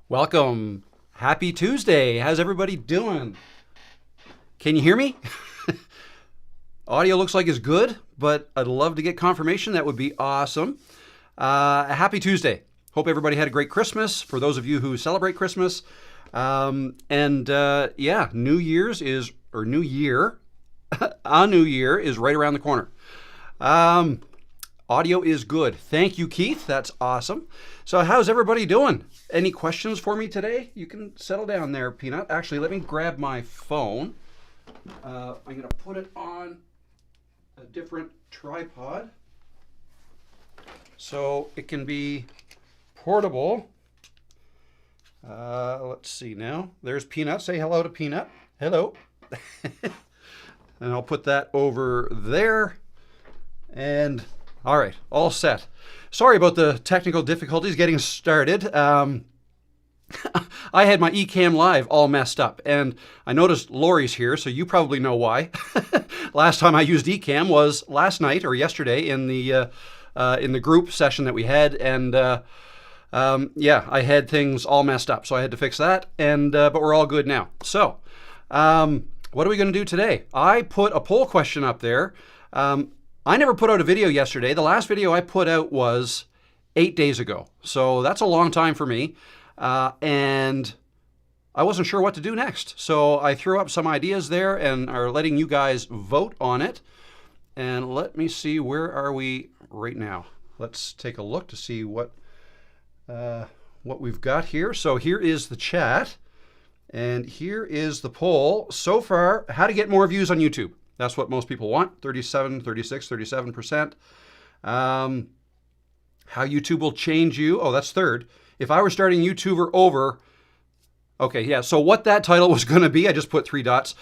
Welcome. Happy Tuesday. How's everybody doing? Can you hear me? Audio looks like it's good, but I'd love to get confirmation. That would be awesome. Happy Tuesday. Hope everybody had a great Christmas. For those of you who celebrate Christmas. New Year's is, or New Year, a new year is right around the corner. Audio is good. Thank you, Keith. That's awesome. So how's everybody doing? Any questions for me today? You can settle down there, Peanut. Actually, let me grab my phone. I'm going to put it on a different tripod so it can be portable. Let's see now. There's Peanut. Say hello to Peanut. Hello. And I'll put that over there. And all right, all set. Sorry about the technical difficulties getting started. I had my Ecamm Live all messed up, and I noticed Lori's here, so you probably know why. Last time I used Ecamm was last night or yesterday in the group session that we had, and I had things all messed up, so I had to fix that. And but we're all good now. So, what are we going to do today? I put a poll question up there. I never put out a video yesterday. The last video I put out was 8 days ago. So that's a long time for me. And I wasn't sure what to do next. So I threw up some ideas there and are letting you guys vote on it. And let me see, where are we right now? Let's take a look to see what we've got here. So here is the chat. And here is the poll. So far, how to get more views on YouTube. That's what most people want, 37, 36, 37%. How YouTube will change you. Oh, that's third. If I were starting YouTuber over, okay, yeah, so what that title was going to be, I just put 3 dots.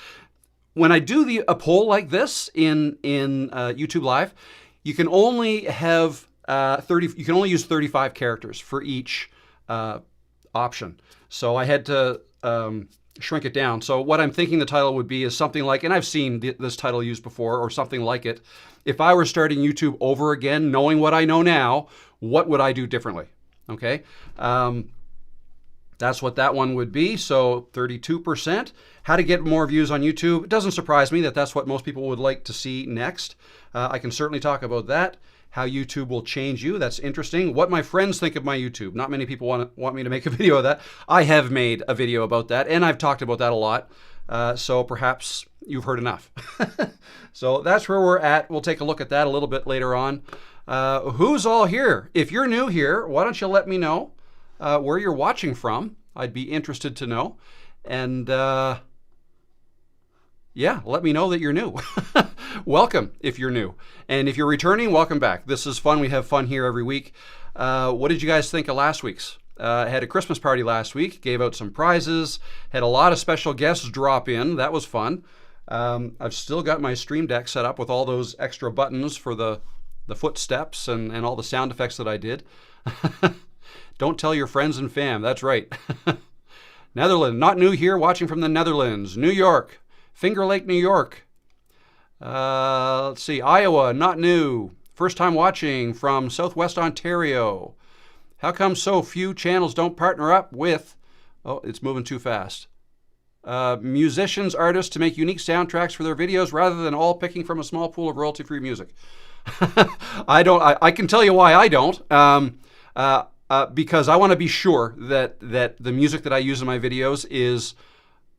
When I do a poll like this in YouTube Live, you can only have you can only use 35 characters for each option. So I had to shrink it down. So what I'm thinking the title would be is something like, and I've seen this title used before, or something like it. If I were starting YouTube over again, knowing what I know now, what would I do differently? Okay. That's what that one would be. So 32%. How to get more views on YouTube. It doesn't surprise me that that's what most people would like to see next. I can certainly talk about that. How YouTube will change you. That's interesting. What my friends think of my YouTube. Not many people want me to make a video of that. I have made a video about that, and I've talked about that a lot. So perhaps you've heard enough. So that's where we're at. We'll take a look at that a little bit later on. Who's all here? If you're new here, why don't you let me know where you're watching from? I'd be interested to know. And yeah, let me know that you're new. Welcome if you're new. And if you're returning, welcome back. This is fun. We have fun here every week. What did you guys think of last week's? I had a Christmas party last week, gave out some prizes, had a lot of special guests drop in. That was fun. I've still got my Stream Deck set up with all those extra buttons for the footsteps and all the sound effects that I did. Don't tell your friends and fam. That's right. Netherlands, not new here, watching from the Netherlands. New York, Finger Lake, New York. Let's see, Iowa, not new. First time watching from Southwest Ontario. How come so few channels don't partner up with, oh, it's moving too fast. Musicians, artists to make unique soundtracks for their videos rather than all picking from a small pool of royalty-free music. I can tell you why I don't. Because I want to be sure that the music that I use in my videos is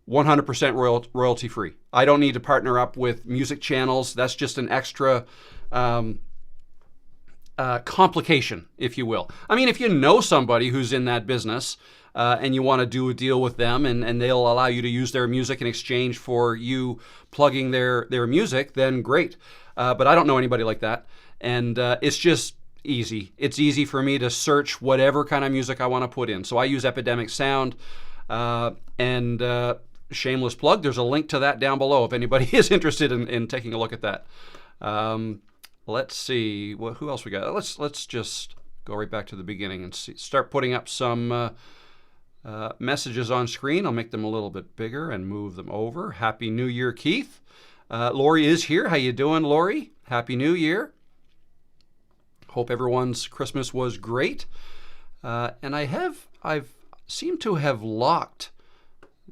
100% royalty free. I don't need to partner up with music channels. That's just an extra complication, if you will. I mean, if you know somebody who's in that business and you want to do a deal with them and they'll allow you to use their music in exchange for you plugging their music, then great. But I don't know anybody like that. And it's just easy. It's easy for me to search whatever kind of music I want to put in. So I use Epidemic Sound and shameless plug. There's a link to that down below if anybody is interested in taking a look at that. Let's see. Well, who else we got? Let's just go right back to the beginning and start putting up some messages on screen. I'll make them a little bit bigger and move them over. Happy New Year, Keith. Lori is here. How you doing, Lori? Happy New Year. Hope everyone's Christmas was great. And I've seemed to have locked,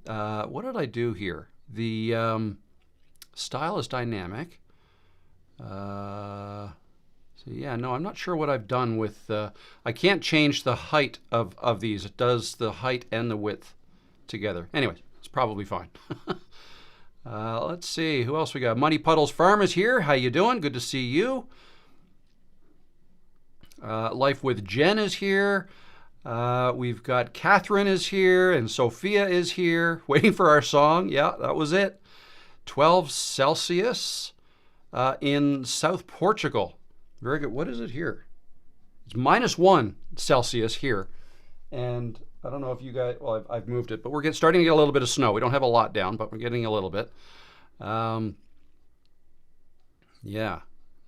what did I do here? The style is dynamic. So yeah, no, I'm not sure what I've done with, I can't change the height of these. It does the height and the width together. Anyway, it's probably fine. Let's see, who else we got? Muddy Puddles Farm is here. How you doing? Good to see you. Life with Jen is here. We've got Catherine is here and Sophia is here waiting for our song. Yeah, that was it. 12 Celsius in South Portugal. Very good. What is it here? It's -1 Celsius here. And I don't know if you guys, well, I've moved it, but we're starting to get a little bit of snow. We don't have a lot down, but we're getting a little bit. Yeah.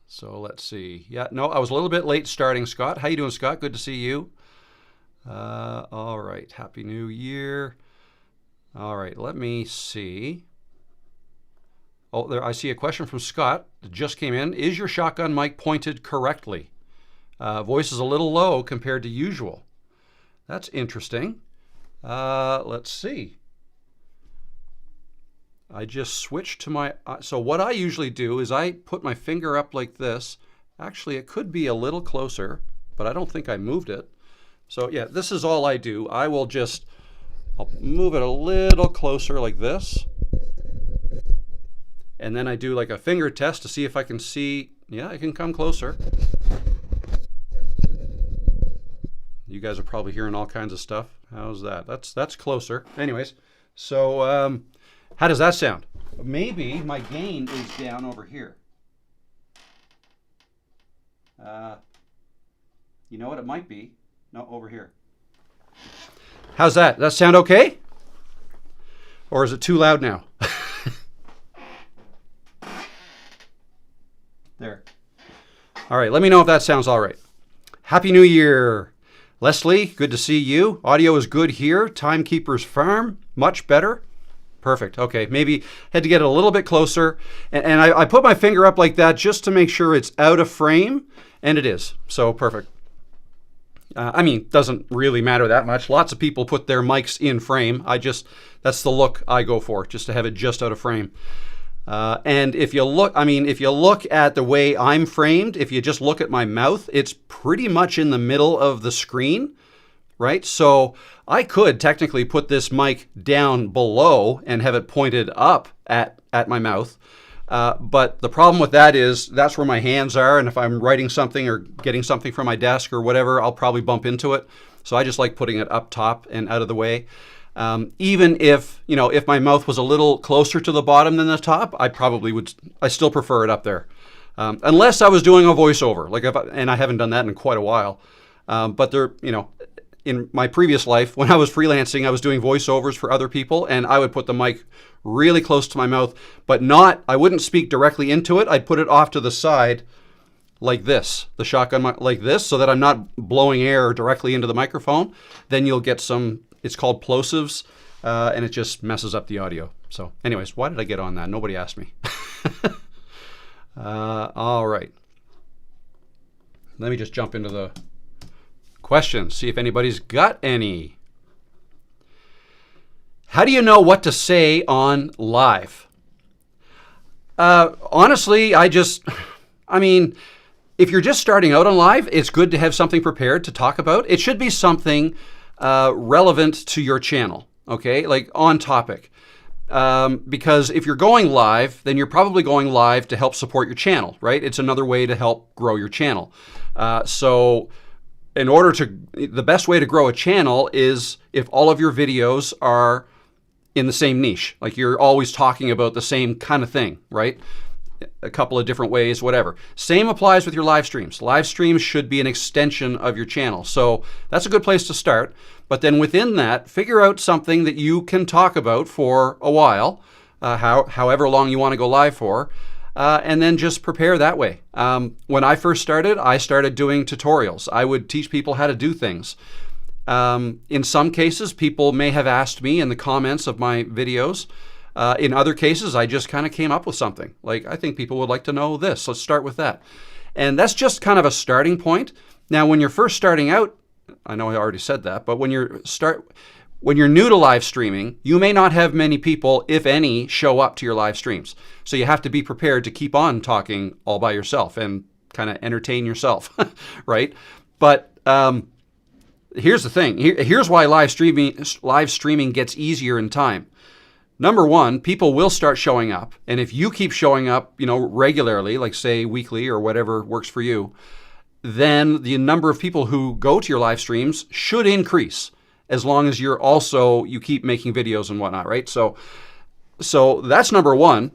So let's see. Yeah, no, I was a little bit late starting, Scott. How you doing, Scott? Good to see you. All right. Happy New Year. All right. Let me see. Oh, there, I see a question from Scott that just came in. Is your shotgun mic pointed correctly? Voice is a little low compared to usual. That's interesting. Let's see. I just switched to my, so what I usually do is I put my finger up like this. Actually, it could be a little closer, but I don't think I moved it. So yeah, this is all I do. I'll move it a little closer like this. And then I do like a finger test to see if I can see, yeah, I can come closer. You guys are probably hearing all kinds of stuff. How's that? That's closer. Anyways, So how does that sound? Maybe my gain is down over here. You know what? It might be. No, over here. How's that? Does that sound okay? Or is it too loud now? There. All right, let me know if that sounds all right. Happy New Year. Leslie, good to see you. Audio is good here. Timekeeper's Farm, much better. Perfect. Okay, maybe had to get it a little bit closer. And I put my finger up like that just to make sure it's out of frame, and it is. So perfect. I mean, doesn't really matter that much. Lots of people put their mics in frame. That's the look I go for, just to have it just out of frame. And if you look at the way I'm framed, if you just look at my mouth, it's pretty much in the middle of the screen, right? So I could technically put this mic down below and have it pointed up at my mouth. But the problem with that is that's where my hands are. And if I'm writing something or getting something from my desk or whatever, I'll probably bump into it. So I just like putting it up top and out of the way. Even if my mouth was a little closer to the bottom than the top, I still prefer it up there. Unless I was doing a voiceover, and I haven't done that in quite a while. But in my previous life, when I was freelancing, I was doing voiceovers for other people, and I would put the mic really close to my mouth, but I wouldn't speak directly into it. I'd put it off to the side like this, the shotgun mic like this, so that I'm not blowing air directly into the microphone. Then you'll get it's called plosives, and it just messes up the audio. So anyways, why did I get on that? Nobody asked me. All right. Let me just jump into the questions, see if anybody's got any. How do you know what to say on live? Honestly, if you're just starting out on live, it's good to have something prepared to talk about. It should be something relevant to your channel, okay? Like on topic. Because if you're going live, then you're probably going live to help support your channel, right? It's another way to help grow your channel. So the best way to grow a channel is if all of your videos are in the same niche, like you're always talking about the same kind of thing, right? A couple of different ways, whatever. Same applies with your live streams. Live streams should be an extension of your channel. So that's a good place to start. But then within that, figure out something that you can talk about for a while, however long you want to go live for, and then just prepare that way. When I first started, I started doing tutorials. I would teach people how to do things. In some cases, people may have asked me in the comments of my videos. In other cases, I just kind of came up with something. Like, I think people would like to know this. Let's start with that. And that's just kind of a starting point. Now, when you're first starting out, I know I already said that, but when you're new to live streaming, you may not have many people, if any, show up to your live streams. So you have to be prepared to keep on talking all by yourself and kind of entertain yourself, right? But here's the thing. Here's why live streaming gets easier in time. Number one, people will start showing up. And if you keep showing up, regularly, like say weekly or whatever works for you, then the number of people who go to your live streams should increase as long as you keep making videos and whatnot, right? So that's number one.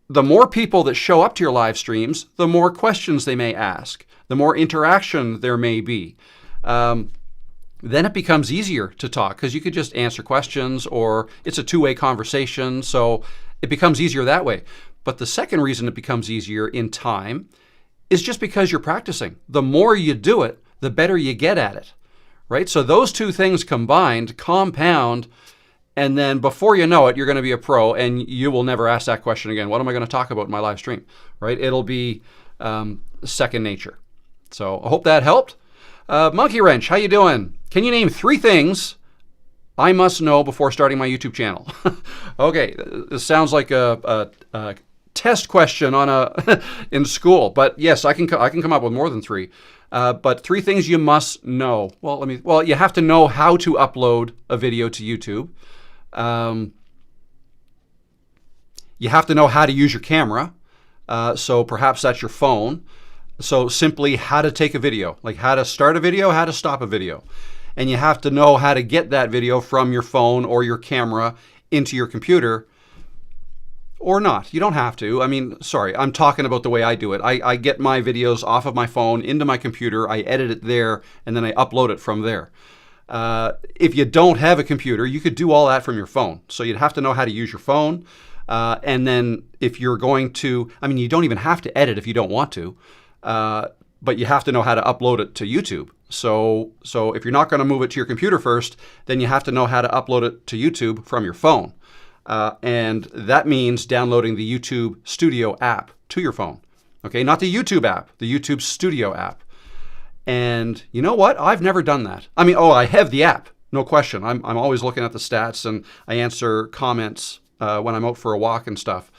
The more people that show up to your live streams, the more questions they may ask, the more interaction there may be. Then it becomes easier to talk because you could just answer questions, or it's a two-way conversation, so it becomes easier that way. But the second reason it becomes easier in time is just because you're practicing. The more you do it, the better you get at it, right? So those two things combined compound, and then before you know it, you're going to be a pro, and you will never ask that question again. What am I going to talk about in my live stream, right? It'll be second nature. So I hope that helped. Monkey Wrench, how you doing? Can you name 3 things I must know before starting my YouTube channel? Okay, this sounds like a test question in school, but yes, I can come up with more than 3. But 3 things you must know. Well, you have to know how to upload a video to YouTube. You have to know how to use your camera. So perhaps that's your phone. So simply how to take a video, like how to start a video, how to stop a video. And you have to know how to get that video from your phone or your camera into your computer or not. You don't have to. I mean, sorry, I'm talking about the way I do it. I get my videos off of my phone into my computer, I edit it there, and then I upload it from there. If you don't have a computer, you could do all that from your phone. So you'd have to know how to use your phone. And then if you're going to, I mean, you don't even have to edit if you don't want to, but you have to know how to upload it to YouTube. So if you're not going to move it to your computer first, then you have to know how to upload it to YouTube from your phone. And that means downloading the YouTube Studio app to your phone. Okay, not the YouTube app, the YouTube Studio app. And you know what? I've never done that. I mean, I have the app, no question. I'm always looking at the stats, and I answer comments when I'm out for a walk and stuff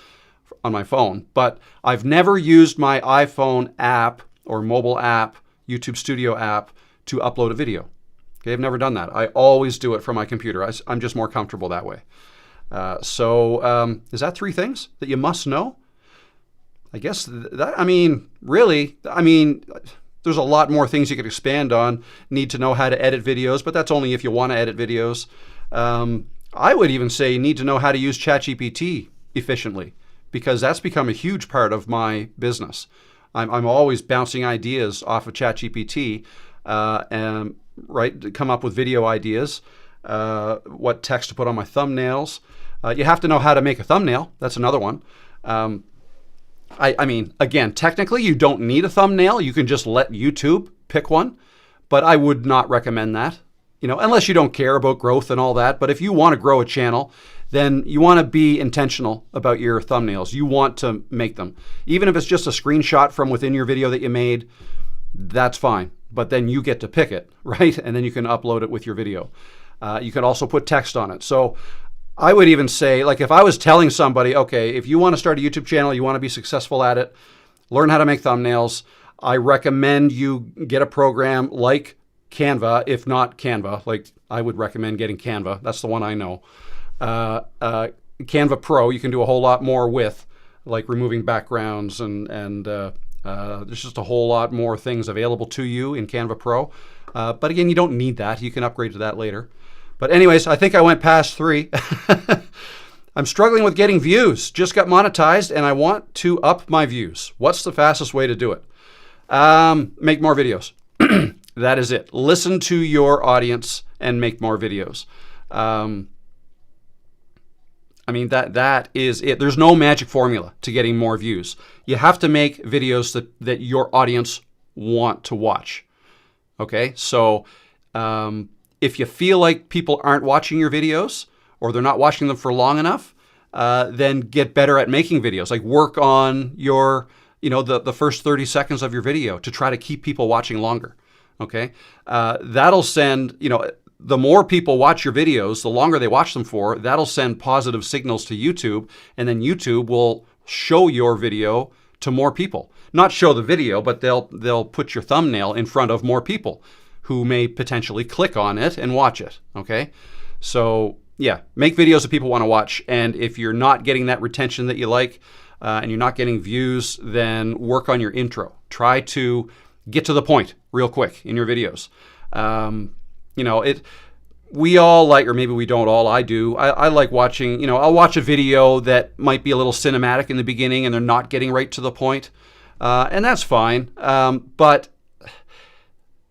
on my phone. But I've never used my iPhone app or mobile app, YouTube Studio app, to upload a video. Okay, I've never done that. I always do it from my computer. I'm just more comfortable that way. Is that 3 things that you must know? I guess there's a lot more things you could expand on. Need to know how to edit videos, but that's only if you want to edit videos. I would even say you need to know how to use ChatGPT efficiently, because that's become a huge part of my business. I'm always bouncing ideas off of ChatGPT and to come up with video ideas, what text to put on my thumbnails. You have to know how to make a thumbnail. That's another one. I mean, again, technically you don't need a thumbnail. You can just let YouTube pick one, but I would not recommend that, unless you don't care about growth and all that. But if you want to grow a channel, then you want to be intentional about your thumbnails. You want to make them. Even if it's just a screenshot from within your video that you made, that's fine. But then you get to pick it, right? And then you can upload it with your video. You can also put text on it. So I would even say, like, if I was telling somebody, okay, if you want to start a YouTube channel, you want to be successful at it, learn how to make thumbnails, I recommend you get a program like Canva. If not Canva, like, I would recommend getting Canva. That's the one I know. Canva Pro, you can do a whole lot more with, like removing backgrounds and there's just a whole lot more things available to you in Canva Pro. But again, you don't need that. You can upgrade to that later. But anyways, I think I went past 3. I'm struggling with getting views. Just got monetized and I want to up my views. What's the fastest way to do it? Make more videos. That is it. Listen to your audience and make more videos. That is it. There's no magic formula to getting more views. You have to make videos that your audience want to watch. Okay, so if you feel like people aren't watching your videos or they're not watching them for long enough, then get better at making videos. Like, work on your, the first 30 seconds of your video to try to keep people watching longer. Okay, that'll send, the more people watch your videos, the longer they watch them for, that'll send positive signals to YouTube, and then YouTube will show your video to more people. Not show the video, but they'll put your thumbnail in front of more people who may potentially click on it and watch it, okay? So yeah, make videos that people want to watch, and if you're not getting that retention that you like, and you're not getting views, then work on your intro. Try to get to the point real quick in your videos. We all like, or maybe we don't all, I do. I like watching, I'll watch a video that might be a little cinematic in the beginning and they're not getting right to the point. And that's fine. But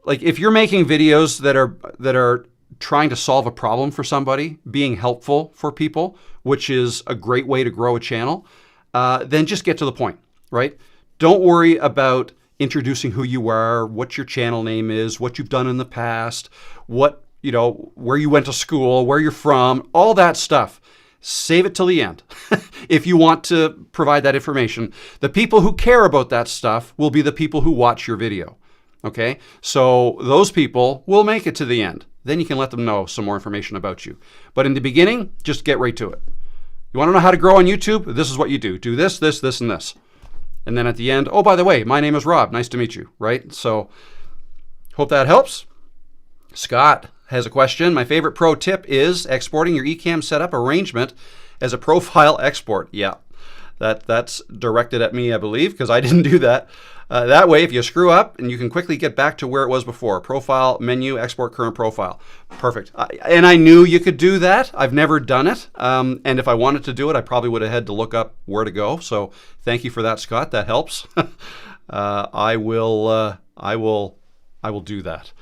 like, if you're making videos that are trying to solve a problem for somebody, being helpful for people, which is a great way to grow a channel, then just get to the point, right? Don't worry about introducing who you are, what your channel name is, what you've done in the past, where you went to school, where you're from, all that stuff. Save it till the end. If you want to provide that information, the people who care about that stuff will be the people who watch your video. Okay? So those people will make it to the end. Then you can let them know some more information about you. But in the beginning, just get right to it. You want to know how to grow on YouTube? This is what you do. Do this, this, this, and this. And then at the end, oh, by the way, my name is Rob. Nice to meet you, right? So hope that helps. Scott has a question. My favorite pro tip is exporting your eCam setup arrangement as a profile export. Yeah, That's directed at me, I believe, because I didn't do that. That way, if you screw up, and you can quickly get back to where it was before. Profile, menu, export current profile. Perfect. And I knew you could do that. I've never done it. And if I wanted to do it, I probably would have had to look up where to go. So thank you for that, Scott. That helps. I will do that.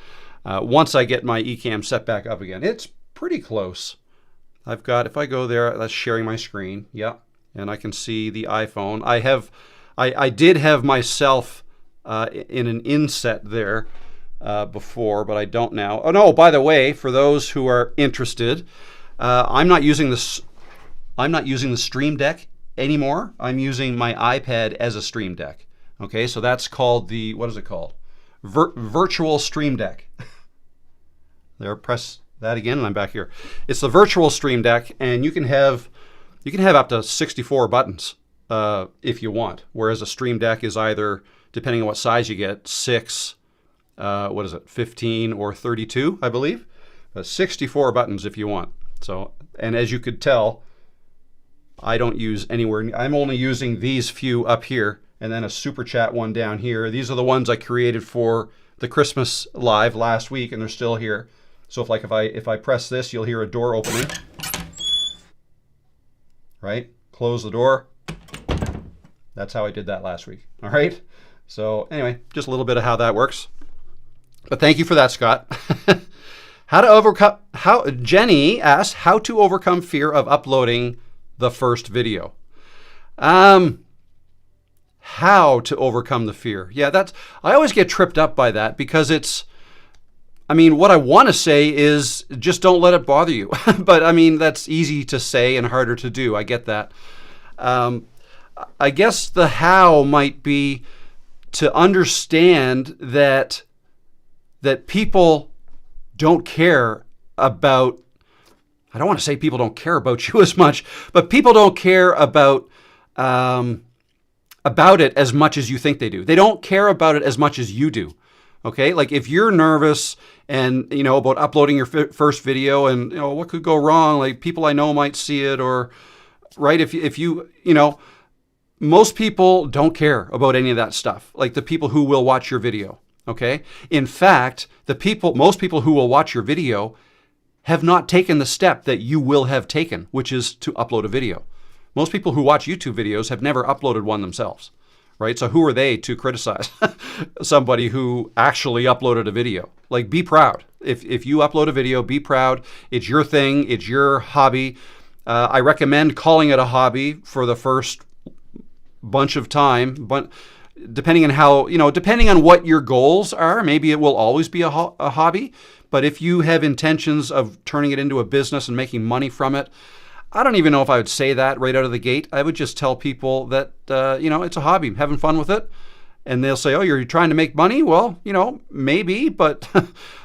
Once I get my Ecamm set back up again. It's pretty close. I've got, if I go there, that's sharing my screen. Yeah. And I can see the iPhone. I did have myself in an inset there before, but I don't now. Oh no! By the way, for those who are interested, I'm not using this. I'm not using the Stream Deck anymore. I'm using my iPad as a Stream Deck. Okay, so that's called the, what is it called? Virtual Stream Deck. There, press that again, and I'm back here. It's the Virtual Stream Deck, and you can have up to 64 buttons. If you want, whereas a Stream Deck is either, depending on what size you get, 6, 15 or 32, I believe. 64 buttons if you want. So, and as you could tell, I don't use anywhere. I'm only using these few up here, and then a super chat one down here. These are the ones I created for the Christmas live last week, and they're still here. So if I press this, you'll hear a door opening. Right? Close the door. That's how I did that last week. All right. So anyway, just a little bit of how that works. But thank you for that, Scott. Jenny asks how to overcome fear of uploading the first video. How to overcome the fear? Yeah, I always get tripped up by that because what I want to say is just don't let it bother you. But that's easy to say and harder to do. I get that. I guess the how might be to understand that people don't care about, I don't want to say people don't care about you as much, but people don't care about it as much as you think they do. They don't care about it as much as you do. Okay? Like if you're nervous and, about uploading your first video and, what could go wrong? Like people I know might see it or, right? If you most people don't care about any of that stuff, like the people who will watch your video, okay? In fact, most people who will watch your video have not taken the step that you will have taken, which is to upload a video. Most people who watch YouTube videos have never uploaded one themselves, right? So who are they to criticize somebody who actually uploaded a video? Like, be proud. If you upload a video, be proud. It's your thing. It's your hobby. I recommend calling it a hobby for the first bunch of time, but depending on what your goals are, maybe it will always be a hobby. But if you have intentions of turning it into a business and making money from it, I don't even know if I would say that right out of the gate. I would just tell people that, it's a hobby, I'm having fun with it. And they'll say, oh, you're trying to make money? Well, maybe, but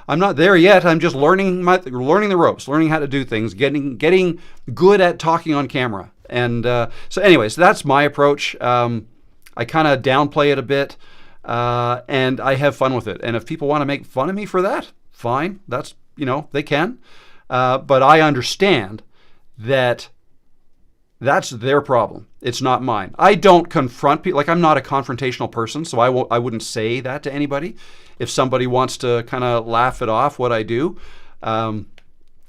I'm not there yet. I'm just learning the ropes, learning how to do things, getting good at talking on camera. And so anyways, that's my approach. I kind of downplay it a bit, and I have fun with it. And if people want to make fun of me for that, fine. That's, they can. But I understand that that's their problem. It's not mine. I don't confront people. Like, I'm not a confrontational person, so I wouldn't say that to anybody. If somebody wants to kind of laugh it off what I do, I'll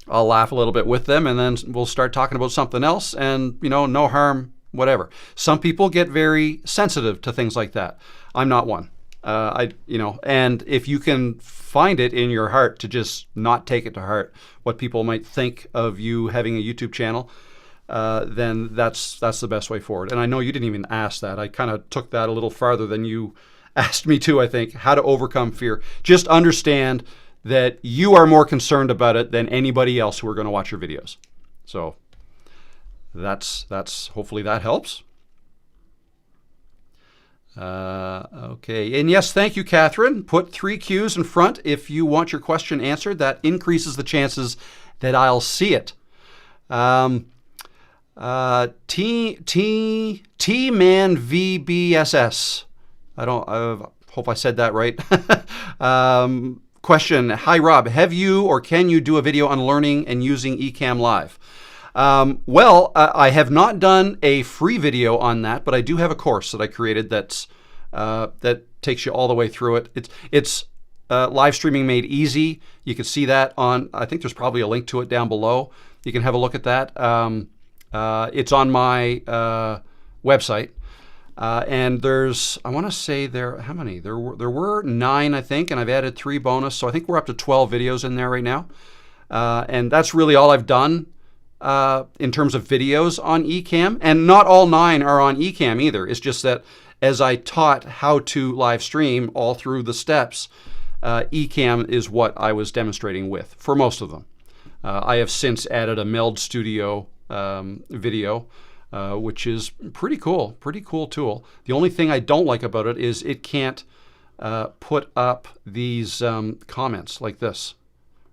laugh a little bit with them, and then we'll start talking about something else, and, no harm, whatever. Some people get very sensitive to things like that. I'm not one. And if you can find it in your heart to just not take it to heart, what people might think of you having a YouTube channel, then that's the best way forward. And I know you didn't even ask that. I kind of took that a little farther than you asked me to, I think. How to overcome fear. Just understand that you are more concerned about it than anybody else who are going to watch your videos. So that's hopefully that helps. Okay, and yes, thank you, Catherine. Put 3 Qs in front if you want your question answered. That increases the chances that I'll see it. T-Man VBSS. I hope I said that right. Question, hi Rob, have you or can you do a video on learning and using Ecamm Live? Well, I have not done a free video on that, but I do have a course that I created that takes you all the way through it. It's live streaming made easy. You can see that on, I think there's probably a link to it down below. You can have a look at that. It's on my website. And there's, I want to say how many? There were 9, I think, and I've added 3 bonus. So I think we're up to 12 videos in there right now. And that's really all I've done in terms of videos on Ecamm. And not all 9 are on Ecamm either. It's just that as I taught how to live stream all through the steps, Ecamm is what I was demonstrating with for most of them. I have since added a Meld Studio video, which is pretty cool tool. The only thing I don't like about it is it can't put up these comments like this,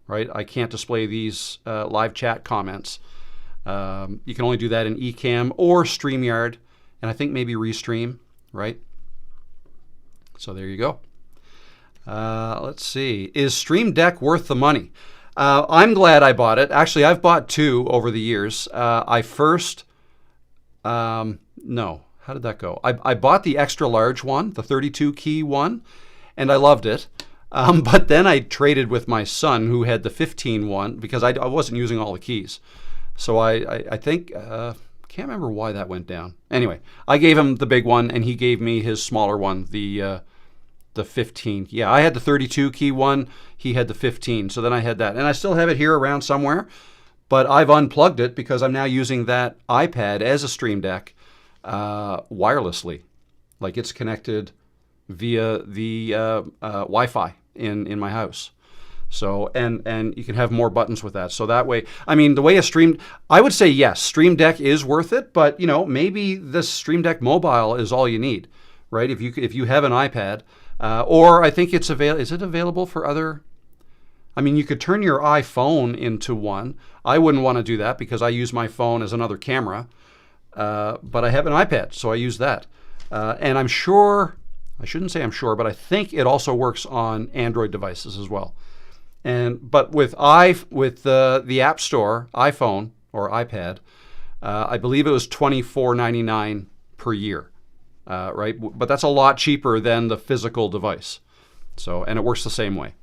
right? I can't display these live chat comments. You can only do that in Ecamm or StreamYard, and I think maybe Restream, right? So there you go. Let's see. Is Stream Deck worth the money? I'm glad I bought it. Actually, I've bought 2 over the years. I first, no, how did that go? I bought the extra large one, the 32 key one, and I loved it. But then I traded with my son who had the 15 one because I wasn't using all the keys. So I think, can't remember why that went down. Anyway, I gave him the big one and he gave me his smaller one, the 15. Yeah, I had the 32 key one. He had the 15. So then I had that. And I still have it here around somewhere, but I've unplugged it because I'm now using that iPad as a Stream Deck wirelessly. Like it's connected via the Wi-Fi in my house. So, and you can have more buttons with that. So that way, I mean, the way I would say yes, Stream Deck is worth it, but you know, maybe this Stream Deck mobile is all you need, right? If you have an iPad, or I think is it available for other? I mean, you could turn your iPhone into one. I wouldn't want to do that because I use my phone as another camera, but I have an iPad, so I use that. And I'm sure, I shouldn't say I'm sure, but I think it also works on Android devices as well. But with the App Store, iPhone or iPad, I believe it was $24.99 per year, right? But that's a lot cheaper than the physical device. So, and it works the same way.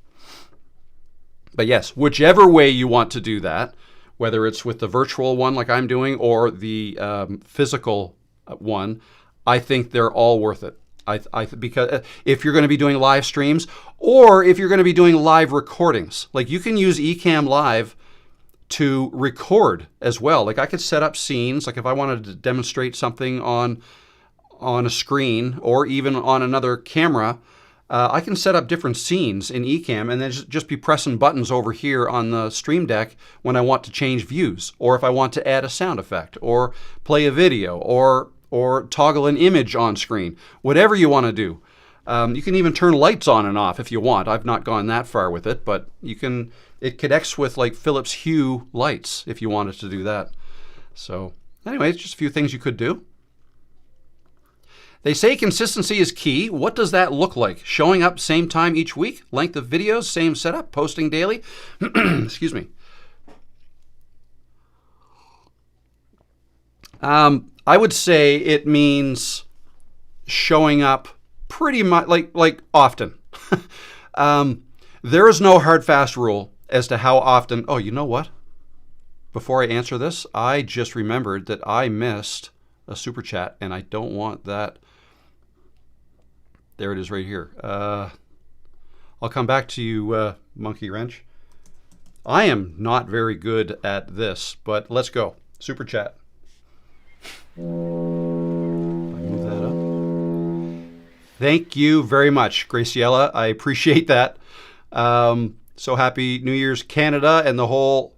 But yes, whichever way you want to do that, whether it's with the virtual one like I'm doing or the physical one, I think they're all worth it. Because if you're going to be doing live streams or if you're going to be doing live recordings, like you can use Ecamm Live to record as well. Like I could set up scenes, like if I wanted to demonstrate something on a screen or even on another camera, I can set up different scenes in Ecamm and then just be pressing buttons over here on the Stream Deck when I want to change views, or if I want to add a sound effect or play a video or toggle an image on screen, whatever you want to do. You can even turn lights on and off if you want. I've not gone that far with it, but it connects with like Philips Hue lights if you wanted to do that. So anyway, it's just a few things you could do. They say consistency is key. What does that look like? Showing up same time each week, length of videos, same setup, posting daily? Excuse me. I would say it means showing up pretty much like often. There is no hard fast rule as to how often. Oh, you know what? Before I answer this, I just remembered that I missed a super chat and I don't want that. There it is right here. I'll come back to you, Monkey Wrench. I am not very good at this, but let's go. Super chat. Move that up. Thank you very much, Graciela. I appreciate that. So happy New Year's, Canada and the whole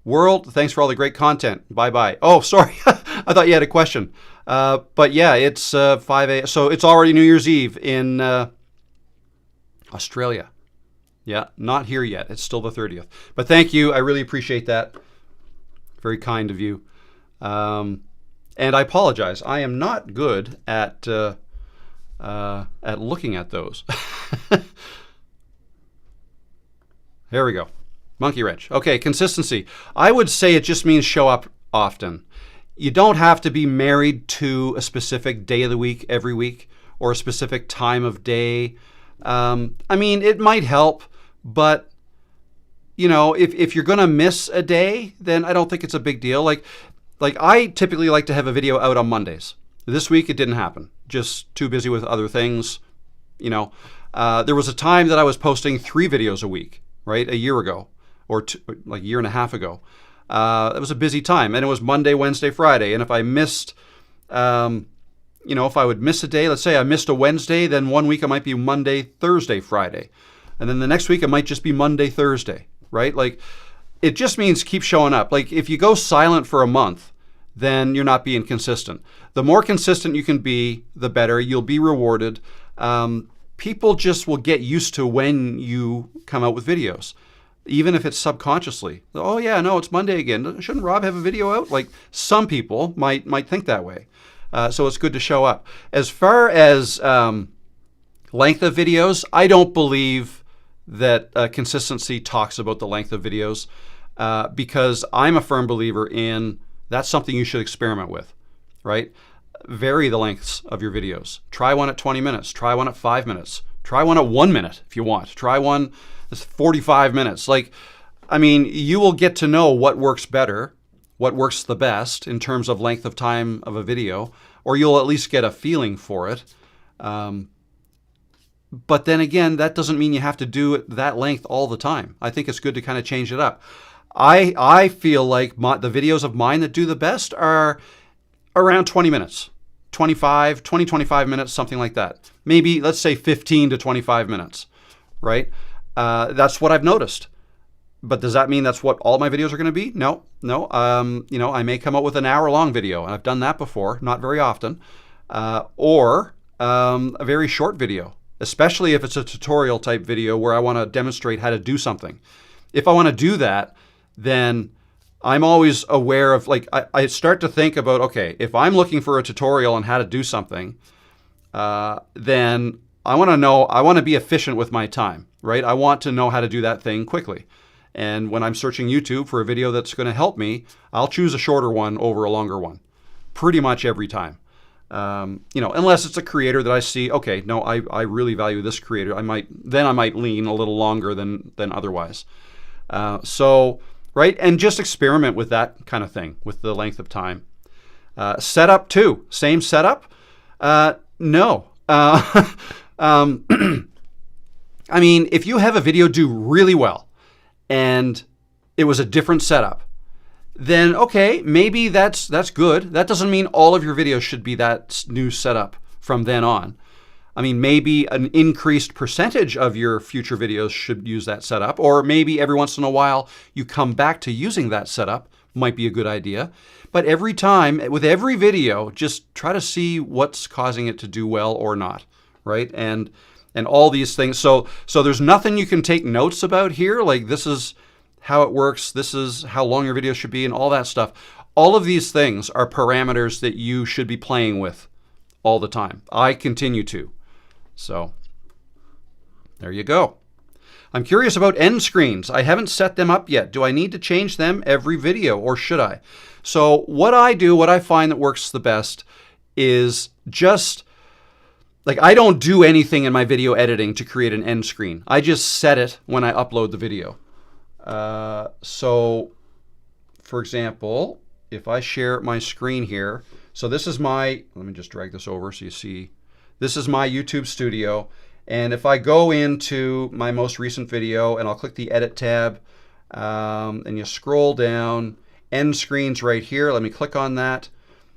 world. Thanks for all the great content. Bye-bye. Oh, sorry. I thought you had a question. But yeah, it's 5 a.m. So it's already New Year's Eve in Australia. Yeah, not here yet. It's still the 30th. But thank you. I really appreciate that. Very kind of you. And I apologize. I am not good at looking at those. There we go. Monkey wrench. Okay, consistency. I would say it just means show up often. You don't have to be married to a specific day of the week every week or a specific time of day. I mean, it might help, but you know, if you're going to miss a day, then I don't think it's a big deal. Like I typically like to have a video out on Mondays. This week it didn't happen. Just too busy with other things. You know, there was a time that I was posting 3 videos a week, right? A year ago or like a year and a half ago. It was a busy time, and it was Monday, Wednesday, Friday. And if I missed, you know, if I would miss a day, let's say I missed a Wednesday, then one week it might be Monday, Thursday, Friday. And then the next week it might just be Monday, Thursday, right? Like, it just means keep showing up. Like, if you go silent for a month, then you're not being consistent. The more consistent you can be, the better. You'll be rewarded. People just will get used to when you come out with videos, even if it's subconsciously. Oh yeah, no, it's Monday again. Shouldn't Rob have a video out? Like, some people might think that way. So it's good to show up. As far as length of videos, I don't believe that consistency talks about the length of videos because I'm a firm believer in that's something you should experiment with, right? Vary the lengths of your videos. Try one at 20 minutes. Try one at 5 minutes. Try one at 1 minute if you want. Try one that's 45 minutes. Like, I mean, you will get to know what works better, what works the best in terms of length of time of a video, or you'll at least get a feeling for it. But then again, that doesn't mean you have to do it that length all the time. I think it's good to kind of change it up. I feel like the videos of mine that do the best are around 20 minutes, 25 minutes, something like that. Maybe, let's say 15 to 25 minutes, right? That's what I've noticed. But does that mean that's what all my videos are going to be? No. You know, I may come out with an hour-long video, and I've done that before, not very often, or a very short video, especially if it's a tutorial type video where I want to demonstrate how to do something. If I want to do that, then I'm always aware of, like, I start to think about, okay, if I'm looking for a tutorial on how to do something, then I want to be efficient with my time, right? I want to know how to do that thing quickly. And when I'm searching YouTube for a video that's going to help me, I'll choose a shorter one over a longer one, pretty much every time. You know, unless it's a creator that I see, okay, no, I really value this creator. I might lean a little longer than otherwise. Right, and just experiment with that kind of thing, with the length of time. Setup too, same setup? No. I mean, if you have a video do really well and it was a different setup, then okay, maybe that's good. That doesn't mean all of your videos should be that new setup from then on. I mean, maybe an increased percentage of your future videos should use that setup, or maybe every once in a while you come back to using that setup, might be a good idea. But every time, with every video, just try to see what's causing it to do well or not, right? And all these things. So there's nothing you can take notes about here, like this is how it works, this is how long your video should be, and all that stuff. All of these things are parameters that you should be playing with all the time. I continue to. So there you go. I'm curious about end screens. I haven't set them up yet. Do I need to change them every video, or should I? So what I find that works the best is just, like, I don't do anything in my video editing to create an end screen. I just set it when I upload the video. So for example, if I share my screen here, so this is let me just drag this over so you see. This is my YouTube studio, and if I go into my most recent video and I'll click the Edit tab, and you scroll down, End Screens right here, let me click on that.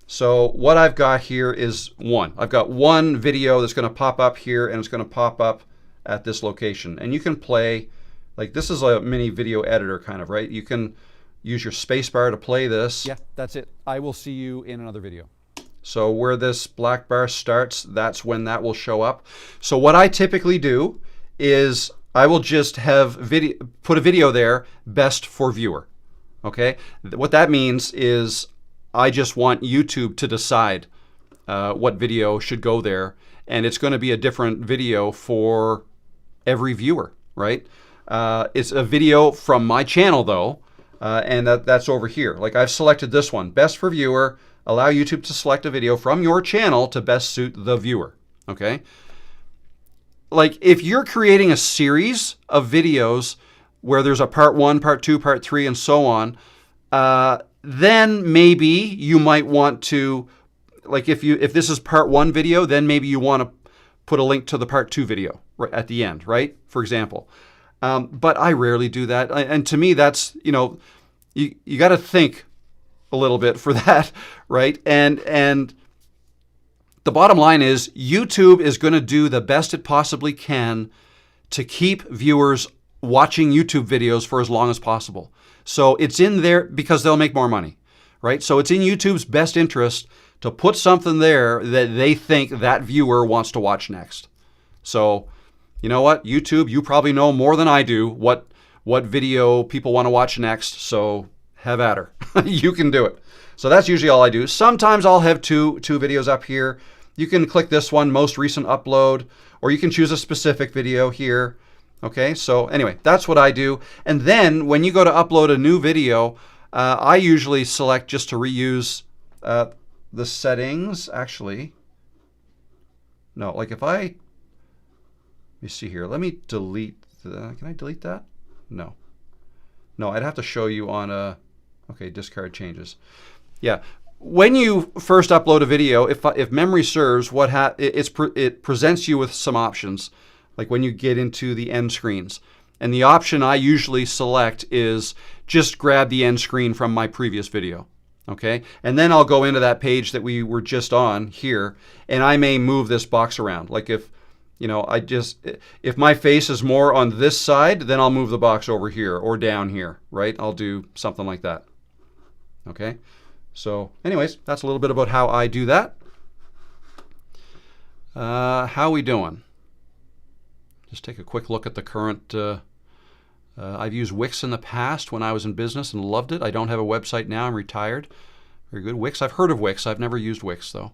So what I've got here is I've got one video that's going to pop up here, and it's going to pop up at this location. And you can play, like, this is a mini video editor kind of, right? You can use your space bar to play this. Yeah, that's it. I will see you in another video. So where this black bar starts, that's when that will show up. So what I typically do is I will just have put a video there, best for viewer. Okay? What that means is I just want YouTube to decide what video should go there, and it's going to be a different video for every viewer, right? It's a video from my channel though, and that's over here. Like I've selected this one, best for viewer, allow YouTube to select a video from your channel to best suit the viewer, okay? Like if you're creating a series of videos where there's a part 1, part 2, part 3, and so on, then maybe you might want to, like if this is part 1 video, then maybe you want to put a link to the part 2 video right at the end, right? For example. But I rarely do that. And to me, that's, you got to think a little bit for that, right? And the bottom line is YouTube is going to do the best it possibly can to keep viewers watching YouTube videos for as long as possible. So it's in there because they'll make more money, right? So it's in YouTube's best interest to put something there that they think that viewer wants to watch next. So, you know what, YouTube, you probably know more than I do what video people want to watch next, so have at her. You can do it. So that's usually all I do. Sometimes I'll have two videos up here. You can click this one, most recent upload, or you can choose a specific video here. Okay, so anyway, that's what I do. And then when you go to upload a new video, I usually select just to reuse the settings. Actually, no, like if let me see here. Let me delete can I delete that? No, I'd have to show you on okay, discard changes. Yeah, when you first upload a video, if memory serves, it presents you with some options. Like when you get into the end screens. And the option I usually select is just grab the end screen from my previous video, okay? And then I'll go into that page that we were just on here, and I may move this box around. Like if my face is more on this side, then I'll move the box over here or down here, right? I'll do something like that, okay? So anyways, that's a little bit about how I do that. How we doing? Just take a quick look at the current. I've used Wix in the past when I was in business and loved it. I don't have a website now. I'm retired. Very good. Wix. I've heard of Wix. I've never used Wix, though.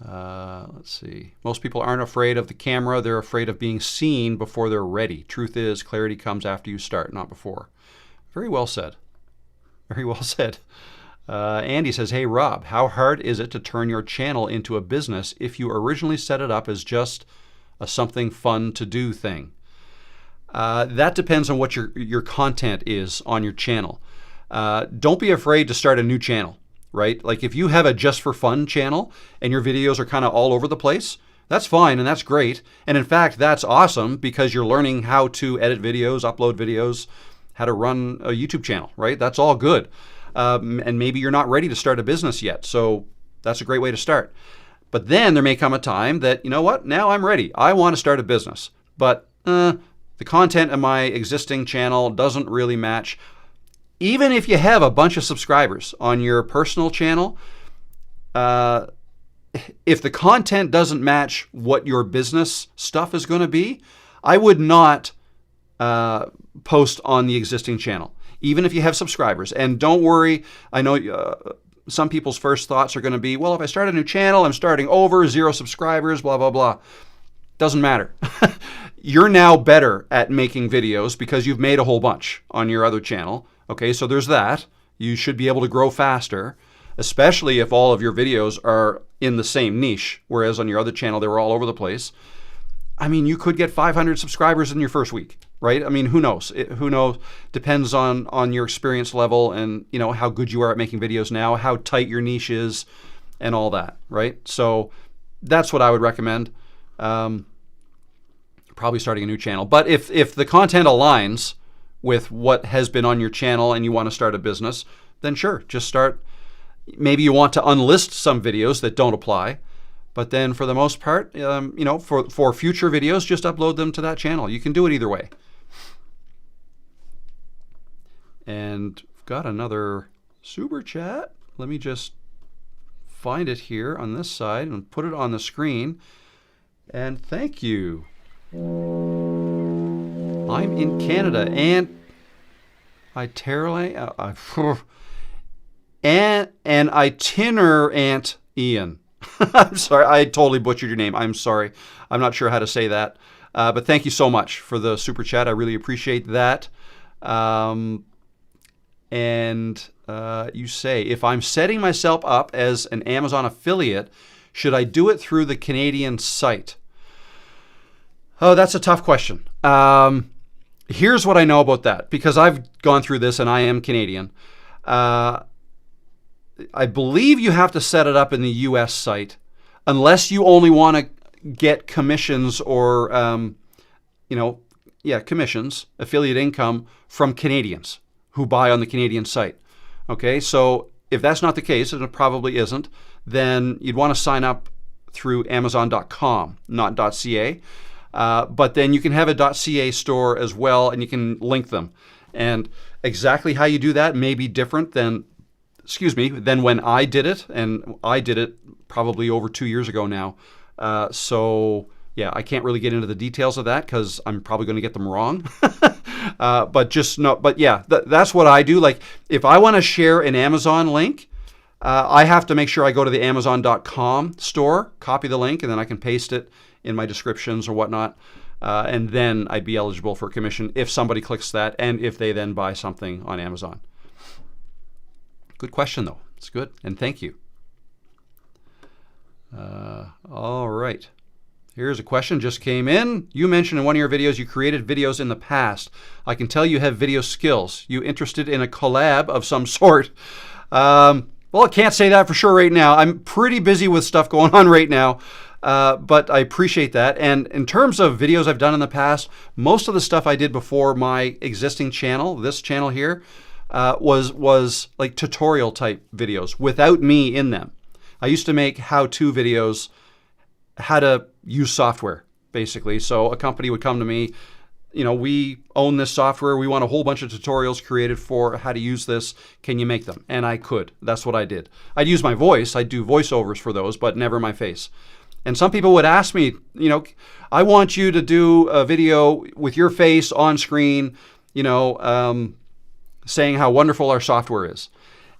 Let's see. Most people aren't afraid of the camera. They're afraid of being seen before they're ready. Truth is, clarity comes after you start, not before. Very well said. Very well said. Andy says, hey, Rob, how hard is it to turn your channel into a business if you originally set it up as just a something fun to do thing? That depends on what your content is on your channel. Don't be afraid to start a new channel, right? Like if you have a just for fun channel and your videos are kind of all over the place, that's fine and that's great. And in fact, that's awesome because you're learning how to edit videos, upload videos, how to run a YouTube channel, right? That's all good. And maybe you're not ready to start a business yet, so that's a great way to start. But then there may come a time that, you know what, now I'm ready. I want to start a business. But the content of my existing channel doesn't really match. Even if you have a bunch of subscribers on your personal channel, if the content doesn't match what your business stuff is going to be, I would not post on the existing channel, even if you have subscribers. And don't worry, I know some people's first thoughts are going to be, well, if I start a new channel, I'm starting over, 0 subscribers, blah, blah, blah. Doesn't matter. You're now better at making videos because you've made a whole bunch on your other channel. Okay, so there's that. You should be able to grow faster, especially if all of your videos are in the same niche, whereas on your other channel, they were all over the place. I mean, you could get 500 subscribers in your first week, right? I mean, who knows? Who knows? Depends on your experience level and, how good you are at making videos now, how tight your niche is, and all that, right? So that's what I would recommend. Probably starting a new channel. But if the content aligns with what has been on your channel and you want to start a business, then sure, just start. Maybe you want to unlist some videos that don't apply. But then for the most part, for future videos, just upload them to that channel. You can do it either way. And I've got another super chat. Let me just find it here on this side and put it on the screen. And thank you. I'm in Canada and itinerant Ian. I'm sorry, I totally butchered your name. I'm sorry. I'm not sure how to say that. But thank you so much for the super chat. I really appreciate that. And you say, if I'm setting myself up as an Amazon affiliate, should I do it through the Canadian site? Oh, that's a tough question. Here's what I know about that, because I've gone through this and I am Canadian. I believe you have to set it up in the US site unless you only want to get commissions or, commissions, affiliate income from Canadians who buy on the Canadian site. Okay, so if that's not the case, and it probably isn't, then you'd want to sign up through Amazon.com, not .ca. But then you can have a .ca store as well, and you can link them. And exactly how you do that may be different than when I did it, and I did it probably over 2 years ago now. So yeah, I can't really get into the details of that because I'm probably going to get them wrong. That's what I do. Like if I want to share an Amazon link, I have to make sure I go to the Amazon.com store, copy the link, and then I can paste it in my descriptions or whatnot. And then I'd be eligible for commission if somebody clicks that and if they then buy something on Amazon. Good question, though. It's good. And thank you. All right. Here's a question just came in. You mentioned in one of your videos you created videos in the past. I can tell you have video skills. You interested in a collab of some sort? Well, I can't say that for sure right now. I'm pretty busy with stuff going on right now, but I appreciate that. And in terms of videos I've done in the past, most of the stuff I did before my existing channel, this channel here, was like tutorial type videos without me in them. I used to make how-to videos, how to use software, basically. So a company would come to me, we own this software. We want a whole bunch of tutorials created for how to use this. Can you make them? And I could. That's what I did. I'd use my voice. I'd do voiceovers for those, but never my face. And some people would ask me, I want you to do a video with your face on screen, saying how wonderful our software is.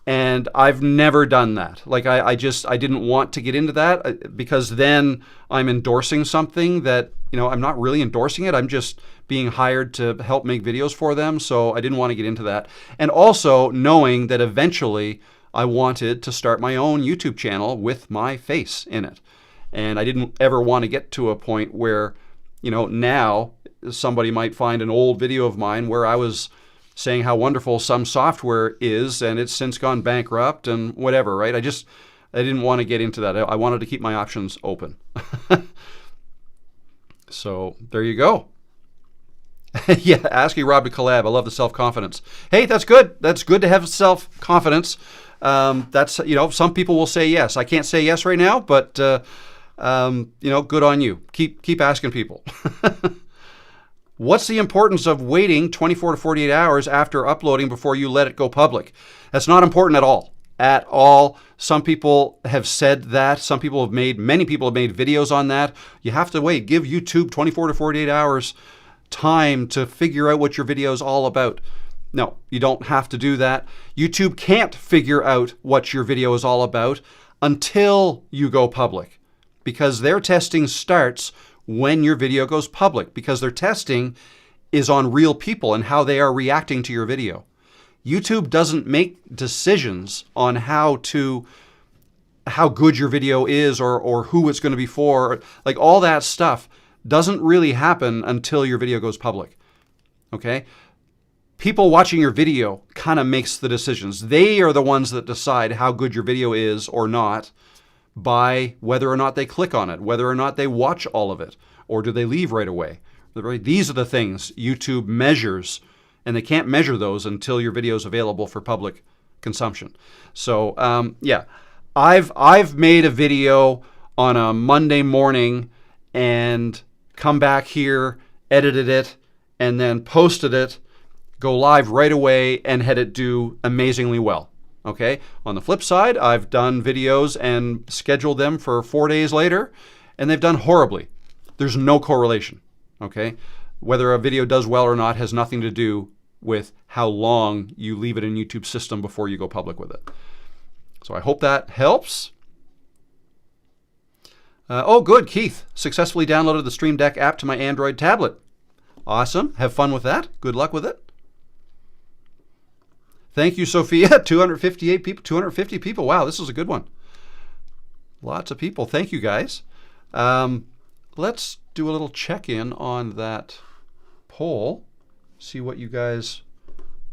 And I've never done that. Like I didn't want to get into that because then I'm endorsing something that, I'm not really endorsing it. I'm just being hired to help make videos for them. So I didn't want to get into that. And also knowing that eventually I wanted to start my own YouTube channel with my face in it. And I didn't ever want to get to a point where, now somebody might find an old video of mine where I was saying how wonderful some software is and it's since gone bankrupt and whatever, right? I didn't want to get into that. I wanted to keep my options open. So there you go. Yeah, asking Rob to collab. I love the self-confidence. Hey, that's good. That's good to have self-confidence. That's, some people will say yes. I can't say yes right now, but, good on you. Keep asking people. What's the importance of waiting 24 to 48 hours after uploading before you let it go public? That's not important at all. At all. Some people have said that. Many people have made videos on that. You have to wait. Give YouTube 24 to 48 hours time to figure out what your video is all about. No, you don't have to do that. YouTube can't figure out what your video is all about until you go public, because their testing starts when your video goes public, because their testing is on real people and how they are reacting to your video. YouTube doesn't make decisions on how good your video is or who it's going to be for. Like all that stuff doesn't really happen until your video goes public. Okay? People watching your video kind of makes the decisions. They are the ones that decide how good your video is or not by whether or not they click on it, whether or not they watch all of it, or do they leave right away. These are the things YouTube measures, and they can't measure those until your video is available for public consumption. So I've made a video on a Monday morning and come back here, edited it, and then posted it, go live right away, and had it do amazingly well. Okay. On the flip side, I've done videos and scheduled them for 4 days later, and they've done horribly. There's no correlation. Okay. Whether a video does well or not has nothing to do with how long you leave it in YouTube's system before you go public with it. So I hope that helps. Good. Keith successfully downloaded the Stream Deck app to my Android tablet. Awesome. Have fun with that. Good luck with it. Thank you, Sophia. 258 people, 250 people. Wow, this is a good one. Lots of people. Thank you, guys. Let's do a little check-in on that poll. See what you guys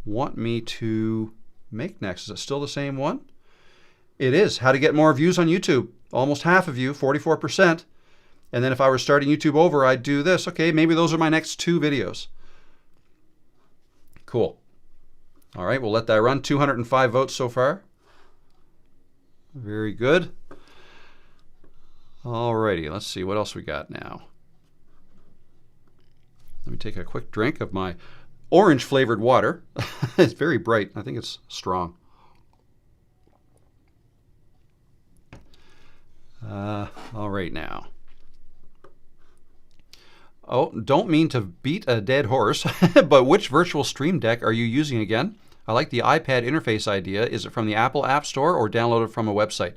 want me to make next. Is it still the same one? It is. How to get more views on YouTube. Almost half of you, 44%. And then if I were starting YouTube over, I'd do this. Okay, maybe those are my next 2 videos. Cool. All right, we'll let that run. 205 votes so far. Very good. All righty, let's see what else we got now. Let me take a quick drink of my orange flavored water. It's very bright. I think it's strong. All right now. Oh, don't mean to beat a dead horse, but which virtual stream deck are you using again? I like the iPad interface idea. Is it from the Apple App Store or downloaded from a website?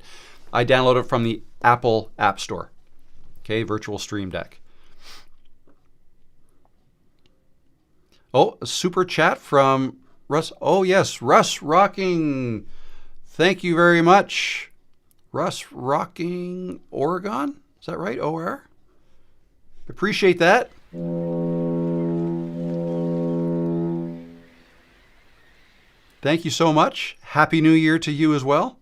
I downloaded from the Apple App Store. Okay, virtual stream deck. Oh, a super chat from Russ. Oh, yes, Russ Rocking. Thank you very much. Russ Rocking Oregon. Is that right? OR? Appreciate that. Thank you so much. Happy New Year to you as well.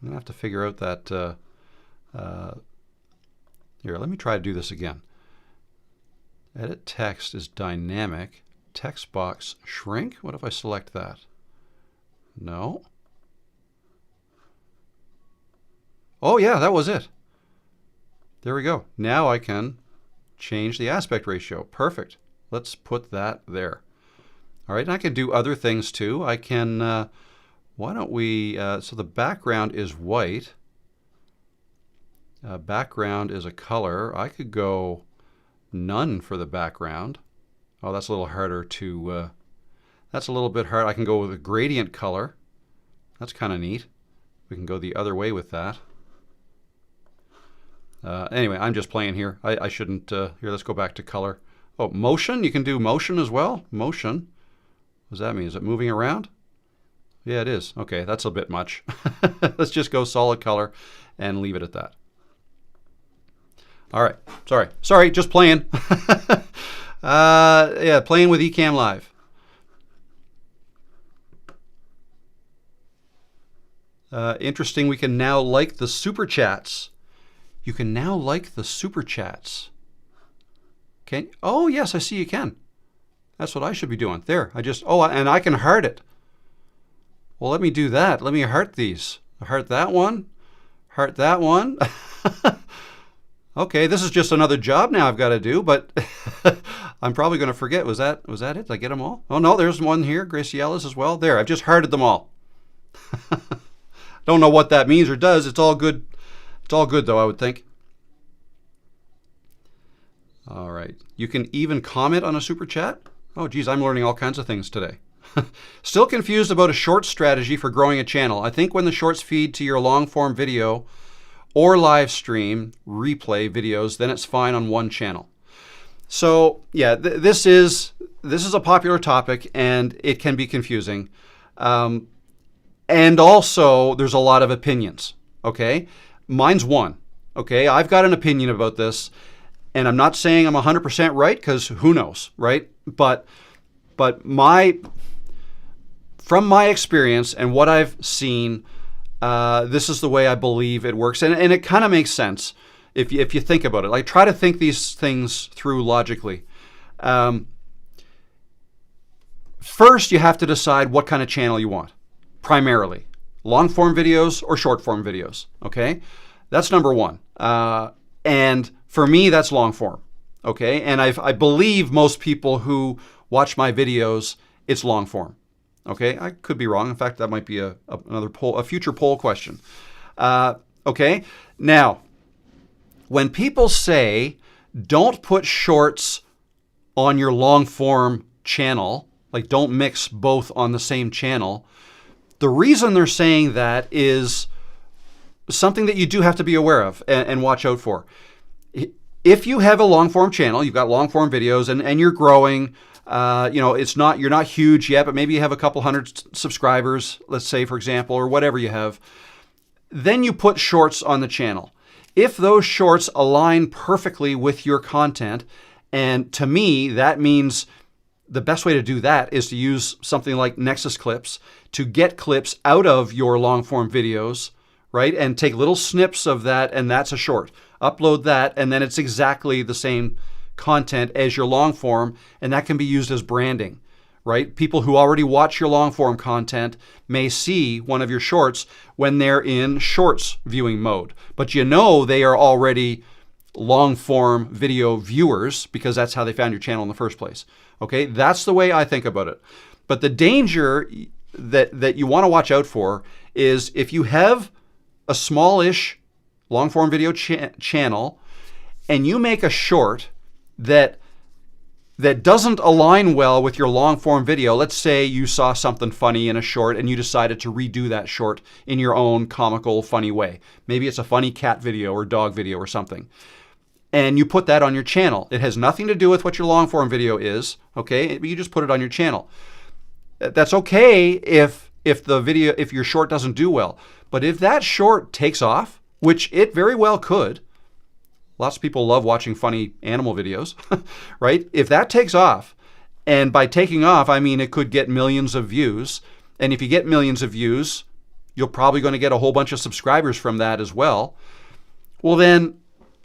I'm going to have to figure out that. Here, let me try to do this again. Edit text is dynamic. Text box shrink. What if I select that? No. Oh, yeah, that was it. There we go. Now I can change the aspect ratio. Perfect. Let's put that there. All right, and I can do other things too. I can, why don't we, so the background is white. Background is a color. I could go none for the background. Oh, that's a little harder to, that's a little bit hard. I can go with a gradient color. That's kind of neat. We can go the other way with that. Anyway, I'm just playing here. I shouldn't, here, let's go back to color. Oh, motion, you can do motion as well. Motion, what does that mean? Is it moving around? Yeah, it is. Okay, that's a bit much. Let's just go solid color and leave it at that. All right, sorry, just playing. Yeah, playing with Ecamm Live. Interesting, we can now like the super chats. You can now like the super chats. Can, oh yes, I see you can. That's what I should be doing. There, oh, and I can heart it. Well, let me do that. Let me heart these. Heart that one. Heart that one. Okay, this is just another job now I've got to do, but I'm probably going to forget. Was that it? Did I get them all? Oh no, there's one here. Graciella's as well. There, I've just hearted them all. Don't know what that means or does. It's all good. It's all good though, I would think. All right. You can even comment on a super chat. Oh geez, I'm learning all kinds of things today. Still confused about a short strategy for growing a channel. I think when the shorts feed to your long form video or live stream replay videos, then it's fine on one channel. So yeah, this is a popular topic and it can be confusing. And also there's a lot of opinions, okay? Mine's one, okay? I've got an opinion about this and I'm not saying I'm 100% right because who knows, right? But from my experience and what I've seen, this is the way I believe it works. And it kind of makes sense if you think about it. Like, try to think these things through logically. First, you have to decide what kind of channel you want, primarily. Long form videos or short form videos, okay? That's number one. And for me, that's long form, okay? And I believe most people who watch my videos, it's long form. Okay, I could be wrong. In fact, that might be another poll, a future poll question. Okay, now, when people say don't put shorts on your long form channel, like don't mix both on the same channel, the reason they're saying that is something that you do have to be aware of and watch out for. If you have a long form channel, you've got long form videos and you're growing, you're not huge yet, but maybe you have a couple hundred subscribers, let's say, for example, or whatever you have. Then you put shorts on the channel. If those shorts align perfectly with your content, and to me, that means the best way to do that is to use something like Nexus Clips to get clips out of your long form videos, right? And take little snips of that, and that's a short. Upload that, and then it's exactly the same content as your long form, and that can be used as branding, right? People who already watch your long form content may see one of your shorts when they're in shorts viewing mode, but they are already long form video viewers because that's how they found your channel in the first place. Okay, that's the way I think about it. But the danger that you want to watch out for is if you have a smallish long form video channel and you make a short that doesn't align well with your long form video. Let's say you saw something funny in a short and you decided to redo that short in your own comical, funny way. Maybe it's a funny cat video or dog video or something. And you put that on your channel. It has nothing to do with what your long form video is, okay? You just put it on your channel. That's okay if your short doesn't do well. But if that short takes off, which it very well could, lots of people love watching funny animal videos, right? If that takes off, and by taking off, I mean it could get millions of views. And if you get millions of views, you're probably going to get a whole bunch of subscribers from that as well. Well, then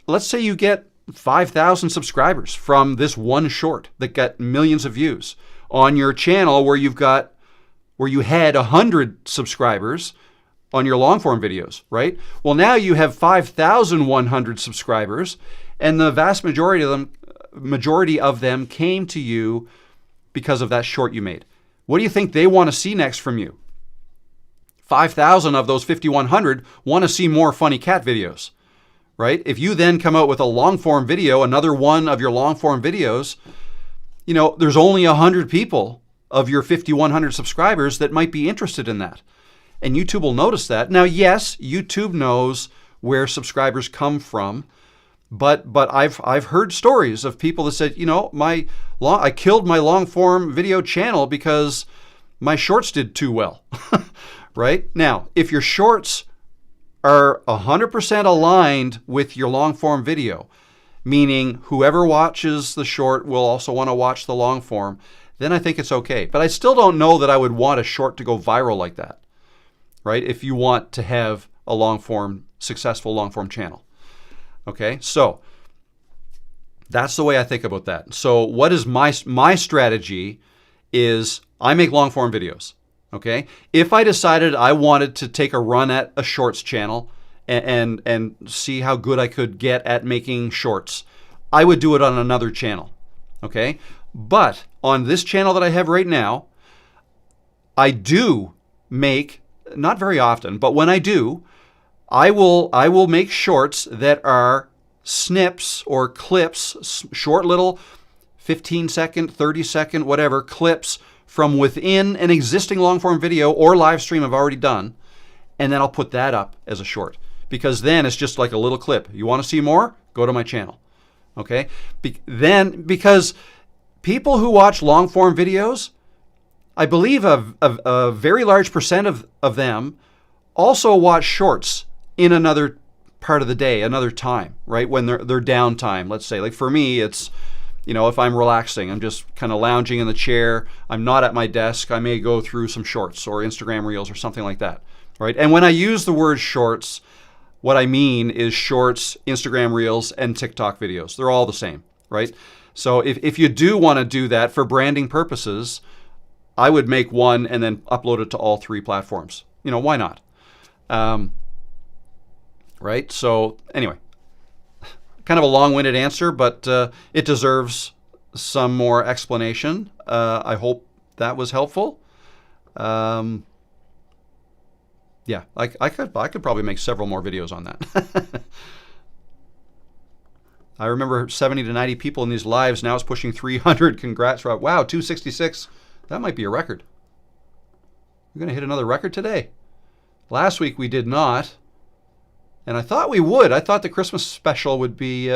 let's say you get 5,000 subscribers from this one short that got millions of views on your channel where you had 100 subscribers on your long form videos, right? Well, now you have 5,100 subscribers, and the vast majority of them came to you because of that short you made. What do you think they want to see next from you? 5,000 of those 5,100 want to see more funny cat videos, right? If you then come out with a long form video, another one of your long form videos, there's only 100 people of your 5,100 subscribers that might be interested in that. And YouTube will notice that. Now, yes, YouTube knows where subscribers come from, but I've heard stories of people that said, I killed my long form video channel because my shorts did too well, right? Now, if your shorts are 100% aligned with your long form video, meaning whoever watches the short will also want to watch the long form, then I think it's okay. But I still don't know that I would want a short to go viral like that, right? If you want to have a successful long form channel. Okay, so that's the way I think about that. So what is my strategy is I make long form videos. Okay, if I decided I wanted to take a run at a shorts channel and see how good I could get at making shorts, I would do it on another channel. Okay, but on this channel that I have right now, I do make, not very often, but when I do, I will make shorts that are snips or clips, short little 15-second, 30-second, whatever, clips from within an existing long-form video or live stream I've already done, and then I'll put that up as a short. Because then it's just like a little clip. You want to see more? Go to my channel. Okay? Because people who watch long-form videos, I believe a very large percent of them also watch shorts in another part of the day, another time, right? When they're downtime, let's say. Like for me, it's, if I'm relaxing, I'm just kind of lounging in the chair, I'm not at my desk, I may go through some shorts or Instagram Reels or something like that, right? And when I use the word shorts, what I mean is shorts, Instagram Reels, and TikTok videos. They're all the same, right? So if you do want to do that for branding purposes, I would make one and then upload it to all three platforms. Why not? Right? So anyway, kind of a long-winded answer, but it deserves some more explanation. I hope that was helpful. Yeah, I could probably make several more videos on that. I remember 70 to 90 people in these lives. Now it's pushing 300. Congrats, Rob. Wow, 266. That might be a record. We're going to hit another record today. Last week we did not. And I thought we would. I thought the Christmas special would be,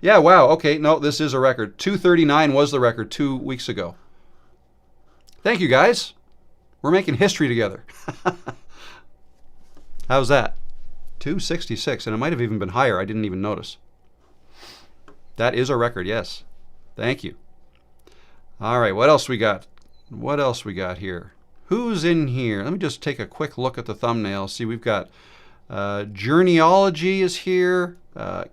yeah, wow, okay, no, this is a record. 239 was the record 2 weeks ago. Thank you, guys. We're making history together. How's that? 266, and it might have even been higher. I didn't even notice. That is a record, yes. Thank you. All right, what else we got? What else we got here? Who's in here? Let me just take a quick look at the thumbnail. See, we've got Journeyology is here.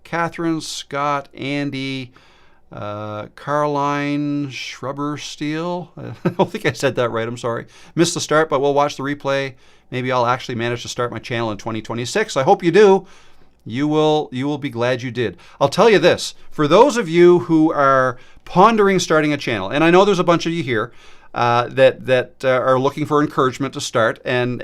Catherine, Scott, Andy, Caroline Shrubbersteel. I don't think I said that right. I'm sorry. Missed the start, but we'll watch the replay. Maybe I'll actually manage to start my channel in 2026. I hope you do. You will be glad you did. I'll tell you this. For those of you who are pondering starting a channel, and I know there's a bunch of you here that are looking for encouragement to start, and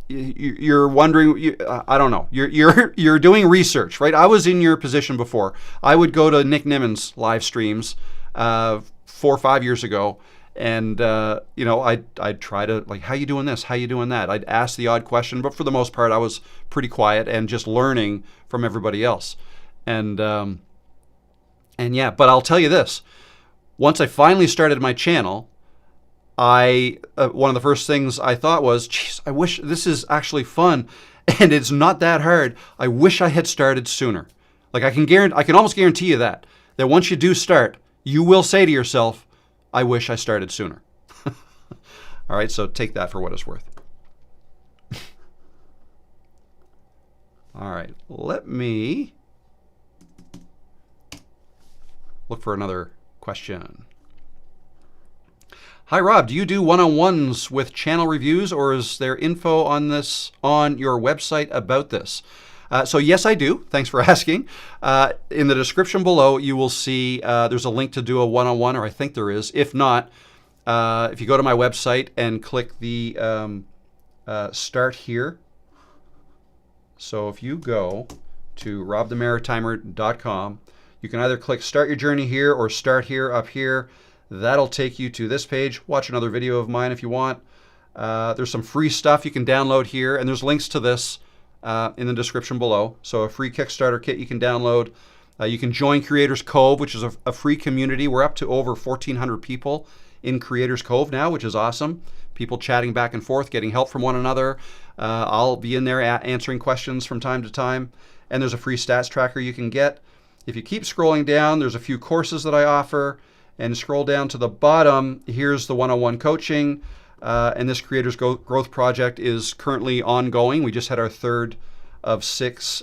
you're wondering, I don't know, you're doing research, right? I was in your position before. I would go to Nick Nimitz live streams 4 or 5 years ago, and I'd try to, like, how you doing this? How you doing that? I'd ask the odd question, but for the most part, I was pretty quiet and just learning from everybody else. And yeah, but I'll tell you this: once I finally started my channel, one of the first things I thought was, geez, I wish this is actually fun and it's not that hard. I wish I had started sooner. Like, I can almost guarantee you that once you do start, you will say to yourself, I wish I started sooner. All right, so take that for what it's worth. All right, let me look for another question. Hi, Rob. Do you do one-on-ones with channel reviews, or is there info on this on your website about this? So yes, I do. Thanks for asking. In the description below, you will see there's a link to do a one-on-one, or I think there is. If not, if you go to my website and click the Start Here. So if you go to robthemaritimer.com, you can either click Start Your Journey here or Start Here up here. That'll take you to this page. Watch another video of mine if you want. There's some free stuff you can download here, and there's links to this in the description below. So a free Kickstarter kit you can download. You can join Creators Cove, which is a free community. We're up to over 1,400 people in Creators Cove now, which is awesome. People chatting back and forth, getting help from one another. I'll be in there answering questions from time to time. And there's a free stats tracker you can get. If you keep scrolling down, there's a few courses that I offer. And scroll down to the bottom, here's the one-on-one coaching. And this Creators Growth Project is currently ongoing. We just had our 3rd of 6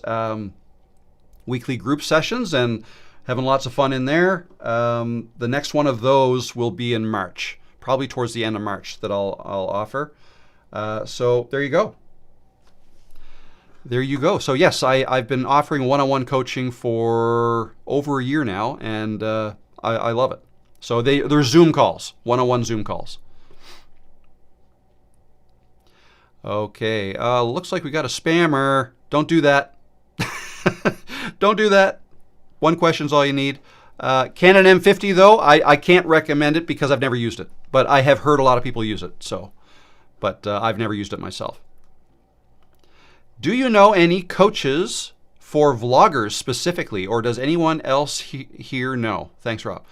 weekly group sessions and having lots of fun in there. The next one of those will be in March, probably towards the end of March, that I'll offer. So there you go. There you go. So yes, I've been offering one-on-one coaching for over a year now, and I love it. So they're Zoom calls, one-on-one Zoom calls. Okay, looks like we got a spammer. Don't do that. Don't do that. One question's all you need. Canon M50 though, I can't recommend it because I've never used it, but I have heard a lot of people use it. But I've never used it myself. Do you know any coaches for vloggers specifically, or does anyone else here know? Thanks, Rob.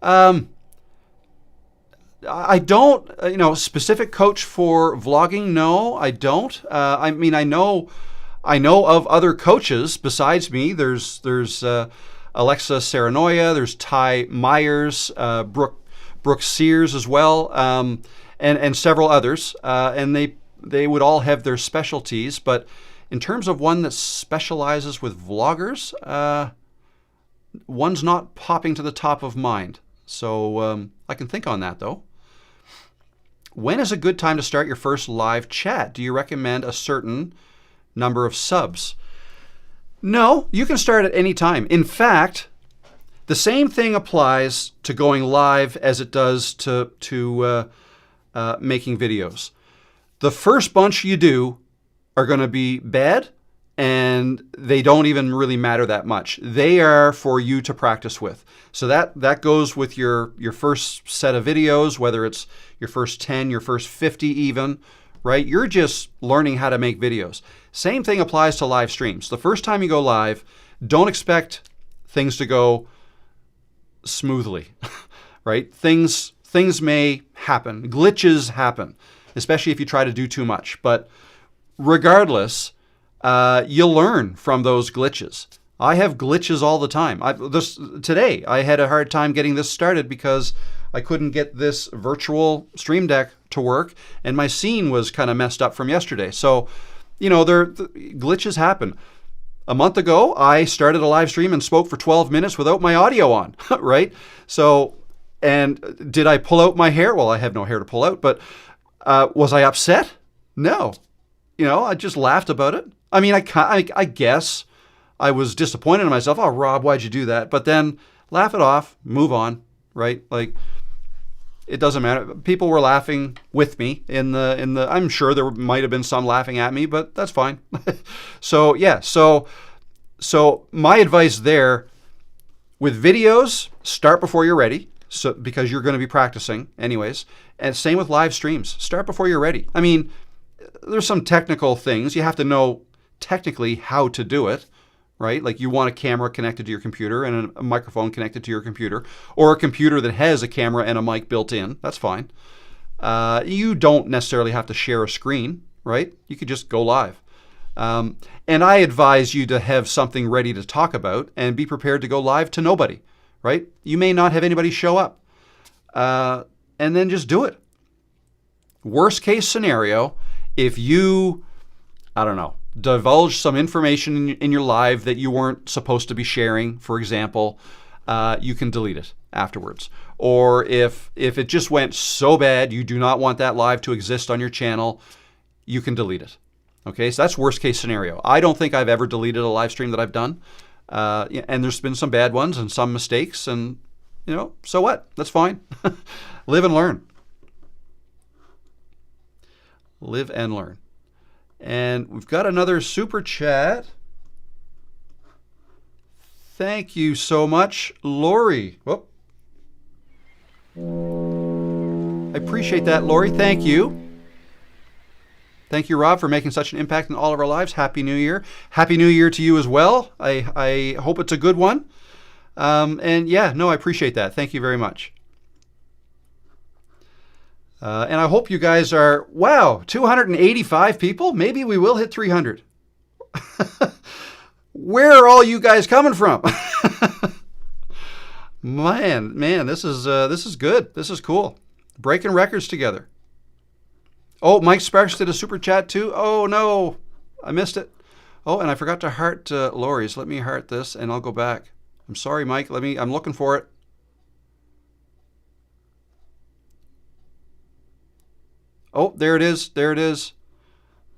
I don't, specific coach for vlogging. No, I don't. I mean, I know of other coaches besides me. There's Alexa Serenoya, there's Ty Myers, Brooke Sears as well, and several others. And they would all have their specialties. But in terms of one that specializes with vloggers, one's not popping to the top of mind. So I can think on that though. When is a good time to start your first live chat? Do you recommend a certain number of subs? No, you can start at any time. In fact, the same thing applies to going live as it does to making videos. The first bunch you do are going to be bad, and they don't even really matter that much. They are for you to practice with. So that goes with your first set of videos, whether it's your first 10, your first 50 even, right? You're just learning how to make videos. Same thing applies to live streams. The first time you go live, don't expect things to go smoothly, right? Things may happen. Glitches happen, especially if you try to do too much. But regardless, you'll learn from those glitches. I have glitches all the time. Today, I had a hard time getting this started because I couldn't get this virtual Stream Deck to work, and my scene was kind of messed up from yesterday. So, glitches happen. A month ago, I started a live stream and spoke for 12 minutes without my audio on, right? So, and did I pull out my hair? Well, I have no hair to pull out, but was I upset? No. I just laughed about it. I mean, I guess I was disappointed in myself. Oh, Rob, why'd you do that? But then laugh it off, move on, right? Like, it doesn't matter. People were laughing with me in the. I'm sure there might have been some laughing at me, but that's fine. So yeah, so my advice there with videos, start before you're ready. So because you're going to be practicing anyways, and same with live streams. Start before you're ready. I mean, there's some technical things you have to know technically how to do it. Right? Like you want a camera connected to your computer and a microphone connected to your computer, or a computer that has a camera and a mic built in. That's fine. You don't necessarily have to share a screen, right? You could just go live. And I advise you to have something ready to talk about and be prepared to go live to nobody, right? You may not have anybody show up. And then just do it. Worst case scenario, if you, I don't know, divulge some information in your live that you weren't supposed to be sharing, for example, you can delete it afterwards. Or if it just went so bad you do not want that live to exist on your channel, you can delete it. Okay, so that's worst case scenario. I don't think I've ever deleted a live stream that I've done. And there's been some bad ones and some mistakes, and so what? That's fine. Live and learn. Live and learn. And we've got another super chat. Thank you so much, Lori. Whoop. I appreciate that, Lori. Thank you. Thank you, Rob, for making such an impact in all of our lives. Happy New Year. Happy New Year to you as well. I hope it's a good one. And yeah, no, I appreciate that. Thank you very much. And I hope you guys are, wow, 285 people? Maybe we will hit 300. Where are all you guys coming from? Man, this is good. This is cool. Breaking records together. Oh, Mike Sparks did a super chat too. Oh no, I missed it. Oh, and I forgot to heart Lori's. Let me heart this and I'll go back. I'm sorry, Mike. I'm looking for it. Oh, there it is. There it is.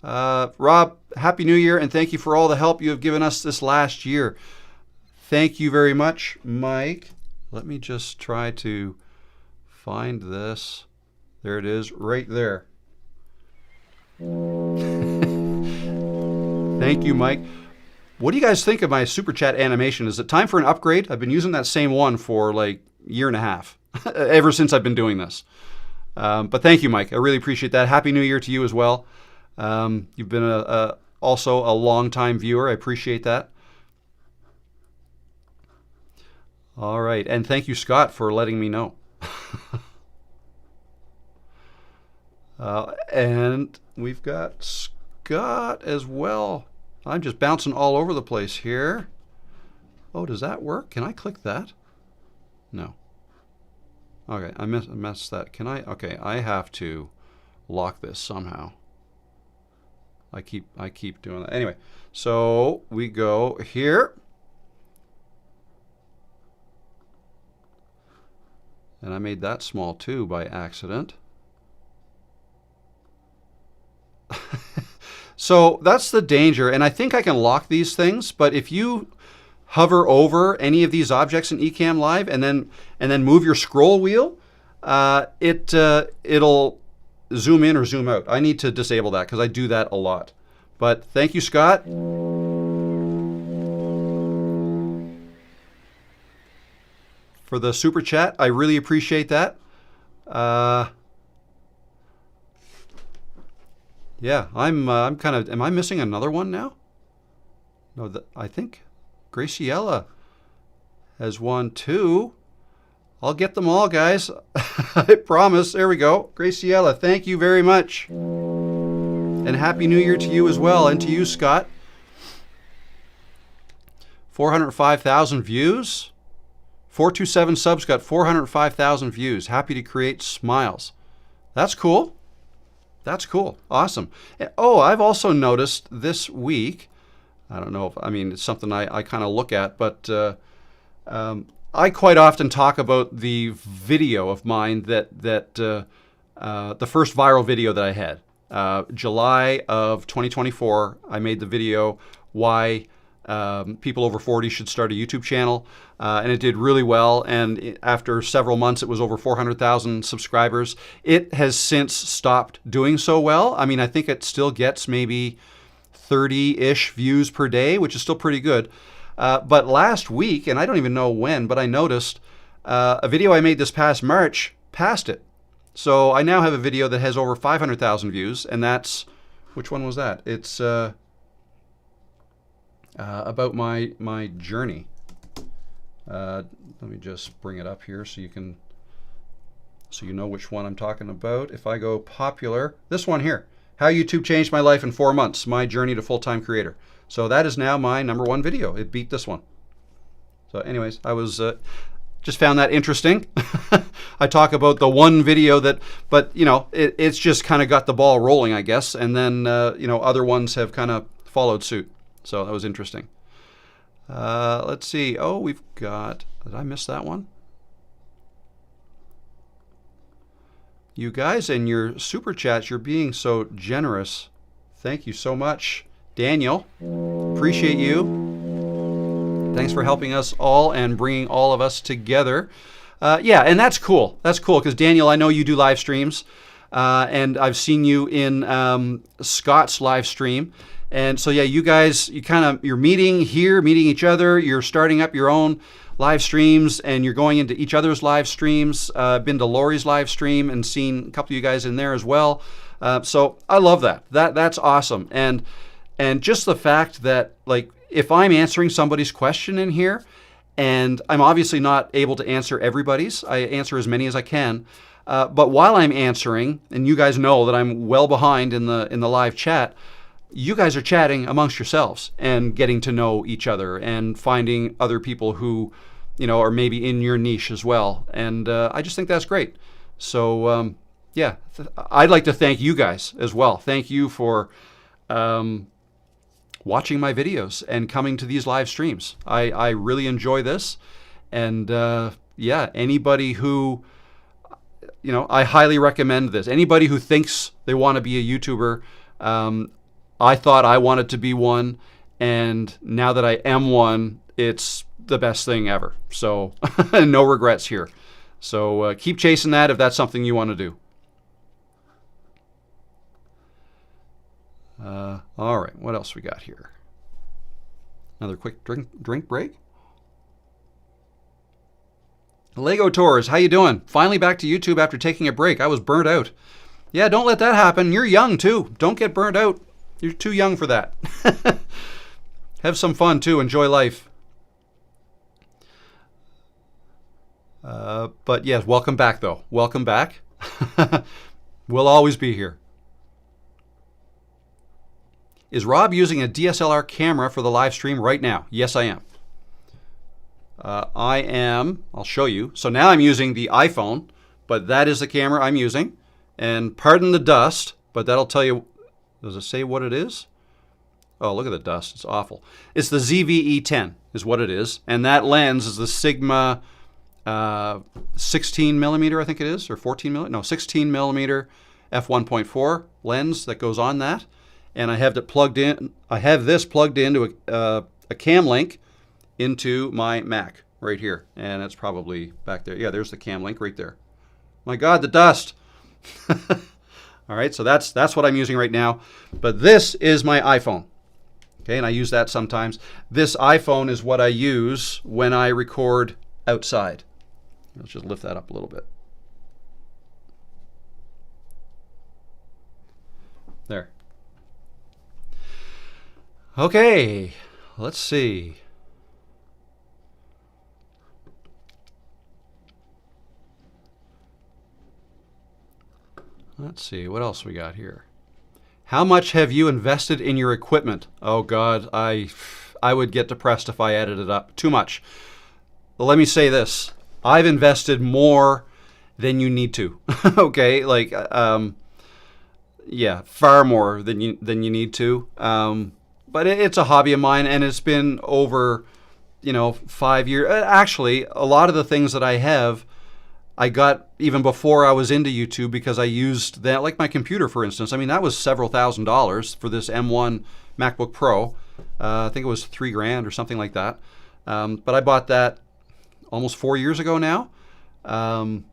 Rob, Happy New Year, and thank you for all the help you have given us this last year. Thank you very much, Mike. Let me just try to find this. There it is, right there. Thank you, Mike. What do you guys think of my super chat animation? Is it time for an upgrade? I've been using that same one for like a year and a half, ever since I've been doing this. But thank you, Mike. I really appreciate that. Happy New Year to you as well. You've been also a long-time viewer. I appreciate that. All right. And thank you, Scott, for letting me know. And we've got Scott as well. I'm just bouncing all over the place here. Oh, does that work? Can I click that? No. Okay, I messed that. Can I? Okay, I have to lock this somehow. I keep doing that. Anyway, so we go here. And I made that small too by accident. So that's the danger, and I think I can lock these things, but if you hover over any of these objects in Ecamm Live and then move your scroll wheel, it'll zoom in or zoom out. I need to disable that because I do that a lot. But thank you, Scott. For the super chat. I really appreciate that. Yeah, I'm kind of. Am I missing another one now? No, I think Graciela has won 2. I'll get them all, guys. I promise. There we go. Graciela, thank you very much. And Happy New Year to you as well, and to you, Scott. 405,000 views. 427 subs got 405,000 views. Happy to create smiles. That's cool. That's cool. Awesome. Oh, I've also noticed this week, I don't know if, I mean, it's something I kind of look at, but I quite often talk about the video of mine that the first viral video that I had. July of 2024, I made the video why people over 40 should start a YouTube channel, and it did really well. And after several months, it was over 400,000 subscribers. It has since stopped doing so well. I mean, I think it still gets maybe 30-ish views per day, which is still pretty good. But last week, and I don't even know when, but I noticed a video I made this past March passed it. So I now have a video that has over 500,000 views, and that's, which one was that? It's about my journey. Let me just bring it up here so you know which one I'm talking about. If I go popular, this one here, How YouTube Changed My Life in 4 Months, My Journey to Full-Time Creator. So that is now my #1 video. It beat this one. So anyways, I was just found that interesting. I talk about the one video but you know, it's just kind of got the ball rolling, I guess. And then, you know, other ones have kind of followed suit. So that was interesting. Let's see. Oh, we've got, did I miss that one? You guys and your super chats, you're being so generous. Thank you so much. Daniel, appreciate you. Thanks for helping us all and bringing all of us together. Yeah, and that's cool. That's cool because Daniel, I know you do live streams, and I've seen you in Scott's live stream. And so yeah, you guys, you're meeting here, meeting each other. You're starting up your own live streams, and you're going into each other's live streams. Been to Lori's live stream and seen a couple of you guys in there as well. So I love that. That's awesome. And just the fact that, like, if I'm answering somebody's question in here, and I'm obviously not able to answer everybody's, I answer as many as I can. But while I'm answering, and you guys know that I'm well behind in the live chat, you guys are chatting amongst yourselves and getting to know each other and finding other people who, you know, are maybe in your niche as well. And I just think that's great. So yeah, I'd like to thank you guys as well. Thank you for watching my videos and coming to these live streams. I really enjoy this. And yeah, anybody who, you know, I highly recommend this. Anybody who thinks they want to be a YouTuber, I thought I wanted to be one, and now that I am one, it's the best thing ever. So no regrets here. So keep chasing that if that's something you want to do. All right, what else we got here? Another quick drink break. Lego Tours, how you doing? Finally back to YouTube after taking a break. I was burnt out. Yeah, don't let that happen. You're young too. Don't get burnt out. You're too young for that. Have some fun too. Enjoy life. But yes, welcome back though. Welcome back. We'll always be here. Is Rob using a DSLR camera for the live stream right now? Yes, I am. I am. I'll show you. So now I'm using the iPhone, but that is the camera I'm using. And pardon the dust, but that'll tell you. Does it say what it is? Oh, look at the dust. It's awful. It's the ZV-E10 is what it is. And that lens is the Sigma 16 millimeter, I think it is, or 14 millimeter. No, 16 millimeter f1.4 lens that goes on that. And I have it plugged in. I have this plugged into a cam link into my Mac right here. And it's probably back there. Yeah, there's the cam link right there. My God, the dust. All right, so that's what I'm using right now. But this is my iPhone. Okay, and I use that sometimes. This iPhone is what I use when I record outside. Let's just lift that up a little bit. There. Okay, let's see. Let's see, what else we got here? How much have you invested in your equipment? Oh God, I would get depressed if I added it up. Too much. Well, let me say this. I've invested more than you need to. Okay, like yeah, far more than you need to. But it's a hobby of mine, and it's been over, 5 years. Actually, a lot of the things that I have, I got even before I was into YouTube because I used that, like my computer, for instance. I mean, that was several $1,000s for this M1 MacBook Pro. I think it was $3,000 or something like that. But I bought that almost 4 years ago now. No,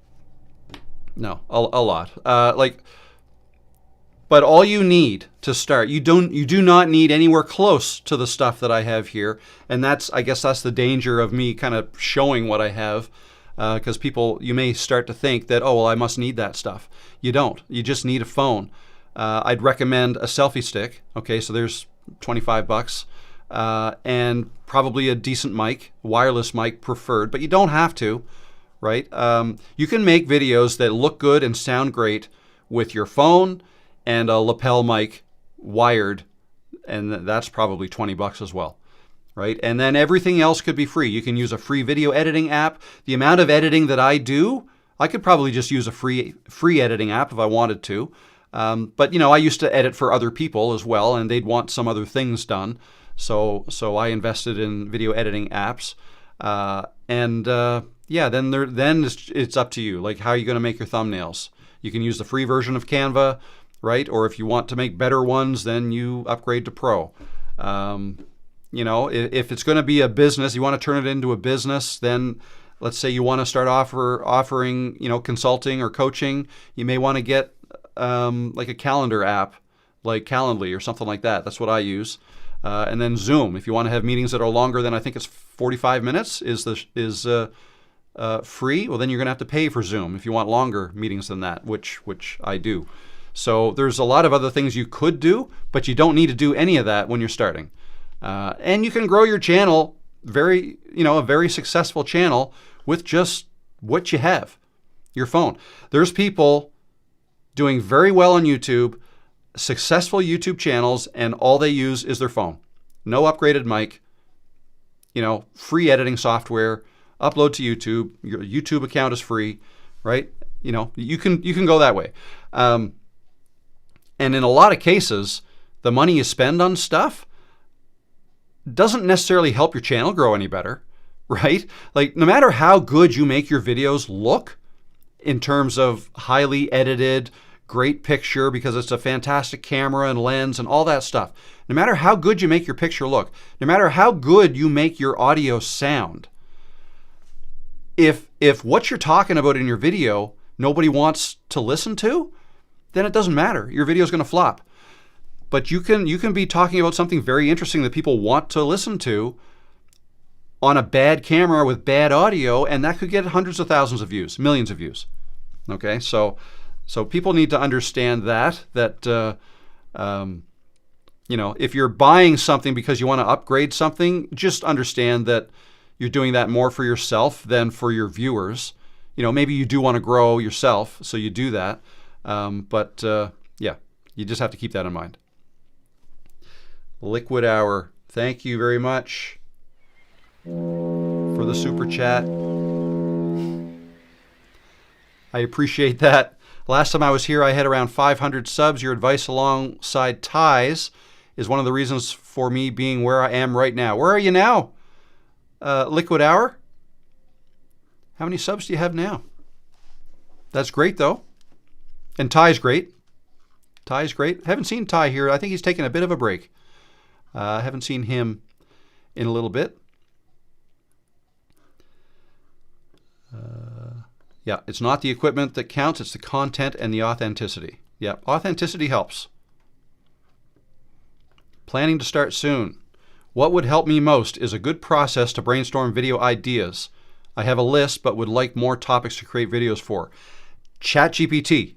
a lot. But all you need to start, you do not need anywhere close to the stuff that I have here, and I guess that's the danger of me kind of showing what I have, because you may start to think that, oh well, I must need that stuff. You don't. You just need a phone. I'd recommend a selfie stick. Okay, so there's $25, and probably a decent mic, wireless mic preferred, but you don't have to, right? You can make videos that look good and sound great with your phone and a lapel mic wired, and that's probably $20 as well, right? And then everything else could be free. You can use a free video editing app. The amount of editing that I do, I could probably just use a free editing app if I wanted to. But I used to edit for other people as well, and they'd want some other things done. So I invested in video editing apps, then it's up to you. Like, how are you going to make your thumbnails? You can use the free version of Canva, right? Or if you want to make better ones, then you upgrade to Pro. If it's going to be a business, you want to turn it into a business, then let's say you want to start offering, consulting or coaching, you may want to get like a calendar app, like Calendly or something like that. That's what I use. And then Zoom, if you want to have meetings that are longer than, I think it's 45 minutes is free, well, then you're going to have to pay for Zoom if you want longer meetings than that, which I do. So there's a lot of other things you could do, but you don't need to do any of that when you're starting. And you can grow your channel a very successful channel with just what you have, your phone. There's people doing very well on YouTube, successful YouTube channels, and all they use is their phone. No upgraded mic, free editing software, upload to YouTube. Your YouTube account is free, right? You can go that way. And in a lot of cases, the money you spend on stuff doesn't necessarily help your channel grow any better, right? Like, no matter how good you make your videos look in terms of highly edited, great picture because it's a fantastic camera and lens and all that stuff, no matter how good you make your picture look, no matter how good you make your audio sound, if what you're talking about in your video nobody wants to listen to, then it doesn't matter. Your video is going to flop. But you can be talking about something very interesting that people want to listen to on a bad camera with bad audio, and that could get hundreds of thousands of views, millions of views. Okay, so people need to understand that if you're buying something because you want to upgrade something, just understand that you're doing that more for yourself than for your viewers. Maybe you do want to grow yourself, so you do that. But you just have to keep that in mind. Liquid Hour, thank you very much for the super chat. I appreciate that. Last time I was here, I had around 500 subs. Your advice alongside ties is one of the reasons for me being where I am right now. Where are you now, Liquid Hour? How many subs do you have now? That's great, though. And Ty's great. Ty's great. Haven't seen Ty here. I think he's taking a bit of a break. I haven't seen him in a little bit. Yeah, it's not the equipment that counts. It's the content and the authenticity. Yeah, authenticity helps. Planning to start soon. What would help me most is a good process to brainstorm video ideas. I have a list, but would like more topics to create videos for. ChatGPT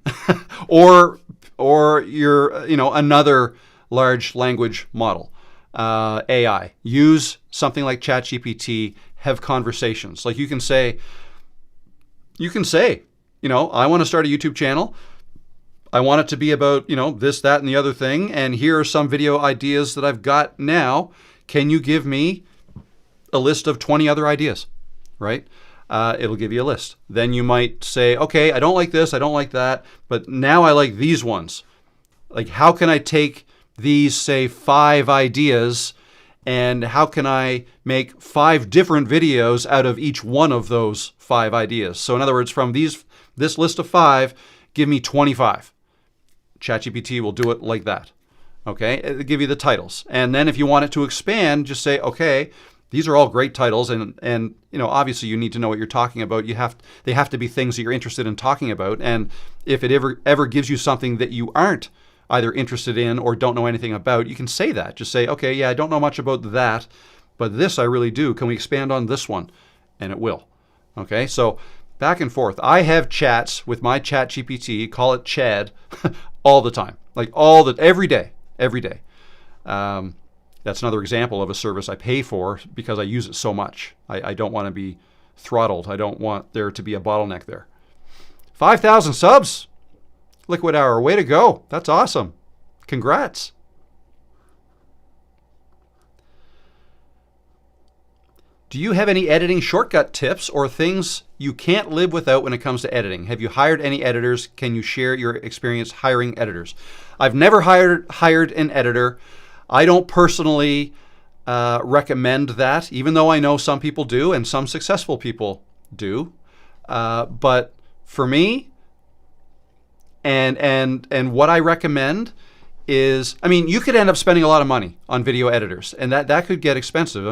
or your another large language model. AI. Use something like ChatGPT. Have conversations. Like you can say, I want to start a YouTube channel. I want it to be about, this, that, and the other thing. And here are some video ideas that I've got now. Can you give me a list of 20 other ideas, right? It'll give you a list. Then you might say, okay, I don't like this, I don't like that, but now I like these ones. Like, how can I take these, say, 5 ideas, and how can I make 5 different videos out of each one of those 5 ideas? So in other words, from this list of 5, give me 25. ChatGPT will do it like that. Okay, it'll give you the titles. And then if you want it to expand, just say, okay, these are all great titles, and obviously you need to know what you're talking about. They have to be things that you're interested in talking about. And if it ever gives you something that you aren't either interested in or don't know anything about, you can say that. Just say, okay, yeah, I don't know much about that, but this I really do. Can we expand on this one? And it will. Okay, so back and forth. I have chats with my ChatGPT, call it Chad, all the time, every day. That's another example of a service I pay for because I use it so much. I don't want to be throttled. I don't want there to be a bottleneck there. 5,000 subs, Liquid Hour, way to go. That's awesome. Congrats. Do you have any editing shortcut tips or things you can't live without when it comes to editing? Have you hired any editors? Can you share your experience hiring editors? I've never hired an editor. I don't personally recommend that, even though I know some people do and some successful people do. But for me, and what I recommend is, you could end up spending a lot of money on video editors, and that could get expensive.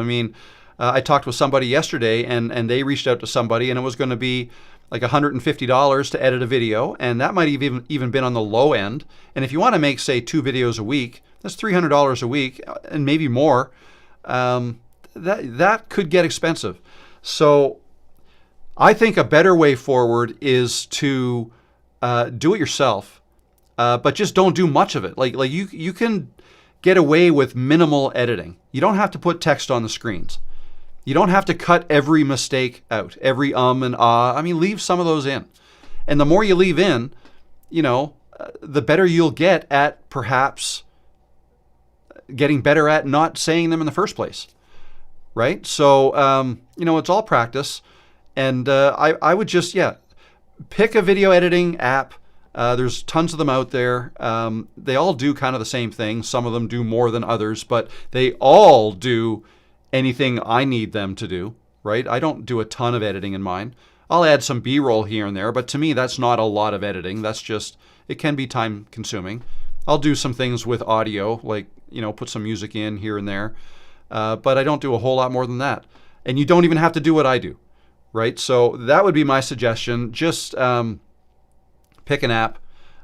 I talked with somebody yesterday, and they reached out to somebody, and it was going to be like $150 to edit a video, and that might have even been on the low end. And if you want to make, say, 2 videos a week, that's $300 a week, and maybe more. That could get expensive. So I think a better way forward is to do it yourself, but just don't do much of it. Like you can get away with minimal editing. You don't have to put text on the screens. You don't have to cut every mistake out, every and ah. Leave some of those in. And the more you leave in, the better you'll get at perhaps getting better at not saying them in the first place, right? So, it's all practice. And I would just, pick a video editing app. There's tons of them out there. They all do kind of the same thing. Some of them do more than others, but they all do anything I need them to do, right? I don't do a ton of editing in mine. I'll add some B-roll here and there, but to me, that's not a lot of editing. That's just, it can be time consuming. I'll do some things with audio, like, put some music in here and there, but I don't do a whole lot more than that. And you don't even have to do what I do, right? So that would be my suggestion. Just pick an app,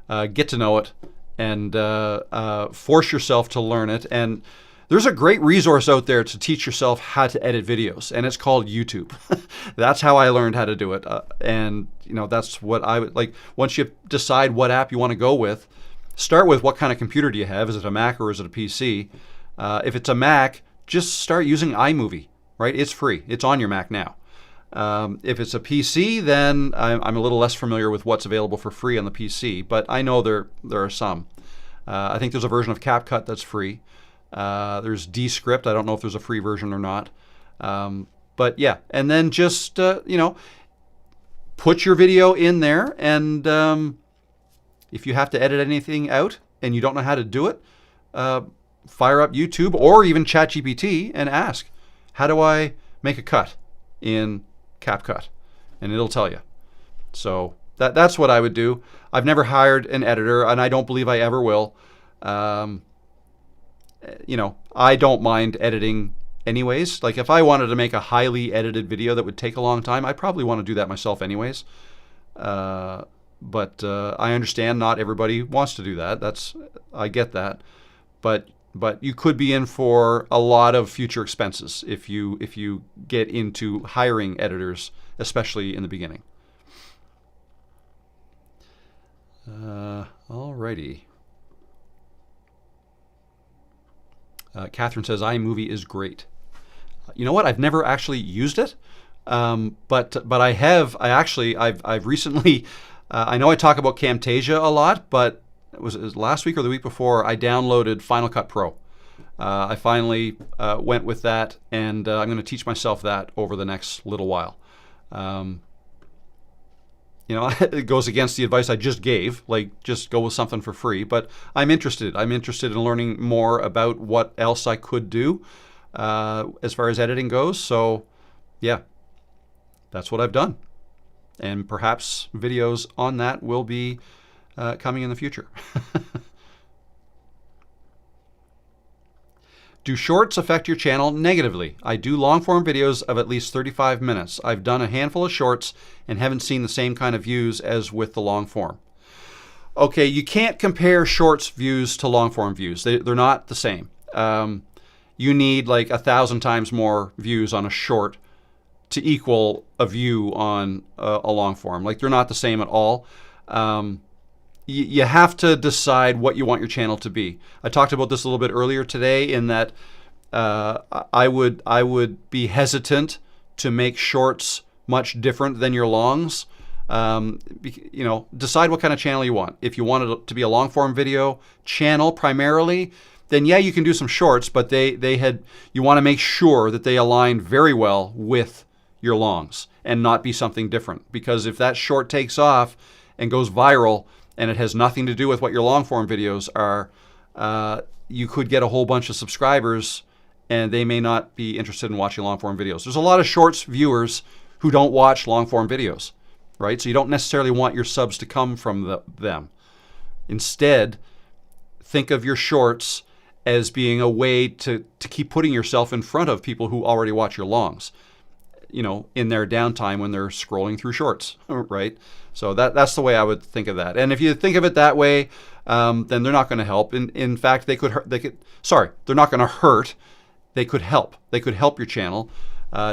get to know it, and force yourself to learn it. And there's a great resource out there to teach yourself how to edit videos, and it's called YouTube. That's how I learned how to do it. And that's what I would like. Once you decide what app you want to go with, start with what kind of computer do you have? Is it a Mac or is it a PC? If it's a Mac, just start using iMovie, right? It's free. It's on your Mac now. If it's a PC, then I'm a little less familiar with what's available for free on the PC, but I know there are some. I think there's a version of CapCut that's free. There's Descript. I don't know if there's a free version or not. But yeah, and then just, put your video in there, and if you have to edit anything out and you don't know how to do it, fire up YouTube or even ChatGPT and ask, how do I make a cut in CapCut? And it'll tell you. So that's what I would do. I've never hired an editor, and I don't believe I ever will. I don't mind editing anyways. Like if I wanted to make a highly edited video that would take a long time, I probably want to do that myself anyways. But I understand not everybody wants to do that. I get that. But you could be in for a lot of future expenses if you get into hiring editors, especially in the beginning. Alrighty. Catherine says iMovie is great. You know what? I've never actually used it, but I've recently. I know I talk about Camtasia a lot, but it was last week or the week before I downloaded Final Cut Pro. I finally went with that, and I'm going to teach myself that over the next little while. It goes against the advice I just gave, like just go with something for free, but I'm interested. I'm interested in learning more about what else I could do as far as editing goes. So yeah, that's what I've done. And perhaps videos on that will be coming in the future. Do shorts affect your channel negatively? I do long form videos of at least 35 minutes. I've done a handful of shorts and haven't seen the same kind of views as with the long form. Okay, you can't compare shorts views to long form views. They're not the same. You need like 1,000 times more views on a short to equal a view on a long form. Like, they're not the same at all. You have to decide what you want your channel to be. I talked about this a little bit earlier today in that I would be hesitant to make shorts much different than your longs. Decide what kind of channel you want. If you want it to be a long form video channel primarily, then yeah, you can do some shorts, but you want to make sure that they align very well with your longs and not be something different. Because if that short takes off and goes viral and it has nothing to do with what your long form videos are, you could get a whole bunch of subscribers and they may not be interested in watching long form videos. There's a lot of shorts viewers who don't watch long form videos, right? So you don't necessarily want your subs to come from them. Instead, think of your shorts as being a way to keep putting yourself in front of people who already watch your longs, in their downtime when they're scrolling through shorts, right? So that's the way I would think of that. And if you think of it that way, then they're not going to help. In fact, they're not going to hurt. They could help. They could help your channel.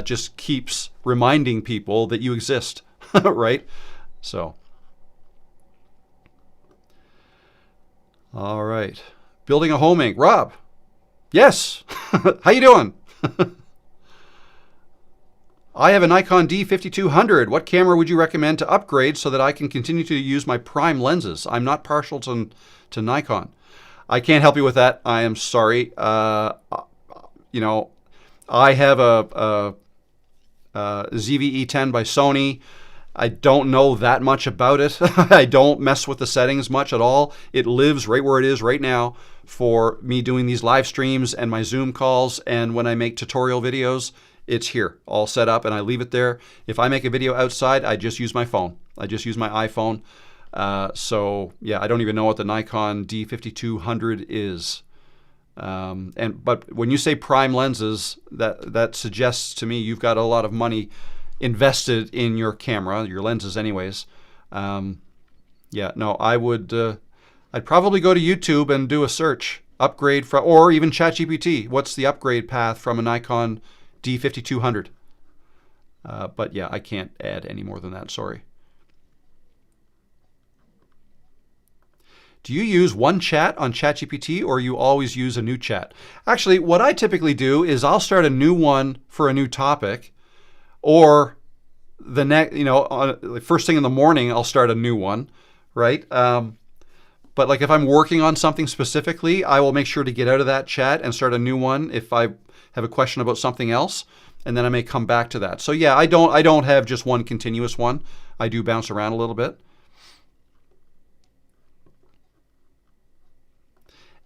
Just keeps reminding people that you exist, right? So, all right. Building a home ink. Rob. Yes. How you doing? I have a Nikon D5200. What camera would you recommend to upgrade so that I can continue to use my prime lenses? I'm not partial to Nikon. I can't help you with that. I am sorry. I have a ZV-E10 by Sony. I don't know that much about it. I don't mess with the settings much at all. It lives right where it is right now for me doing these live streams and my Zoom calls, and when I make tutorial videos, it's here, all set up, and I leave it there. If I make a video outside, I just use my phone. I just use my iPhone. So yeah, I don't even know what the Nikon D5200 is. But when you say prime lenses, that suggests to me you've got a lot of money invested in your camera, your lenses anyways. I'd probably go to YouTube and do a search, upgrade from, or even ChatGPT. What's the upgrade path from a Nikon D5200? But yeah, I can't add any more than that, sorry. Do you use one chat on ChatGPT, or you always use a new chat? Actually, what I typically do is I'll start a new one for a new topic, or the next, first thing in the morning, I'll start a new one, right? But like if I'm working on something specifically, I will make sure to get out of that chat and start a new one if I have a question about something else, and then I may come back to that. So yeah, I don't have just one continuous one. I do bounce around a little bit.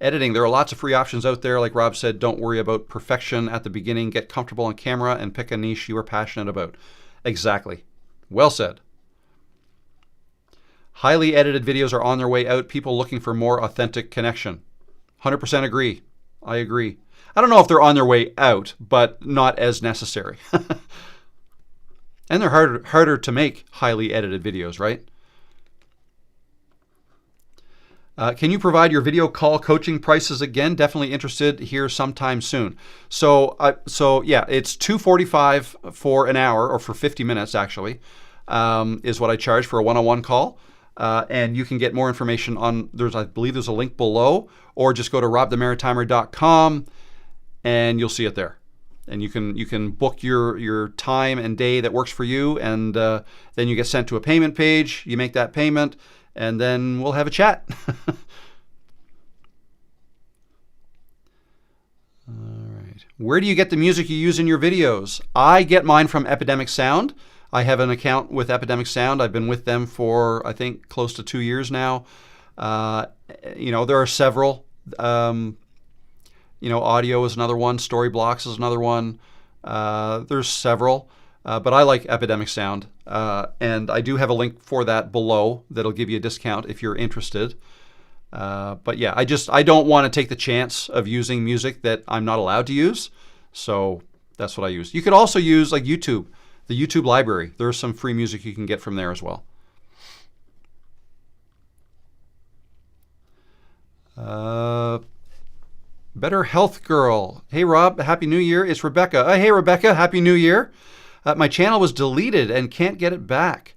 Editing, there are lots of free options out there. Like Rob said, don't worry about perfection at the beginning. Get comfortable on camera and pick a niche you are passionate about. Exactly. Well said. Highly edited videos are on their way out. People looking for more authentic connection. 100% agree. I agree. I don't know if they're on their way out, but not as necessary. And they're harder to make highly edited videos, right? Can you provide your video call coaching prices again? Definitely interested here sometime soon. So yeah, it's $245 for an hour, or for 50 minutes actually, is what I charge for a one-on-one call. And you can get more information on, I believe there's a link below, or just go to robthemaritimer.com and you'll see it there. And you can book your time and day that works for you, and then you get sent to a payment page. You make that payment, and then we'll have a chat. All right. Where do you get the music you use in your videos? I get mine from Epidemic Sound. I have an account with Epidemic Sound. I've been with them for, I think, close to 2 years now. There are several. Audio is another one. Storyblocks is another one. There's several, but I like Epidemic Sound, and I do have a link for that below that'll give you a discount if you're interested. But yeah, I don't want to take the chance of using music that I'm not allowed to use, so that's what I use. You could also use like YouTube, the YouTube library. There's some free music you can get from there as well. Better Health Girl. Hey Rob, Happy New Year. It's Rebecca. Hey Rebecca, Happy New Year. My channel was deleted and can't get it back.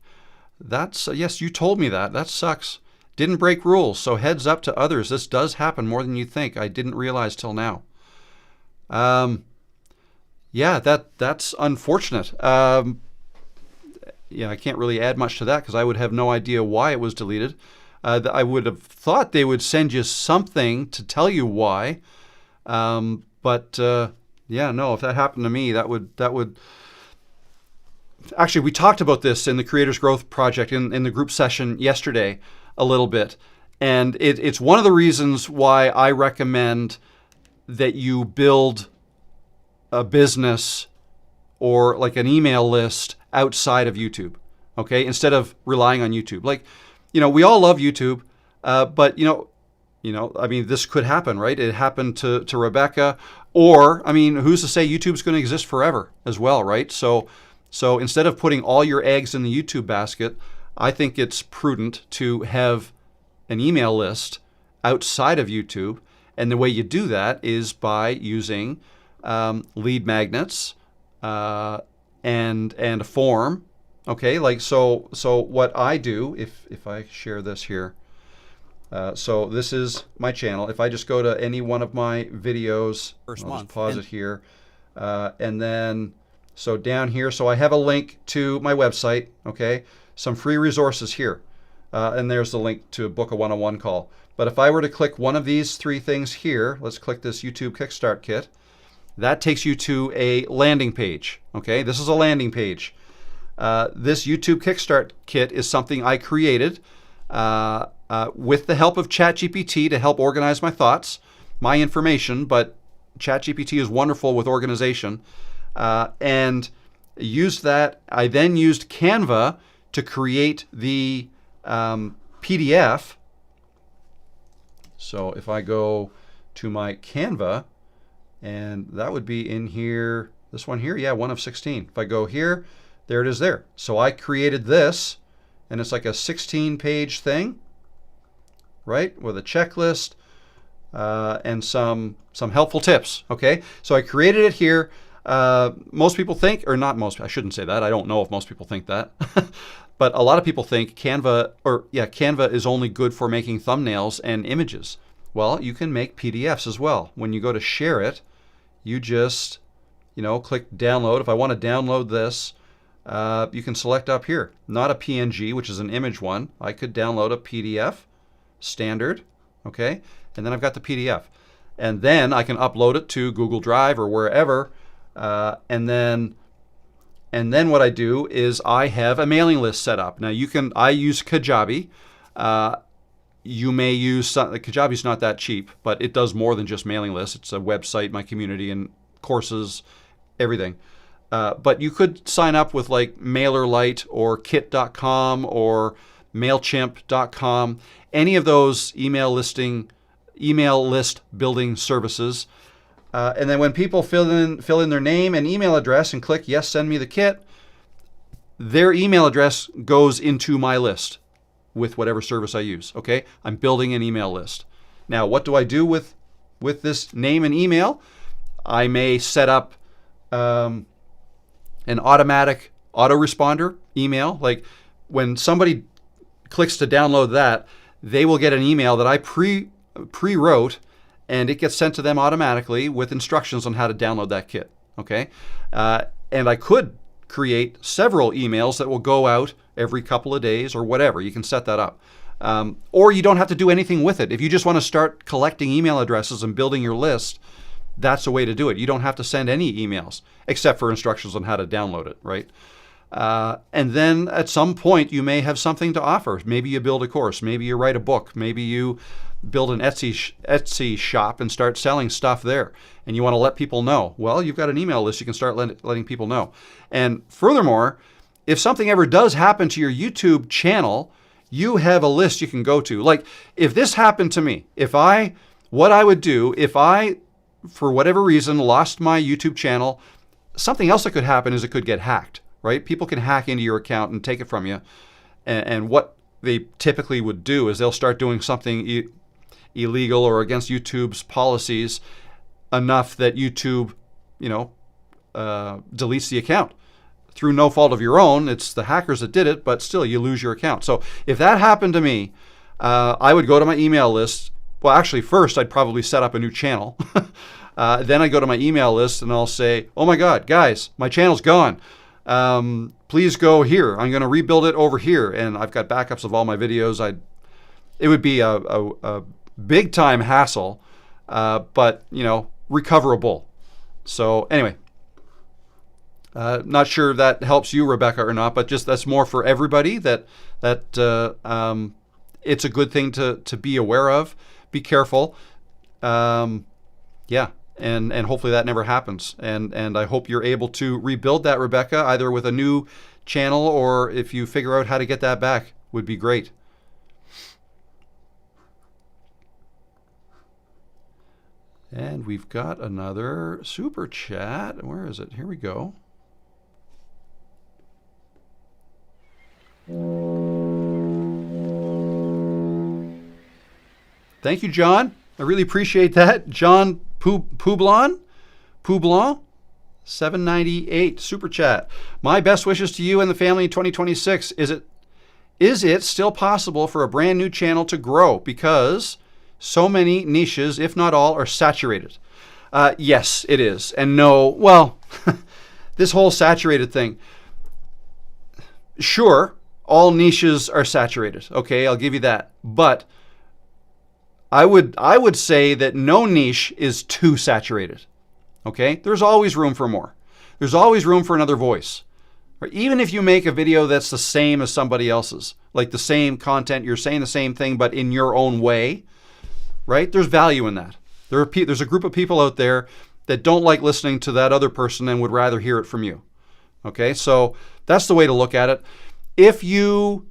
That's yes, you told me that. That sucks. Didn't break rules, so heads up to others. This does happen more than you think. I didn't realize till now. Yeah, that's unfortunate. I can't really add much to that because I would have no idea why it was deleted. I would have thought they would send you something to tell you why. No, if that happened to me, that would actually, we talked about this in the Creators Growth Project in the group session yesterday a little bit. And it's one of the reasons why I recommend that you build a business or like an email list outside of YouTube. Okay. Instead of relying on YouTube. Like, we all love YouTube, but this could happen, right? It happened to Rebecca, or, who's to say YouTube's going to exist forever as well, right? So instead of putting all your eggs in the YouTube basket, I think it's prudent to have an email list outside of YouTube. And the way you do that is by using lead magnets and a form. Okay, so what I do, if I share this here, so this is my channel. If I just go to any one of my videos, I'll just pause it here, and then, so down here, so I have a link to my website, okay, some free resources here, and there's the link to book a one-on-one call. But if I were to click one of these three things here, let's click this YouTube Kickstart Kit, that takes you to a landing page, okay? This is a landing page. This YouTube Kickstart Kit is something I created with the help of ChatGPT to help organize my thoughts, my information, but ChatGPT is wonderful with organization. And used that. I then used Canva to create the PDF. So if I go to my Canva, and that would be in here, this one here, yeah, 1 of 16. If I go here, there it is there. So I created this, and it's like a 16-page thing, right, with a checklist and some helpful tips, okay? So I created it here. Most people think, or not most, I shouldn't say that. I don't know if most people think that. But a lot of people think Canva is only good for making thumbnails and images. Well, you can make PDFs as well. When you go to share it, you just, click download. If I want to download this, you can select up here, not a PNG, which is an image one. I could download a PDF, standard, okay? And then I've got the PDF. And then I can upload it to Google Drive or wherever. And then what I do is I have a mailing list set up. Now I use Kajabi. You may use Kajabi's not that cheap, but it does more than just mailing lists. It's a website, my community, and courses, everything. But you could sign up with like MailerLite or Kit.com or MailChimp.com, any of those email list building services. And then when people fill in their name and email address and click yes, send me the kit, their email address goes into my list with whatever service I use. Okay, I'm building an email list. Now, what do I do with this name and email? I may set up an automatic autoresponder email. Like when somebody clicks to download that, they will get an email that I pre-wrote, and it gets sent to them automatically with instructions on how to download that kit. Okay, and I could create several emails that will go out every couple of days or whatever. You can set that up. Or you don't have to do anything with it. If you just want to start collecting email addresses and building your list, that's the way to do it. You don't have to send any emails except for instructions on how to download it, right? And then at some point you may have something to offer. Maybe you build a course. Maybe you write a book. Maybe you build an Etsy shop and start selling stuff there. And you want to let people know. Well, you've got an email list. You can start letting people know. And furthermore, if something ever does happen to your YouTube channel, you have a list you can go to. Like if this happened to me, what I would do if I, for whatever reason, lost my YouTube channel, something else that could happen is it could get hacked, right? People can hack into your account and take it from you. And what they typically would do is they'll start doing something illegal or against YouTube's policies enough that YouTube, deletes the account. Through no fault of your own, it's the hackers that did it, but still you lose your account. So if that happened to me, I would go to my email list. Well, actually, first I'd probably set up a new channel. Then I go to my email list and I'll say, oh my God, guys, my channel's gone. Please go here. I'm going to rebuild it over here. And I've got backups of all my videos. It would be a big time hassle, but recoverable. So anyway, not sure if that helps you, Rebecca, or not, but just that's more for everybody that it's a good thing to be aware of. Be careful. And hopefully that never happens. And I hope you're able to rebuild that, Rebecca, either with a new channel or if you figure out how to get that back, would be great. And we've got another super chat. Where is it? Here we go. Thank you, John. I really appreciate that. John Poublon, 798 super chat. My best wishes to you and the family in 2026. Is it still possible for a brand new channel to grow because so many niches, if not all, are saturated? Yes, it is. And no, well, this whole saturated thing. Sure, all niches are saturated. Okay, I'll give you that. But I would say that no niche is too saturated. Okay? There's always room for more. There's always room for another voice. Right? Even if you make a video that's the same as somebody else's, like the same content, you're saying the same thing, but in your own way, right? There's value in that. There's a group of people out there that don't like listening to that other person and would rather hear it from you. Okay? So that's the way to look at it. You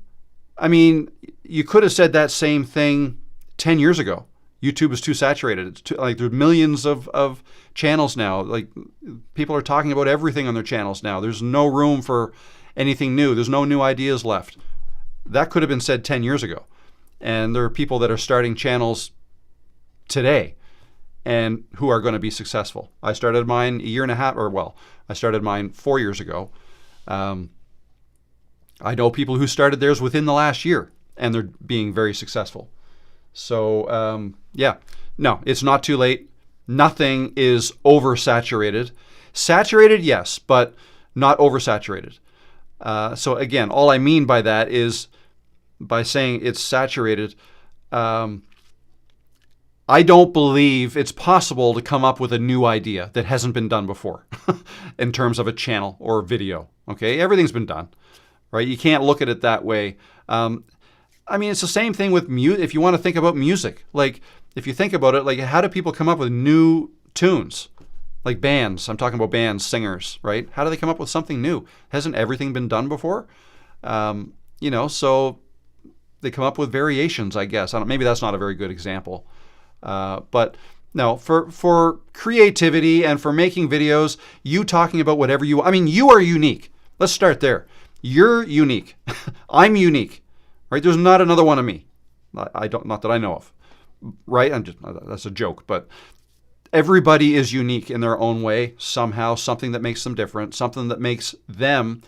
could have said that same thing 10 years ago. YouTube is too saturated. It's there's millions of channels now. Like people are talking about everything on their channels now. There's no room for anything new. There's no new ideas left. That could have been said 10 years ago. And there are people that are starting channels today and who are going to be successful. I started mine I started mine 4 years ago. I know people who started theirs within the last year and they're being very successful. So, no, it's not too late. Nothing is oversaturated. Saturated, yes, but not oversaturated. So again, all I mean by that is by saying it's saturated, I don't believe it's possible to come up with a new idea that hasn't been done before in terms of a channel or video. Okay, everything's been done, right? You can't look at it that way. It's the same thing with music. If you want to think about music, like if you think about it, like how do people come up with new tunes? Like bands, I'm talking about bands, singers, right? How do they come up with something new? Hasn't everything been done before? So they come up with variations, I guess. Maybe that's not a very good example. But no, for creativity and for making videos, you talking about whatever you are unique. Let's start there. You're unique. I'm unique. Right? There's not another one of me. Not that I know of. Right? That's a joke, but everybody is unique in their own way, somehow, something that makes them different, something that makes them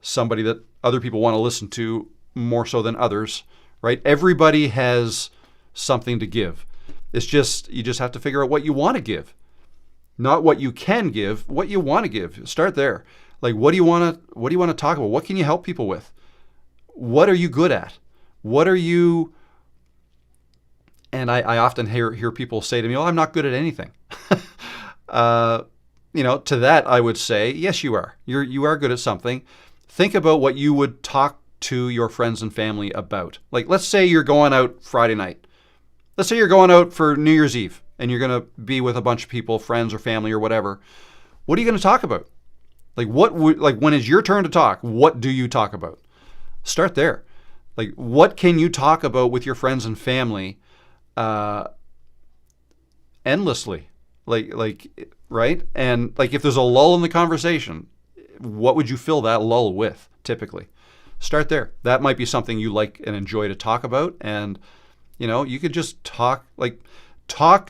somebody that other people want to listen to more so than others, right? Everybody has something to give. It's just, you just have to figure out what you want to give. Not what you can give, what you want to give. Start there. Like, what do you want to talk about? What can you help people with? What are you good at? What are you... And I often hear people say to me, oh, I'm not good at anything. To that I would say, yes, you are. You are good at something. Think about what you would talk to your friends and family about. Like, let's say you're going out Friday night. Let's say you're going out for New Year's Eve and you're going to be with a bunch of people, friends or family or whatever. What are you going to talk about? Like, when it's your turn to talk, what do you talk about? Start there. Like, what can you talk about with your friends and family endlessly? Right? And like, if there's a lull in the conversation, what would you fill that lull with typically? Start there. That might be something you like and enjoy to talk about. And, you could just talk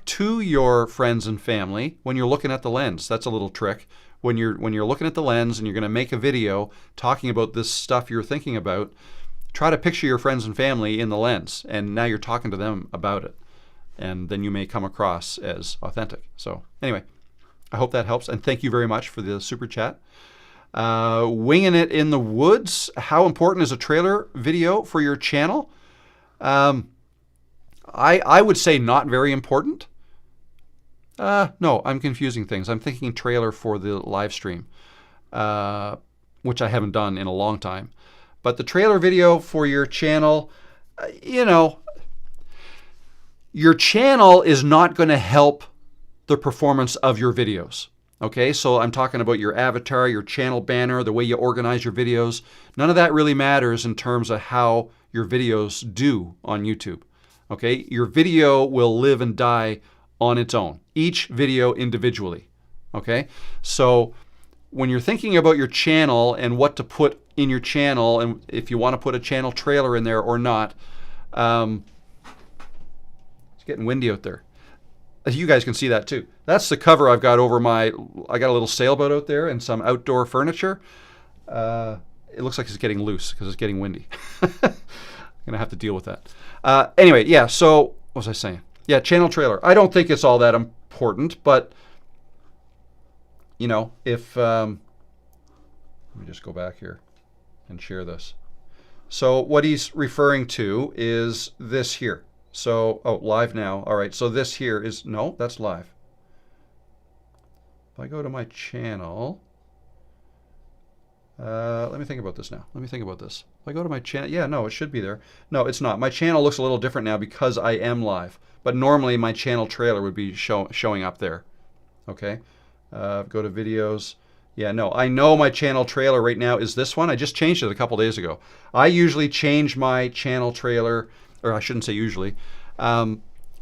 to your friends and family when you're looking at the lens. That's a little trick. When you're looking at the lens and you're going to make a video talking about this stuff you're thinking about, try to picture your friends and family in the lens, and now you're talking to them about it. And then you may come across as authentic. So anyway, I hope that helps. And thank you very much for the super chat. Winging it in the woods. How important is a trailer video for your channel? I would say not very important. No, I'm confusing things. I'm thinking trailer for the live stream, which I haven't done in a long time. But the trailer video for your channel, your channel is not going to help the performance of your videos. Okay, so I'm talking about your avatar, your channel banner, the way you organize your videos. None of that really matters in terms of how your videos do on YouTube. Okay, your video will live and die on its own, each video individually. Okay, so when you're thinking about your channel and what to put in your channel, and if you want to put a channel trailer in there or not, it's getting windy out there. You guys can see that too. That's the cover I've got over I got a little sailboat out there and some outdoor furniture. It looks like it's getting loose because it's getting windy. I'm going to have to deal with that. Anyway, yeah, so what was I saying? Yeah, channel trailer. I don't think it's all that important, but, if... let me just go back here and share this. So what he's referring to is this here. So, live now. All right, so this here is, no, that's live. If I go to my channel, let me think about this now. Let me think about this. If I go to my channel, yeah, no, it should be there. No, it's not. My channel looks a little different now because I am live. But normally my channel trailer would be showing up there. Okay, go to videos. Yeah, no, I know my channel trailer right now is this one. I just changed it a couple days ago. I usually change my channel trailer, or I shouldn't say usually.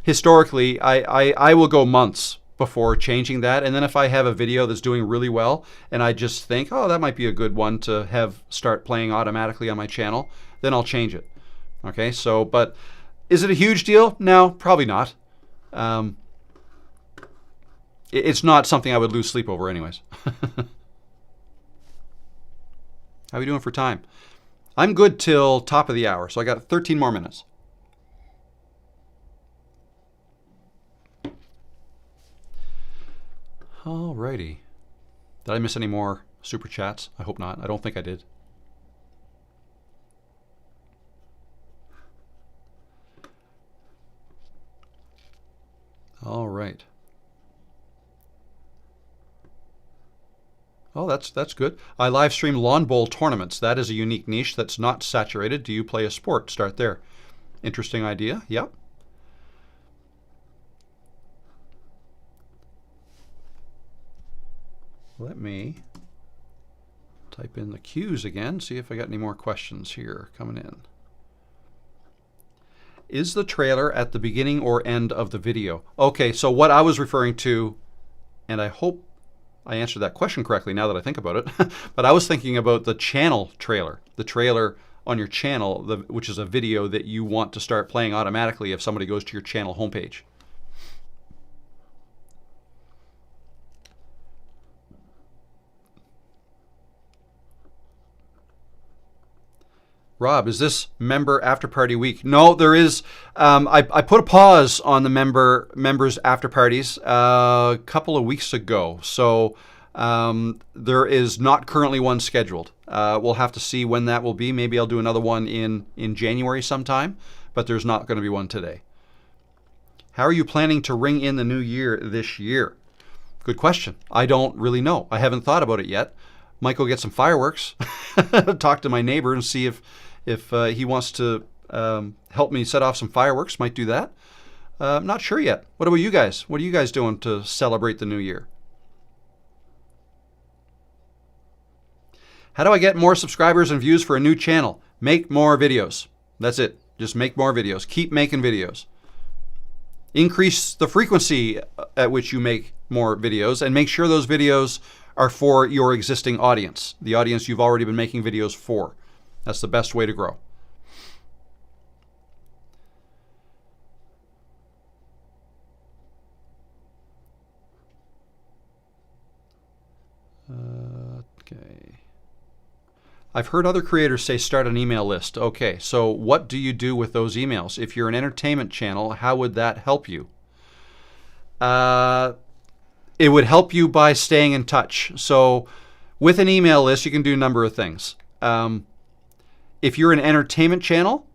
Historically, I will go months before changing that. And then if I have a video that's doing really well and I just think, oh, that might be a good one to have start playing automatically on my channel, then I'll change it. Okay, so, but is it a huge deal? No, probably not. It's not something I would lose sleep over anyways. How are we doing for time? I'm good till top of the hour, so I got 13 more minutes. Alrighty. Did I miss any more super chats? I hope not. I don't think I did. All right. Oh, that's good. I live stream lawn bowl tournaments. That is a unique niche that's not saturated. Do you play a sport? Start there. Interesting idea. Yep. Let me type in the Q's again, see if I got any more questions here coming in. Is the trailer at the beginning or end of the video? Okay, so what I was referring to, and I hope I answered that question correctly now that I think about it, but I was thinking about the channel trailer, the trailer on your channel, which is a video that you want to start playing automatically if somebody goes to your channel homepage. Rob, is this member after party week? No, there is. I put a pause on the members after parties a couple of weeks ago. So there is not currently one scheduled. We'll have to see when that will be. Maybe I'll do another one in January sometime, but there's not going to be one today. How are you planning to ring in the new year this year? Good question. I don't really know. I haven't thought about it yet. Might go get some fireworks, talk to my neighbor and see if he wants to help me set off some fireworks. Might do that. I'm not sure yet. What about you guys? What are you guys doing to celebrate the new year? How do I get more subscribers and views for a new channel? Make more videos. That's it. Just make more videos. Keep making videos. Increase the frequency at which you make more videos, and make sure those videos are for your existing audience, the audience you've already been making videos for. That's the best way to grow. Okay. I've heard other creators say start an email list. Okay, so what do you do with those emails? If you're an entertainment channel, how would that help you? It would help you by staying in touch. So with an email list, you can do a number of things. If you're an entertainment channel,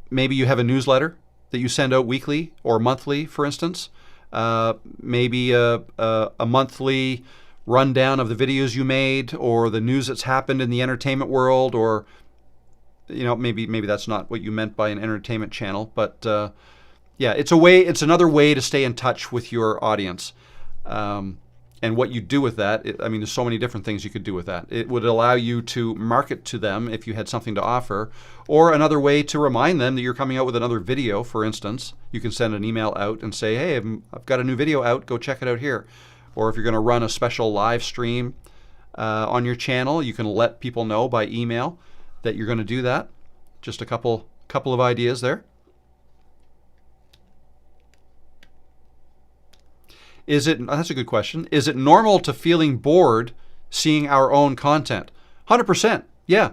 maybe you have a newsletter that you send out weekly or monthly, for instance. Maybe a monthly rundown of the videos you made, or the news that's happened in the entertainment world, or maybe that's not what you meant by an entertainment channel, but yeah, it's another way to stay in touch with your audience. And what you do with that, there's so many different things you could do with that. It would allow you to market to them if you had something to offer, or another way to remind them that you're coming out with another video, for instance. You can send an email out and say, hey, I've got a new video out, go check it out here. Or if you're going to run a special live stream on your channel, you can let people know by email that you're going to do that. Just a couple of ideas there. That's a good question. Is it normal to feeling bored seeing our own content? 100%. Yeah.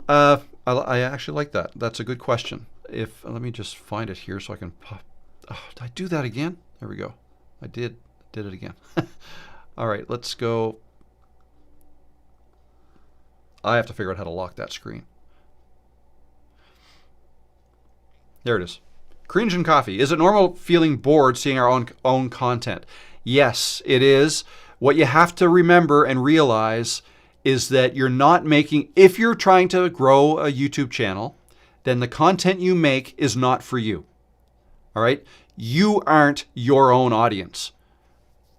I actually like that. That's a good question. Let me just find it here so I can pop. Oh, did I do that again? There we go. I did it again. All right, let's go. I have to figure out how to lock that screen. There it is. Cringe and Coffee. Is it normal feeling bored seeing our own content? Yes, it is. What you have to remember and realize is that you're not making, if you're trying to grow a YouTube channel, then the content you make is not for you. All right? You aren't your own audience.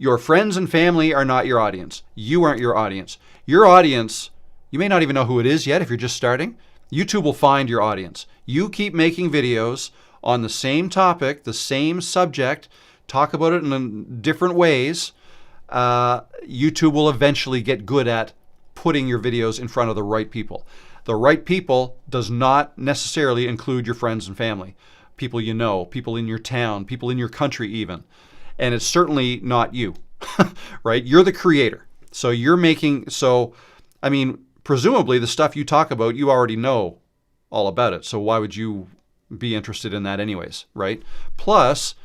Your friends and family are not your audience. You aren't your audience. Your audience, you may not even know who it is yet if you're just starting. YouTube will find your audience. You keep making videos on the same topic, the same subject, talk about it in different ways. YouTube will eventually get good at putting your videos in front of the right people. The right people does not necessarily include your friends and family, people you know, people in your town, people in your country even. And it's certainly not you, right? You're the creator. So presumably the stuff you talk about, you already know all about it. So why would you be interested in that anyways, right? Plus,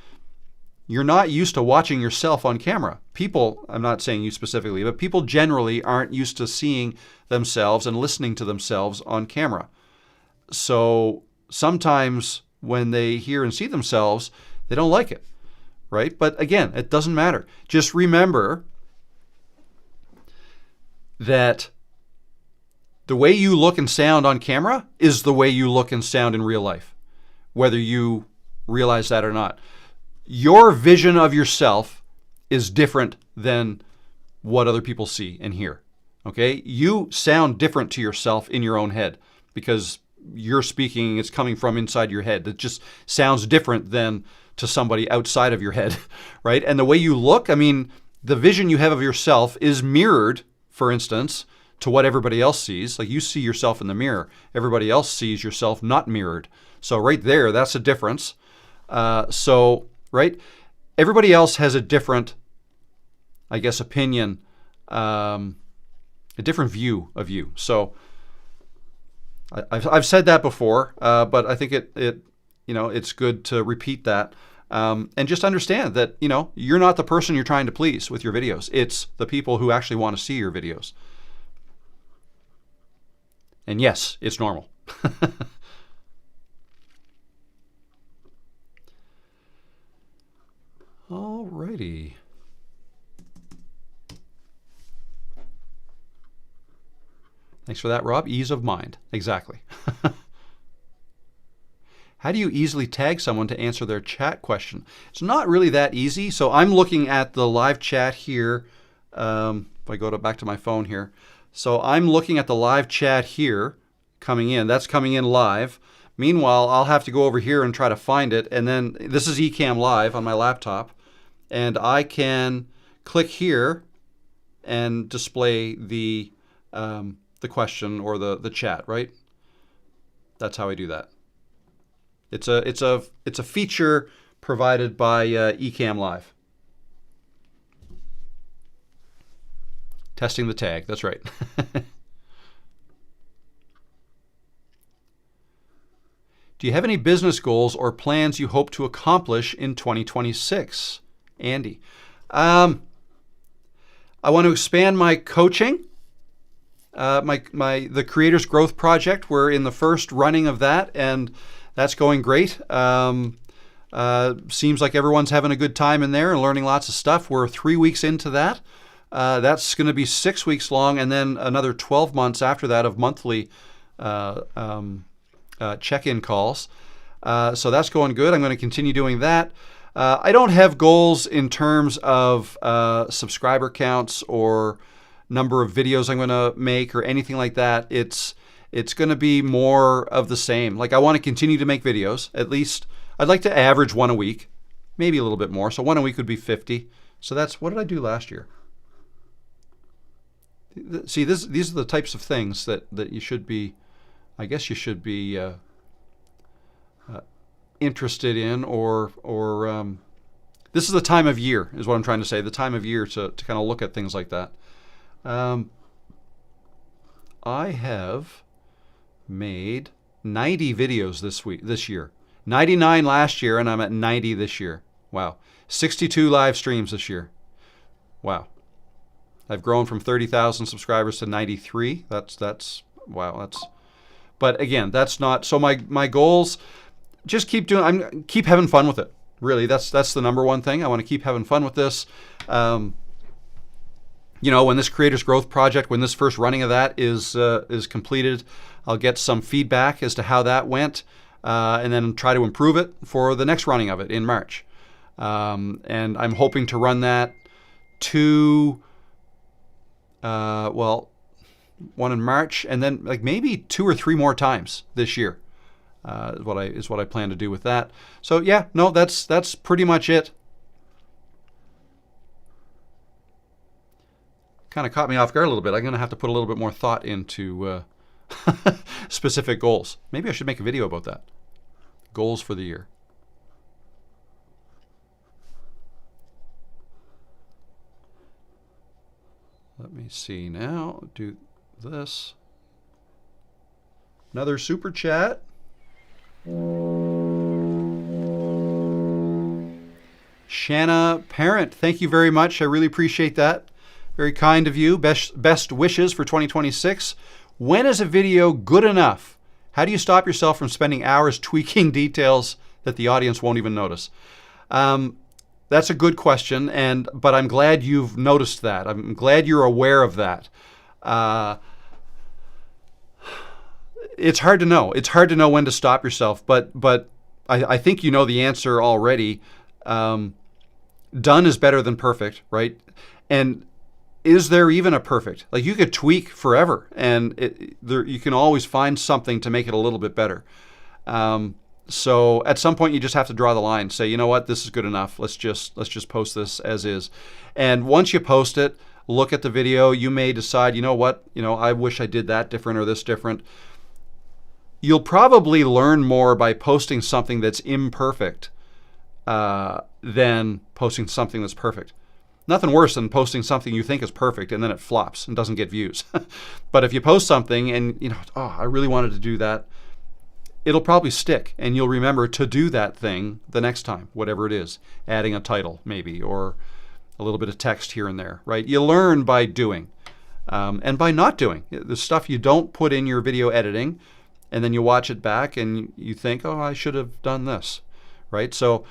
you're not used to watching yourself on camera. People, I'm not saying you specifically, but people generally aren't used to seeing themselves and listening to themselves on camera. So sometimes when they hear and see themselves, they don't like it, right? But again, it doesn't matter. Just remember that the way you look and sound on camera is the way you look and sound in real life, whether you realize that or not. Your vision of yourself is different than what other people see and hear, okay? You sound different to yourself in your own head because you're speaking, it's coming from inside your head. It just sounds different than to somebody outside of your head, right? And the way you look, the vision you have of yourself is mirrored, for instance, to what everybody else sees. Like you see yourself in the mirror. Everybody else sees yourself not mirrored. So right there, that's a difference. Right? Everybody else has a different, opinion, a different view of you. So I've said that before, but I think it's good to repeat that. And just understand that, you're not the person you're trying to please with your videos. It's the people who actually want to see your videos. And yes, it's normal. Alrighty. Thanks for that, Rob. Ease of mind. Exactly. How do you easily tag someone to answer their chat question? It's not really that easy. So I'm looking at the live chat here. If I go back to my phone here. So I'm looking at the live chat here coming in. That's coming in live. Meanwhile, I'll have to go over here and try to find it. And then this is Ecamm Live on my laptop. And I can click here and display the question or the chat, right? That's how I do that. It's a feature provided by Ecamm Live. Testing the tag, that's right. Do you have any business goals or plans you hope to accomplish in 2026? Andy. I want to expand my coaching. The Creators Growth Project, we're in the first running of that, and that's going great. Seems like everyone's having a good time in there and learning lots of stuff. We're 3 weeks into that. That's going to be 6 weeks long, and then another 12 months after that of monthly check-in calls. So that's going good. I'm going to continue doing that. I don't have goals in terms of subscriber counts or number of videos I'm going to make or anything like that. It's going to be more of the same. Like, I want to continue to make videos. At least I'd like to average one a week, maybe a little bit more. So one a week would be 50. So that's, what did I do last year? See, these are the types of things that you should be, I guess you should be interested in, or this is the time of year, is what I'm trying to say, the time of year to kind of look at things like that. I have made 90 videos this year. 99 last year, and I'm at 90 this year. Wow. 62 live streams this year. Wow. I've grown from 30,000 subscribers to 93. That's wow. But again, that's not, so my goals, just keep having fun with it. Really, that's the number one thing. I want to keep having fun with this. When this Creators Growth Project, when this first running of that is completed, I'll get some feedback as to how that went, and then try to improve it for the next running of it in March. And I'm hoping to run that one in March, and then like maybe 2 or 3 more times this year. Is what I plan to do with that. So yeah, no, that's pretty much it. Kind of caught me off guard a little bit. I'm going to have to put a little bit more thought into specific goals. Maybe I should make a video about that. Goals for the year. Let me see now. Do this. Another super chat. Shanna Parent, thank you very much. I really appreciate that. Very kind of you. Best wishes for 2026. When is a video good enough? How do you stop yourself from spending hours tweaking details that the audience won't even notice? That's a good question, but I'm glad you've noticed that. I'm glad you're aware of that. It's hard to know. It's hard to know when to stop yourself, but I think you know the answer already. Done is better than perfect, right? And is there even a perfect? Like, you could tweak forever, and you can always find something to make it a little bit better. So at some point you just have to draw the line. Say, you know what, this is good enough. Let's just post this as is. And once you post it, look at the video. You may decide, you know what, I wish I did that different or this different. You'll probably learn more by posting something that's imperfect than posting something that's perfect. Nothing worse than posting something you think is perfect and then it flops and doesn't get views. But if you post something and, oh, I really wanted to do that, it'll probably stick and you'll remember to do that thing the next time, whatever it is, adding a title maybe, or a little bit of text here and there, right? You learn by doing and by not doing. The stuff you don't put in your video editing, and then you watch it back and you think, oh, I should have done this, right? So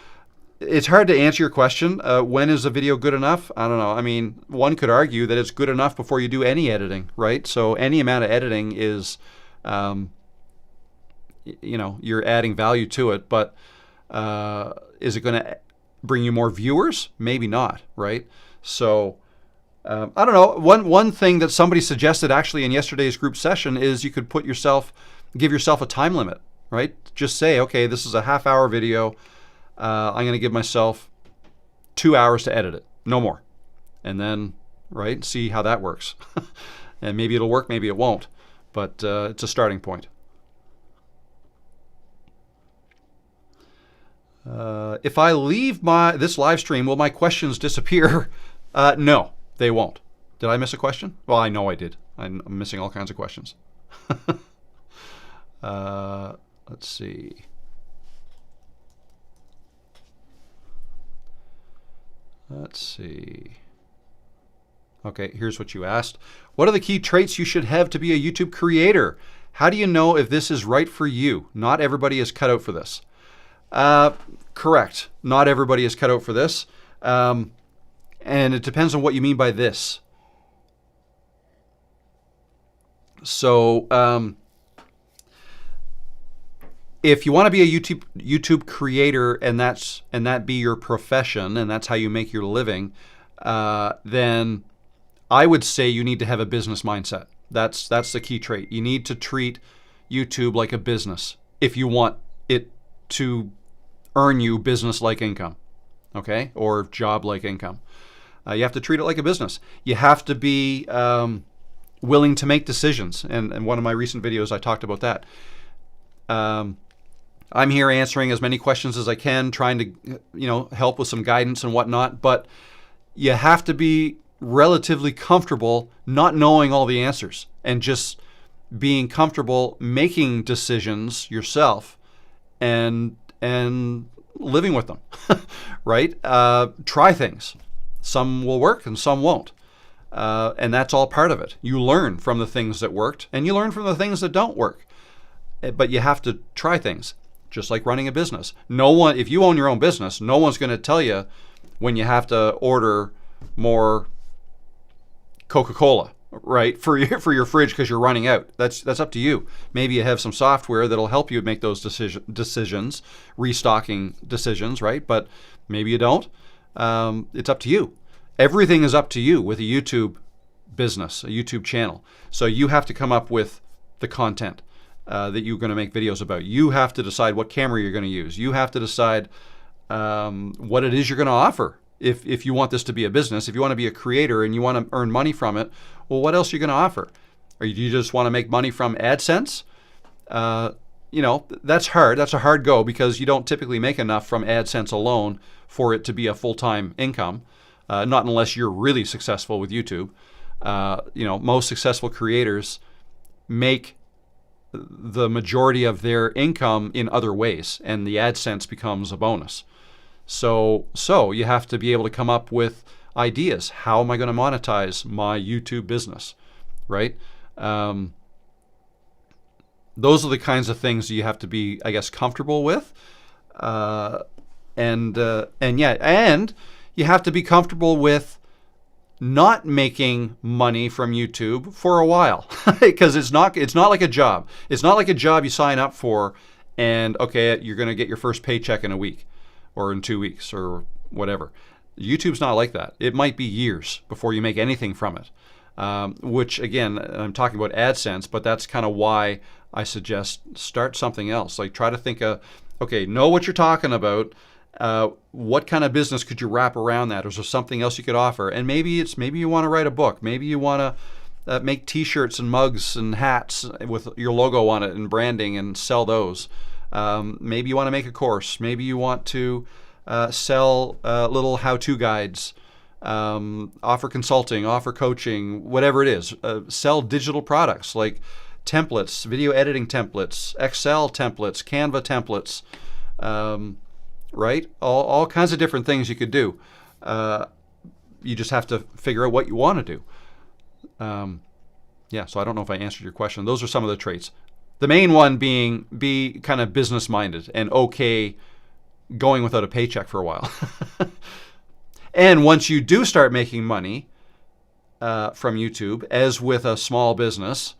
it's hard to answer your question. When is a video good enough? I don't know. I mean, one could argue that it's good enough before you do any editing, right? So any amount of editing is, you're adding value to it, but is it going to bring you more viewers? Maybe not, right? So I don't know. One thing that somebody suggested actually in yesterday's group session is you could give yourself a time limit, right? Just say, okay, this is a half-hour video. I'm going to give myself 2 hours to edit it, no more. And then, right, see how that works. And maybe it'll work, maybe it won't. But it's a starting point. If I leave this live stream, will my questions disappear? No, they won't. Did I miss a question? Well, I know I did. I'm missing all kinds of questions. Let's see. Okay, here's what you asked. What are the key traits you should have to be a YouTube creator? How do you know if this is right for you? Not everybody is cut out for this. Correct. Not everybody is cut out for this. And it depends on what you mean by this. So, if you want to be a YouTube creator and that be your profession and that's how you make your living, then I would say you need to have a business mindset. That's the key trait. You need to treat YouTube like a business if you want it to earn you business-like income, okay, or job-like income. You have to treat it like a business. You have to be willing to make decisions. And one of my recent videos, I talked about that. I'm here answering as many questions as I can, trying to, help with some guidance and whatnot. But you have to be relatively comfortable not knowing all the answers and just being comfortable making decisions yourself and living with them, right? Try things. Some will work and some won't. And that's all part of it. You learn from the things that worked and you learn from the things that don't work. But you have to try things, just like running a business. If you own your own business, no one's going to tell you when you have to order more Coca-Cola, right, for your fridge because you're running out. That's up to you. Maybe you have some software that'll help you make those decisions, restocking decisions, right? But maybe you don't. It's up to you. Everything is up to you with a YouTube business, a YouTube channel. So you have to come up with the content that you're going to make videos about. You have to decide what camera you're going to use. You have to decide what it is you're going to offer. If you want this to be a business, if you want to be a creator and you want to earn money from it, well, what else are you going to offer? Or do you just want to make money from AdSense? That's hard. That's a hard go because you don't typically make enough from AdSense alone for it to be a full-time income. Not unless you're really successful with YouTube. Most successful creators make the majority of their income in other ways, and the AdSense becomes a bonus. So you have to be able to come up with ideas. How am I going to monetize my YouTube business, right? Those are the kinds of things you have to be, I guess, comfortable with, and you have to be comfortable with not making money from YouTube for a while, because it's not like a job. It's not like a job you sign up for, and okay, you're going to get your first paycheck in a week, or in 2 weeks, or whatever. YouTube's not like that. It might be years before you make anything from it. Which again, I'm talking about AdSense, but that's kind of why I suggest start something else. Like try to think know what you're talking about. What kind of business could you wrap around that? Or is there something else you could offer? And maybe you want to write a book. Maybe you want to make T-shirts and mugs and hats with your logo on it and branding and sell those. Maybe you want to make a course. Maybe you want to sell little how-to guides. offer consulting, offer coaching, whatever it is. Sell digital products like templates, video editing templates, Excel templates, Canva templates, right? All kinds of different things you could do. You just have to figure out what you want to do. Yeah, so I don't know if I answered your question. Those are some of the traits. The main one being be kind of business minded and okay going without a paycheck for a while. And once you do start making money from YouTube, as with a small business,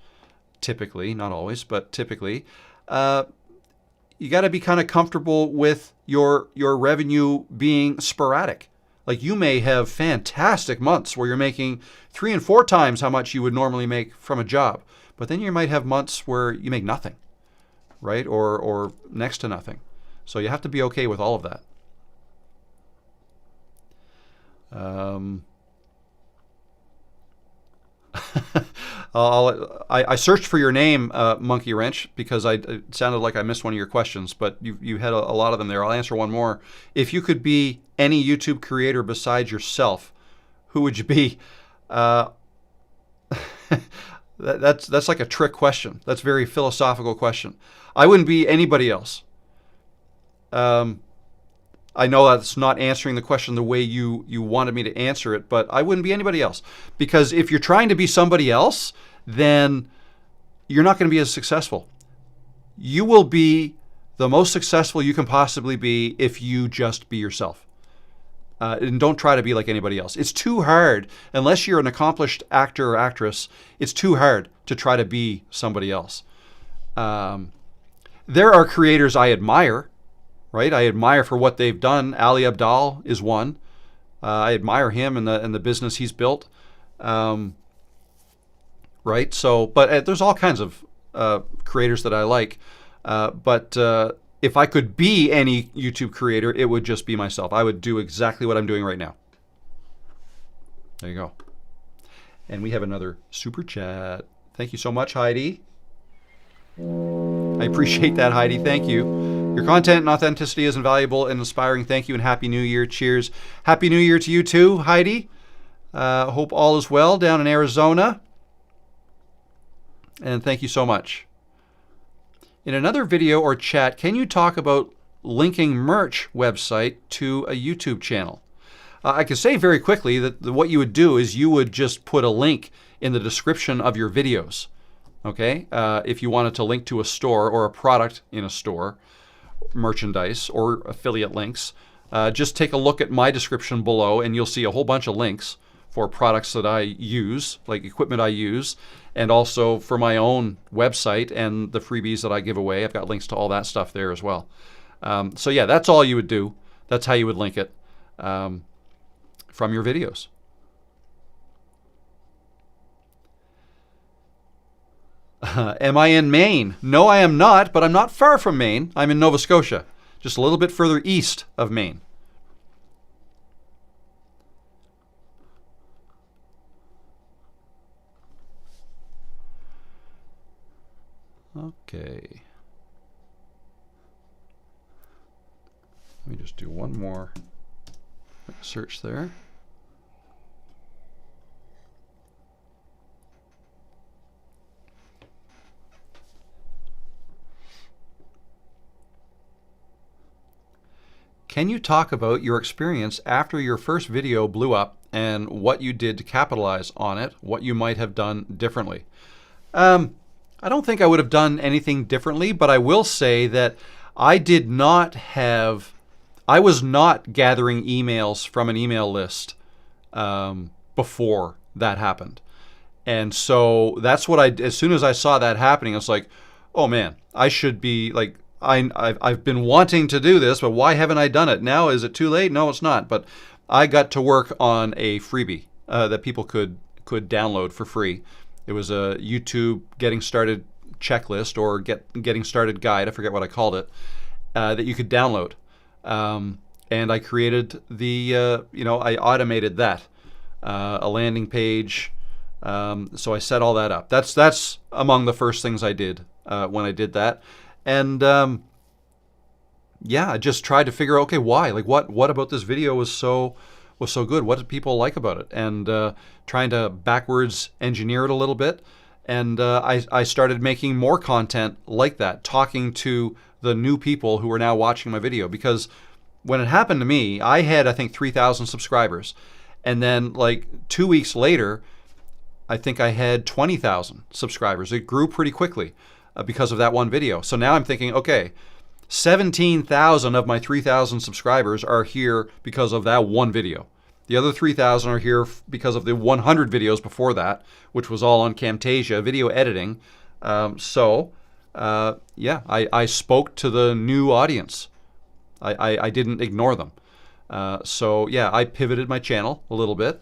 typically, not always, but typically, you got to be kind of comfortable with your revenue being sporadic. Like you may have fantastic months where you're making 3 and 4 times how much you would normally make from a job. But then you might have months where you make nothing, right? Or next to nothing. So you have to be okay with all of that. I searched for your name, Monkey Wrench, because it sounded like I missed one of your questions, but you had a lot of them there. I'll answer one more. If you could be any YouTube creator besides yourself, who would you be? That's like a trick question. That's a very philosophical question. I wouldn't be anybody else. I know that's not answering the question the way you wanted me to answer it, but I wouldn't be anybody else. Because if you're trying to be somebody else, then you're not going to be as successful. You will be the most successful you can possibly be if you just be yourself. And don't try to be like anybody else. It's too hard, unless you're an accomplished actor or actress, it's too hard to try to be somebody else. There are creators I admire, right? I admire for what they've done. Ali Abdaal is one. I admire him and the business he's built. Right? So, but there's all kinds of creators that I like. But if I could be any YouTube creator, it would just be myself. I would do exactly what I'm doing right now. There you go. And we have another super chat. Thank you so much, Heidi. I appreciate that, Heidi. Thank you. Your content and authenticity is invaluable and inspiring. Thank you and Happy New Year. Cheers. Happy New Year to you too, Heidi. Hope all is well down in Arizona. And thank you so much. In another video or chat, can you talk about linking merch website to a YouTube channel? I can say very quickly that what you would do is you would just put a link in the description of your videos. Okay? If you wanted to link to a store or a product in a store, merchandise or affiliate links, just take a look at my description below and you'll see a whole bunch of links for products that I use, like equipment I use, and also for my own website and the freebies that I give away. I've got links to all that stuff there as well. So yeah, that's all you would do. That's how you would link it from your videos. Am I in Maine? No, I am not, but I'm not far from Maine. I'm in Nova Scotia, just a little bit further east of Maine. Okay. Let me just do one more quick search there. Can you talk about your experience after your first video blew up and what you did to capitalize on it, what you might have done differently? I don't think I would have done anything differently, but I will say that I was not gathering emails from an email list before that happened. And so that's what as soon as I saw that happening, I was like, oh man, I should be like, I've been wanting to do this, but why haven't I done it? Now, is it too late? No, it's not. But I got to work on a freebie that people could download for free. It was a YouTube getting started checklist or getting started guide. I forget what I called it, that you could download. And I created I automated that, a landing page. So I set all that up. That's among the first things I did when I did that. And I just tried to figure out, okay, why? Like what about this video was was so good? What did people like about it? And trying to backwards engineer it a little bit. And I started making more content like that, talking to the new people who are now watching my video. Because when it happened to me, I had, I think, 3,000 subscribers. And then like 2 weeks later, I think I had 20,000 subscribers. It grew pretty quickly because of that one video. So now I'm thinking, okay, 17,000 of my 3,000 subscribers are here because of that one video. The other 3,000 are here because of the 100 videos before that, which was all on Camtasia, video editing. Yeah, I spoke to the new audience. I didn't ignore them. So yeah, I pivoted my channel a little bit.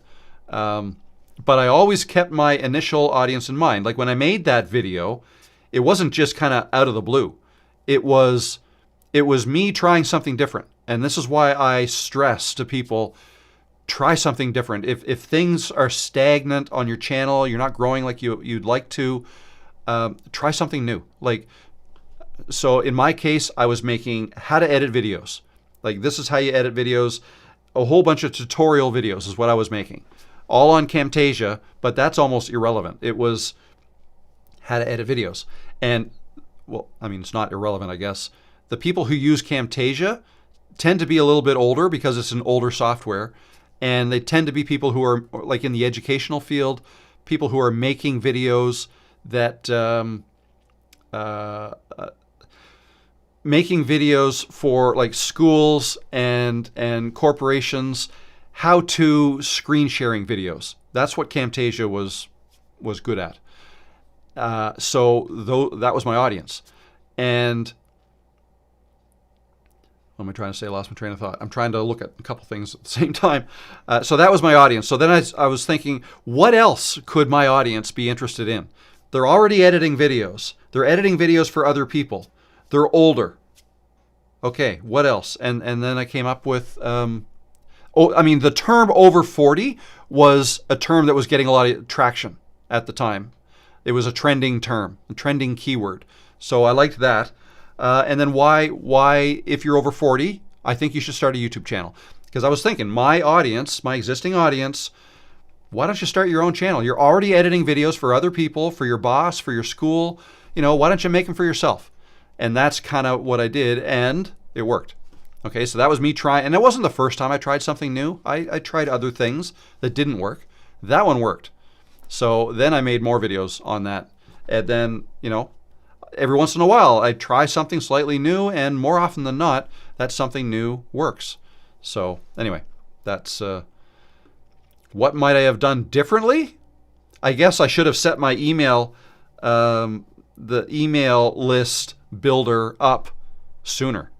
But I always kept my initial audience in mind. Like when I made that video, it wasn't just kind of out of the blue. It was me trying something different. And this is why I stress to people, try something different. If things are stagnant on your channel, you're not growing like you'd like to, try something new. Like, so in my case, I was making how to edit videos. Like, this is how you edit videos. A whole bunch of tutorial videos is what I was making. All on Camtasia, but that's almost irrelevant. It was how to edit videos. And, well, I mean, it's not irrelevant, I guess. The people who use Camtasia tend to be a little bit older because it's an older software. And they tend to be people who are, like, in the educational field, people who are making videos that, making videos for, like, schools and corporations, how to screen sharing videos. That's what Camtasia was good at. So that was my audience. And what am I trying to say? I lost my train of thought. I'm trying to look at a couple things at the same time. So that was my audience. So then I was thinking, what else could my audience be interested in? They're already editing videos. They're editing videos for other people. They're older. Okay, what else? And then I came up with, the term over 40 was a term that was getting a lot of traction at the time. It was a trending term, a trending keyword. So I liked that. And then why, if you're over 40, I think you should start a YouTube channel. Because I was thinking, my audience, my existing audience, why don't you start your own channel? You're already editing videos for other people, for your boss, for your school. Why don't you make them for yourself? And that's kind of what I did, and it worked. Okay, so that was me trying, and it wasn't the first time I tried something new. I tried other things that didn't work. That one worked. So then I made more videos on that. And then, every once in a while, I try something slightly new, and more often than not, that something new works. So anyway, that's what might I have done differently? I guess I should have set my email, the email list builder up sooner.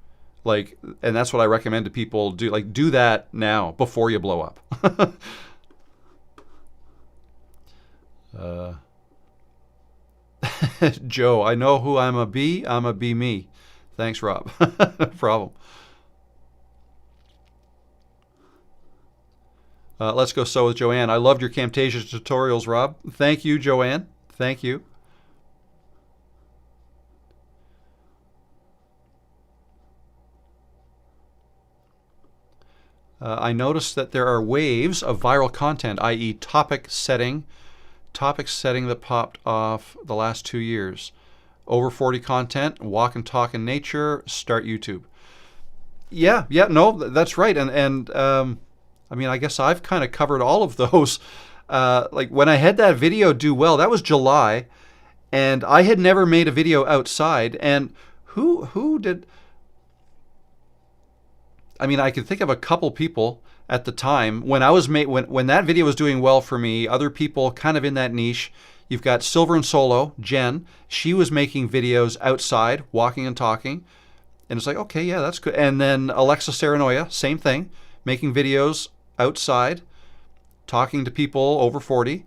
And that's what I recommend to people do. Do that now before you blow up. Joe, I know who I'm a be me. Thanks, Rob. No problem. Let's go sew with Joanne. I loved your Camtasia tutorials, Rob. Thank you, Joanne. Thank you. I noticed that there are waves of viral content, i.e. topic setting that popped off the last 2 years. Over 40 content, walk and talk in nature, start YouTube. Yeah, no, that's right. And I guess I've kind of covered all of those. When I had that video do well, that was July, and I had never made a video outside. And who did? I could think of a couple people at the time when when that video was doing well for me. Other people kind of in that niche. You've got Silver and Solo, Jen. She was making videos outside, walking and talking, and it's like, okay, yeah, that's good. And then Alexa Serenoya, same thing, making videos outside, talking to people over 40.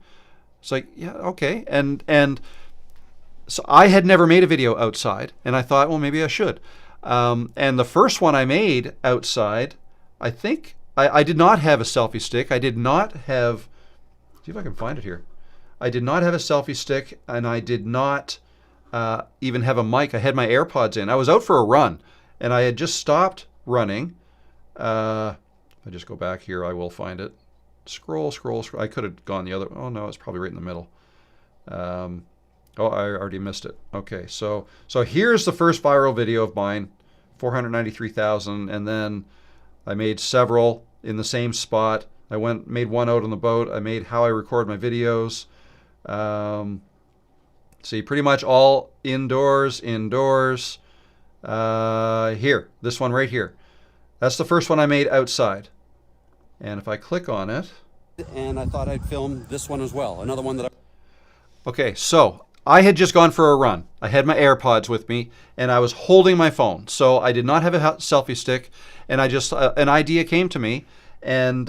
It's like, yeah, okay. And so I had never made a video outside, and I thought, well, maybe I should. And the first one I made outside, I think I did not have a selfie stick. I did not have, see if I can find it here. I did not have a selfie stick, and I did not even have a mic. I had my AirPods in. I was out for a run, and I had just stopped running If I just go back here, I will find it. Scroll, scroll, scroll. I could have gone the other. Oh no, it's probably right in the middle. Oh, I already missed it. Okay, so here's the first viral video of mine, 493,000, and then I made several in the same spot. I made one out on the boat. I made how I record my videos. See, pretty much all indoors. Here, this one right here. That's the first one I made outside. And if I click on it. And I thought I'd film this one as well. Another one that Okay, so I had just gone for a run. I had my AirPods with me, and I was holding my phone. So I did not have a selfie stick, and I just, an idea came to me. And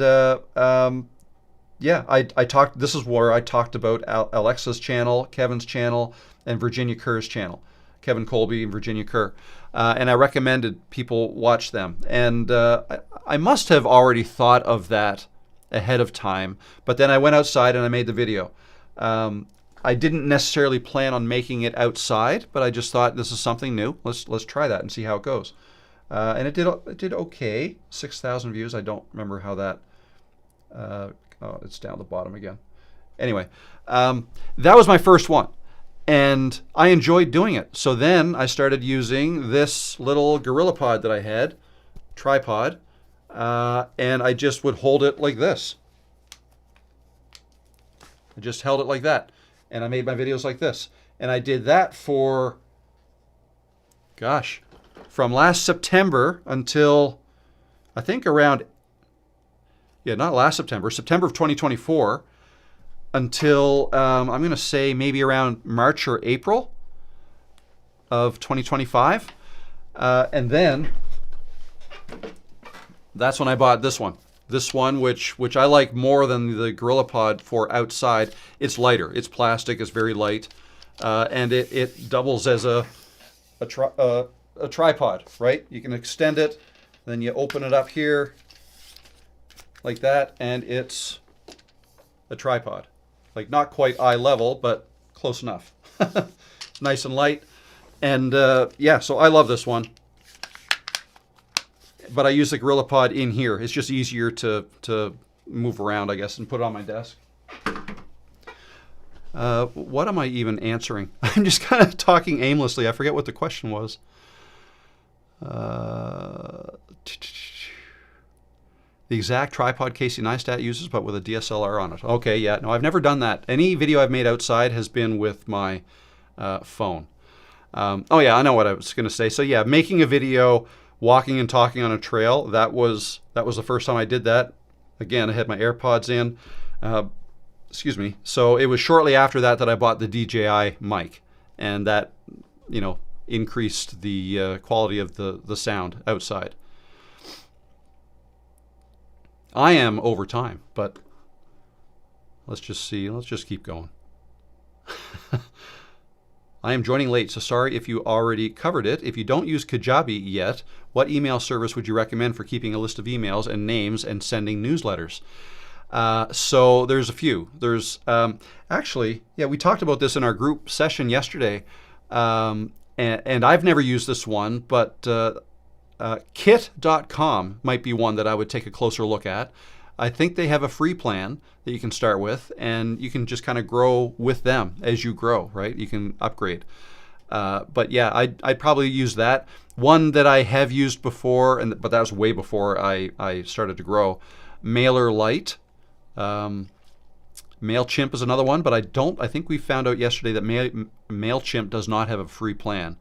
yeah, I talked, this is where I talked about Alexa's channel, Kevin's channel, and Virginia Kerr's channel. Kevin Colby and Virginia Kerr. And I recommended people watch them. And I must have already thought of that ahead of time, but then I went outside and I made the video. I didn't necessarily plan on making it outside, but I just thought this is something new. Let's try that and see how it goes. And it did okay. 6,000 views. I don't remember how that. Oh, it's down the bottom again. Anyway, that was my first one, and I enjoyed doing it. So then I started using this little GorillaPod that I had, tripod, and I just would hold it like this. I just held it like that, and I made my videos like this. And I did that for, gosh, from last September until I think around, yeah, not last September, September of 2024, until I'm going to say maybe around March or April of 2025. And then that's when I bought this one. This one, which I like more than the GorillaPod for outside. It's lighter. It's plastic. It's very light, and it doubles as a tripod. Right? You can extend it, then you open it up here like that, and it's a tripod. Like not quite eye level, but close enough. Nice and light, and yeah. So I love this one. But I use the GorillaPod in here. It's just easier to move around, I guess, and put it on my desk. What am I even answering? I'm just kind of talking aimlessly. I forget what the question was. The exact tripod Casey Neistat uses, but with a DSLR on it. Okay, yeah. No, I've never done that. Any video I've made outside has been with my phone. Oh, yeah, I know what I was going to say. So, yeah, making a video walking and talking on a trail, that was the first time I did that. Again, I had my AirPods in. Excuse me. So it was shortly after that I bought the DJI mic, and that, you know, increased the quality of the sound outside. I am over time, but let's just see. Let's just keep going. I am joining late, so sorry if you already covered it. If you don't use Kajabi yet, what email service would you recommend for keeping a list of emails and names and sending newsletters? So there's a few. There's actually, yeah, we talked about this in our group session yesterday, and I've never used this one, but kit.com might be one that I would take a closer look at. I think they have a free plan that you can start with, and you can just kind of grow with them as you grow, right? You can upgrade. But yeah, I'd probably use that. One that I have used before, but that was way before I started to grow. MailerLite. MailChimp is another one, but I think we found out yesterday that MailChimp does not have a free plan.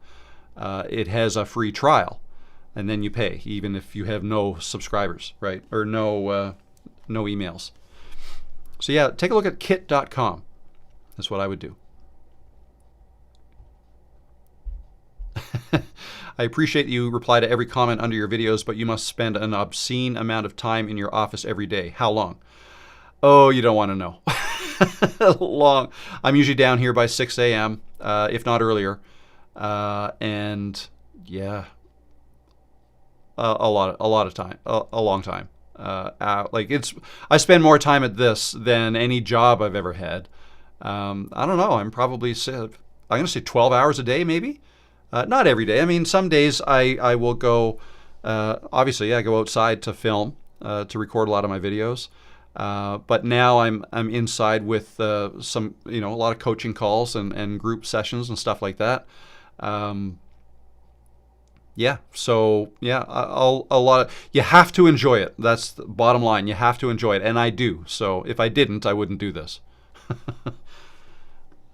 It has a free trial, and then you pay, even if you have no subscribers, right? Or no emails. So yeah, take a look at kit.com. That's what I would do. I appreciate that you reply to every comment under your videos, but you must spend an obscene amount of time in your office every day. How long? Oh, you don't want to know. Long. I'm usually down here by 6 a.m., if not earlier. And yeah, a lot of time, a long time. I spend more time at this than any job I've ever had. I don't know. I'm going to say 12 hours a day, maybe. Not every day. I mean, some days I will go. Obviously, I go outside to film, to record a lot of my videos. But now I'm inside with some, a lot of coaching calls and group sessions and stuff like that. You have to enjoy it. That's the bottom line. You have to enjoy it, and I do. So if I didn't, I wouldn't do this.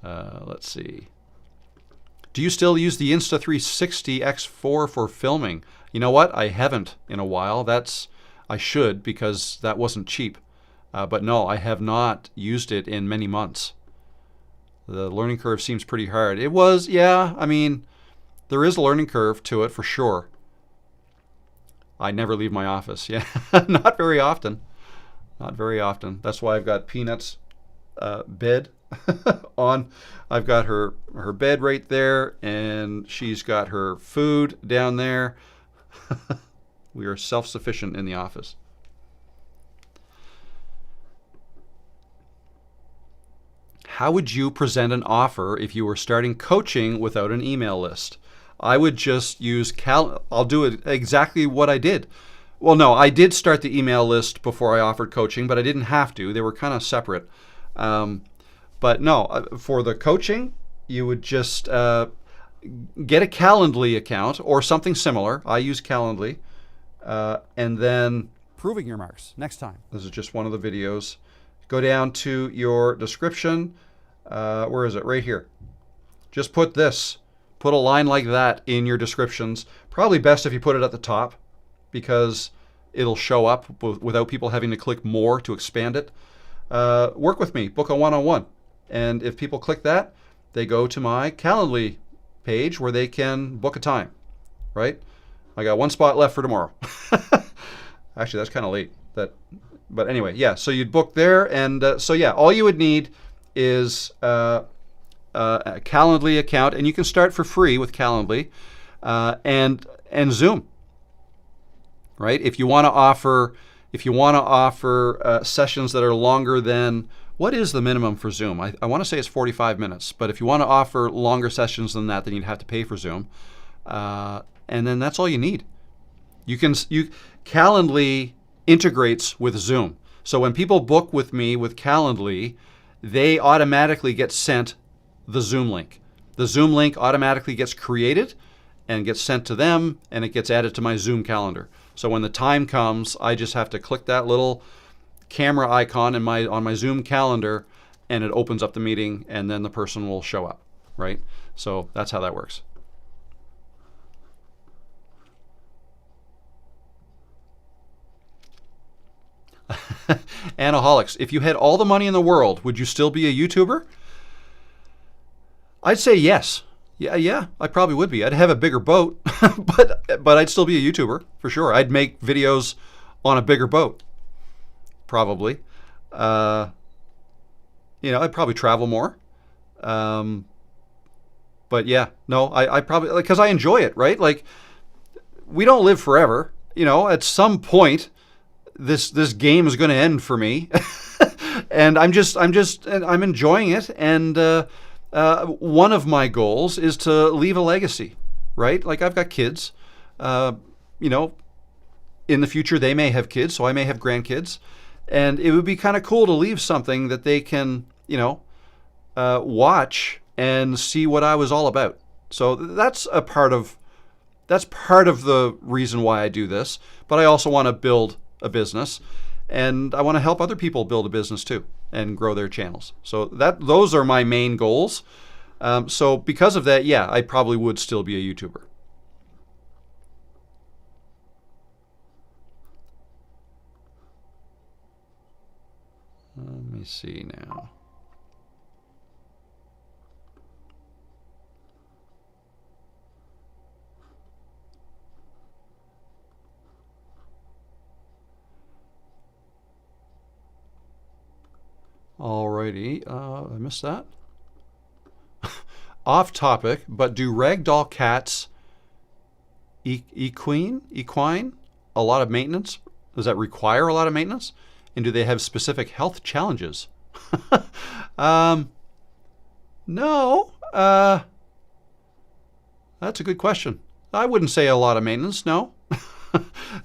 Let's see. Do you still use the Insta360 X4 for filming? You know what? I haven't in a while. I should, because that wasn't cheap. But no, I have not used it in many months. The learning curve seems pretty hard. It was, yeah, I mean, there is a learning curve to it for sure. I never leave my office. Yeah, not very often. Not very often. That's why I've got Peanut's bed on. I've got her bed right there, and she's got her food down there. We are self-sufficient in the office. How would you present an offer if you were starting coaching without an email list? I would just use I'll do it exactly what I did. Well, no, I did start the email list before I offered coaching, but I didn't have to. They were kind of separate. But no, for the coaching, you would just get a Calendly account or something similar. I use Calendly. And then Proving your marks. Next time. This is just one of the videos. Go down to your description. Where is it? Right here. Just put this. Put a line like that in your descriptions. Probably best if you put it at the top, because it'll show up without people having to click more to expand it. Work with me. Book a one-on-one. And if people click that, they go to my Calendly page where they can book a time. Right? I got one spot left for tomorrow. Actually, that's kind of late. But anyway, yeah. So you'd book there, and all you would need is a Calendly account, and you can start for free with Calendly, and Zoom. Right? If you want to offer sessions that are longer than, what is the minimum for Zoom? I want to say it's 45 minutes, but if you want to offer longer sessions than that, then you'd have to pay for Zoom. And then that's all you need. Calendly integrates with Zoom. So when people book with me with Calendly, they automatically get sent the Zoom link. The Zoom link automatically gets created and gets sent to them, and it gets added to my Zoom calendar. So when the time comes, I just have to click that little camera icon on my Zoom calendar, and it opens up the meeting, and then the person will show up, right? So that's how that works. Anaholics, if you had all the money in the world, would you still be a YouTuber? I'd say yes. Yeah, I probably would be. I'd have a bigger boat, but I'd still be a YouTuber for sure. I'd make videos on a bigger boat, probably. I'd probably travel more. But yeah, no, I probably, because I enjoy it, right? Like, we don't live forever. At some point, this game is going to end for me, and I'm enjoying it. And one of my goals is to leave a legacy, right? Like, I've got kids. In the future they may have kids, so I may have grandkids, and it would be kind of cool to leave something that they can, watch and see what I was all about. So that's part of the reason why I do this. But I also want to build a business, and I want to help other people build a business too and grow their channels. So those are my main goals. So because of that, yeah, I probably would still be a YouTuber. Let me see now. Alrighty, I missed that. Off topic, but do ragdoll cats equine a lot of maintenance? Does that require a lot of maintenance? And do they have specific health challenges? No. That's a good question. I wouldn't say a lot of maintenance, no.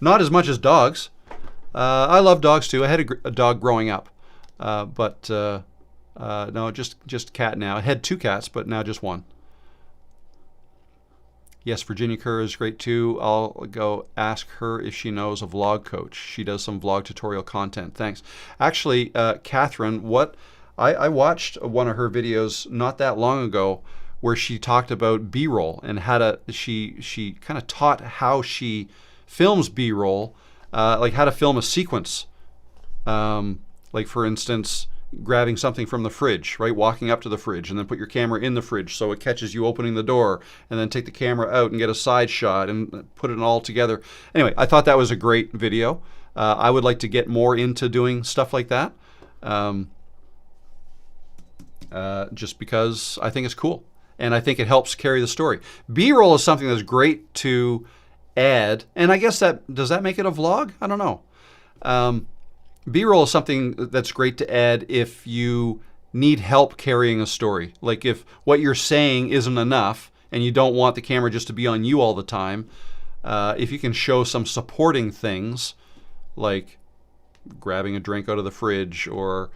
Not as much as dogs. I love dogs too. I had a dog growing up, but no, just cat now. I had 2 cats, but now just 1. Yes, Virginia Kerr is great too. I'll go ask her if she knows a vlog coach. She does some vlog tutorial content. Thanks. Actually, Catherine, I watched one of her videos not that long ago where she talked about B-roll and she kind of taught how she films B-roll, like how to film a sequence. Like for instance, grabbing something from the fridge, right? Walking up to the fridge and then put your camera in the fridge so it catches you opening the door, and then take the camera out and get a side shot and put it all together. Anyway, I thought that was a great video. I would like to get more into doing stuff like that, just because I think it's cool and I think it helps carry the story. B-roll is something that's great to add, and I guess does that make it a vlog? I don't know. B-roll is something that's great to add if you need help carrying a story. Like if what you're saying isn't enough and you don't want the camera just to be on you all the time, if you can show some supporting things like grabbing a drink out of the fridge, or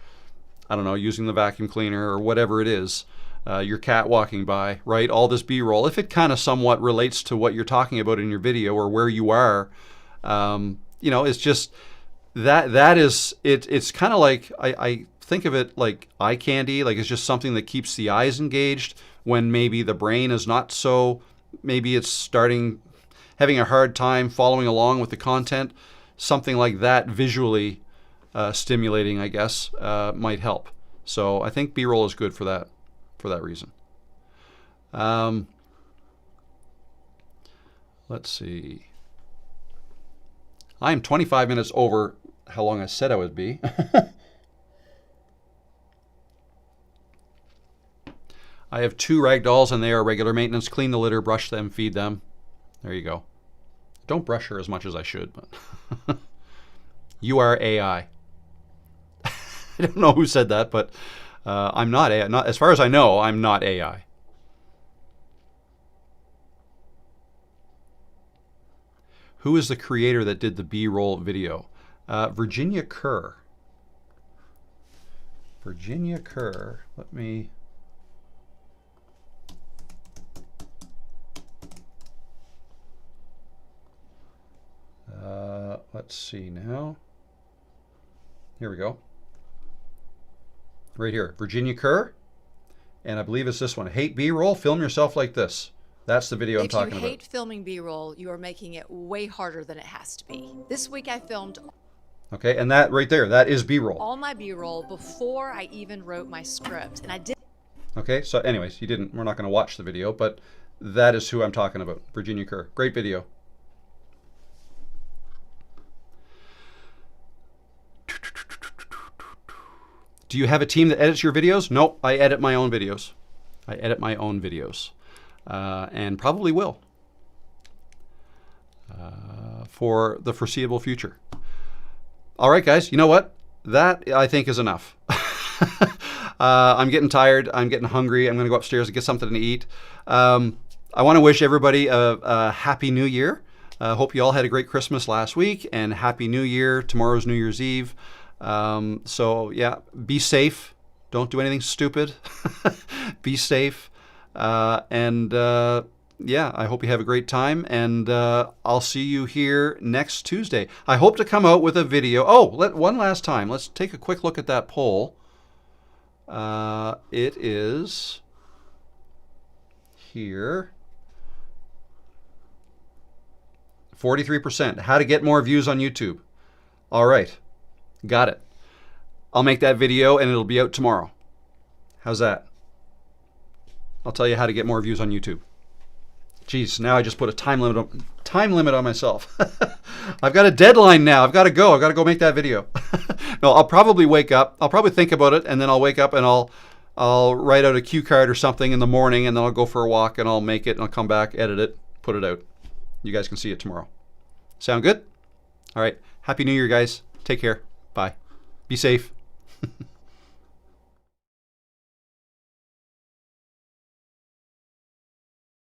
I don't know, using the vacuum cleaner or whatever it is, your cat walking by, right? All this B-roll, if it kind of somewhat relates to what you're talking about in your video or where you are, it's just... That is it. It's kind of like I think of it like eye candy. Like it's just something that keeps the eyes engaged when maybe the brain is not so. Maybe it's having a hard time following along with the content. Something like that visually stimulating, I guess, might help. So I think B-roll is good for that reason. Let's see. I am 25 minutes over how long I said I would be. I have 2 rag dolls and they are regular maintenance. Clean the litter, brush them, feed them. There you go. Don't brush her as much as I should, but you are AI. I don't know who said that, but I'm not AI. Not, as far as I know, I'm not AI. Who is the creator that did the B-roll video? Virginia Kerr. Virginia Kerr. Let me... let's see now. Here we go. Right here. Virginia Kerr. And I believe it's this one. Hate B-roll? Film yourself like this. That's the video I'm talking about. If you hate filming B-roll, you are making it way harder than it has to be. This week I filmed... Okay, and that right there, that is B-roll. All my B-roll before I even wrote my script. And I did... Okay, so anyways, we're not going to watch the video, but that is who I'm talking about. Virginia Kerr. Great video. Do you have a team that edits your videos? Nope, I edit my own videos. And probably will for the foreseeable future. All right, guys, you know what? That, I think, is enough. I'm getting tired. I'm getting hungry. I'm going to go upstairs and get something to eat. I want to wish everybody a Happy New Year. Hope you all had a great Christmas last week, and Happy New Year. Tomorrow's New Year's Eve. So, yeah, be safe. Don't do anything stupid. Be safe. Yeah, I hope you have a great time, and I'll see you here next Tuesday. I hope to come out with a video. Oh, one last time. Let's take a quick look at that poll. It is here. 43%. How to get more views on YouTube. All right. Got it. I'll make that video, and it'll be out tomorrow. How's that? I'll tell you how to get more views on YouTube. Jeez, now I just put a time limit on myself. I've got a deadline now. I've got to go. I've got to go make that video. No, I'll probably wake up. I'll probably think about it, and then I'll wake up and I'll write out a cue card or something in the morning, and then I'll go for a walk and I'll make it and I'll come back, edit it, put it out. You guys can see it tomorrow. Sound good? All right. Happy New Year, guys. Take care. Bye. Be safe.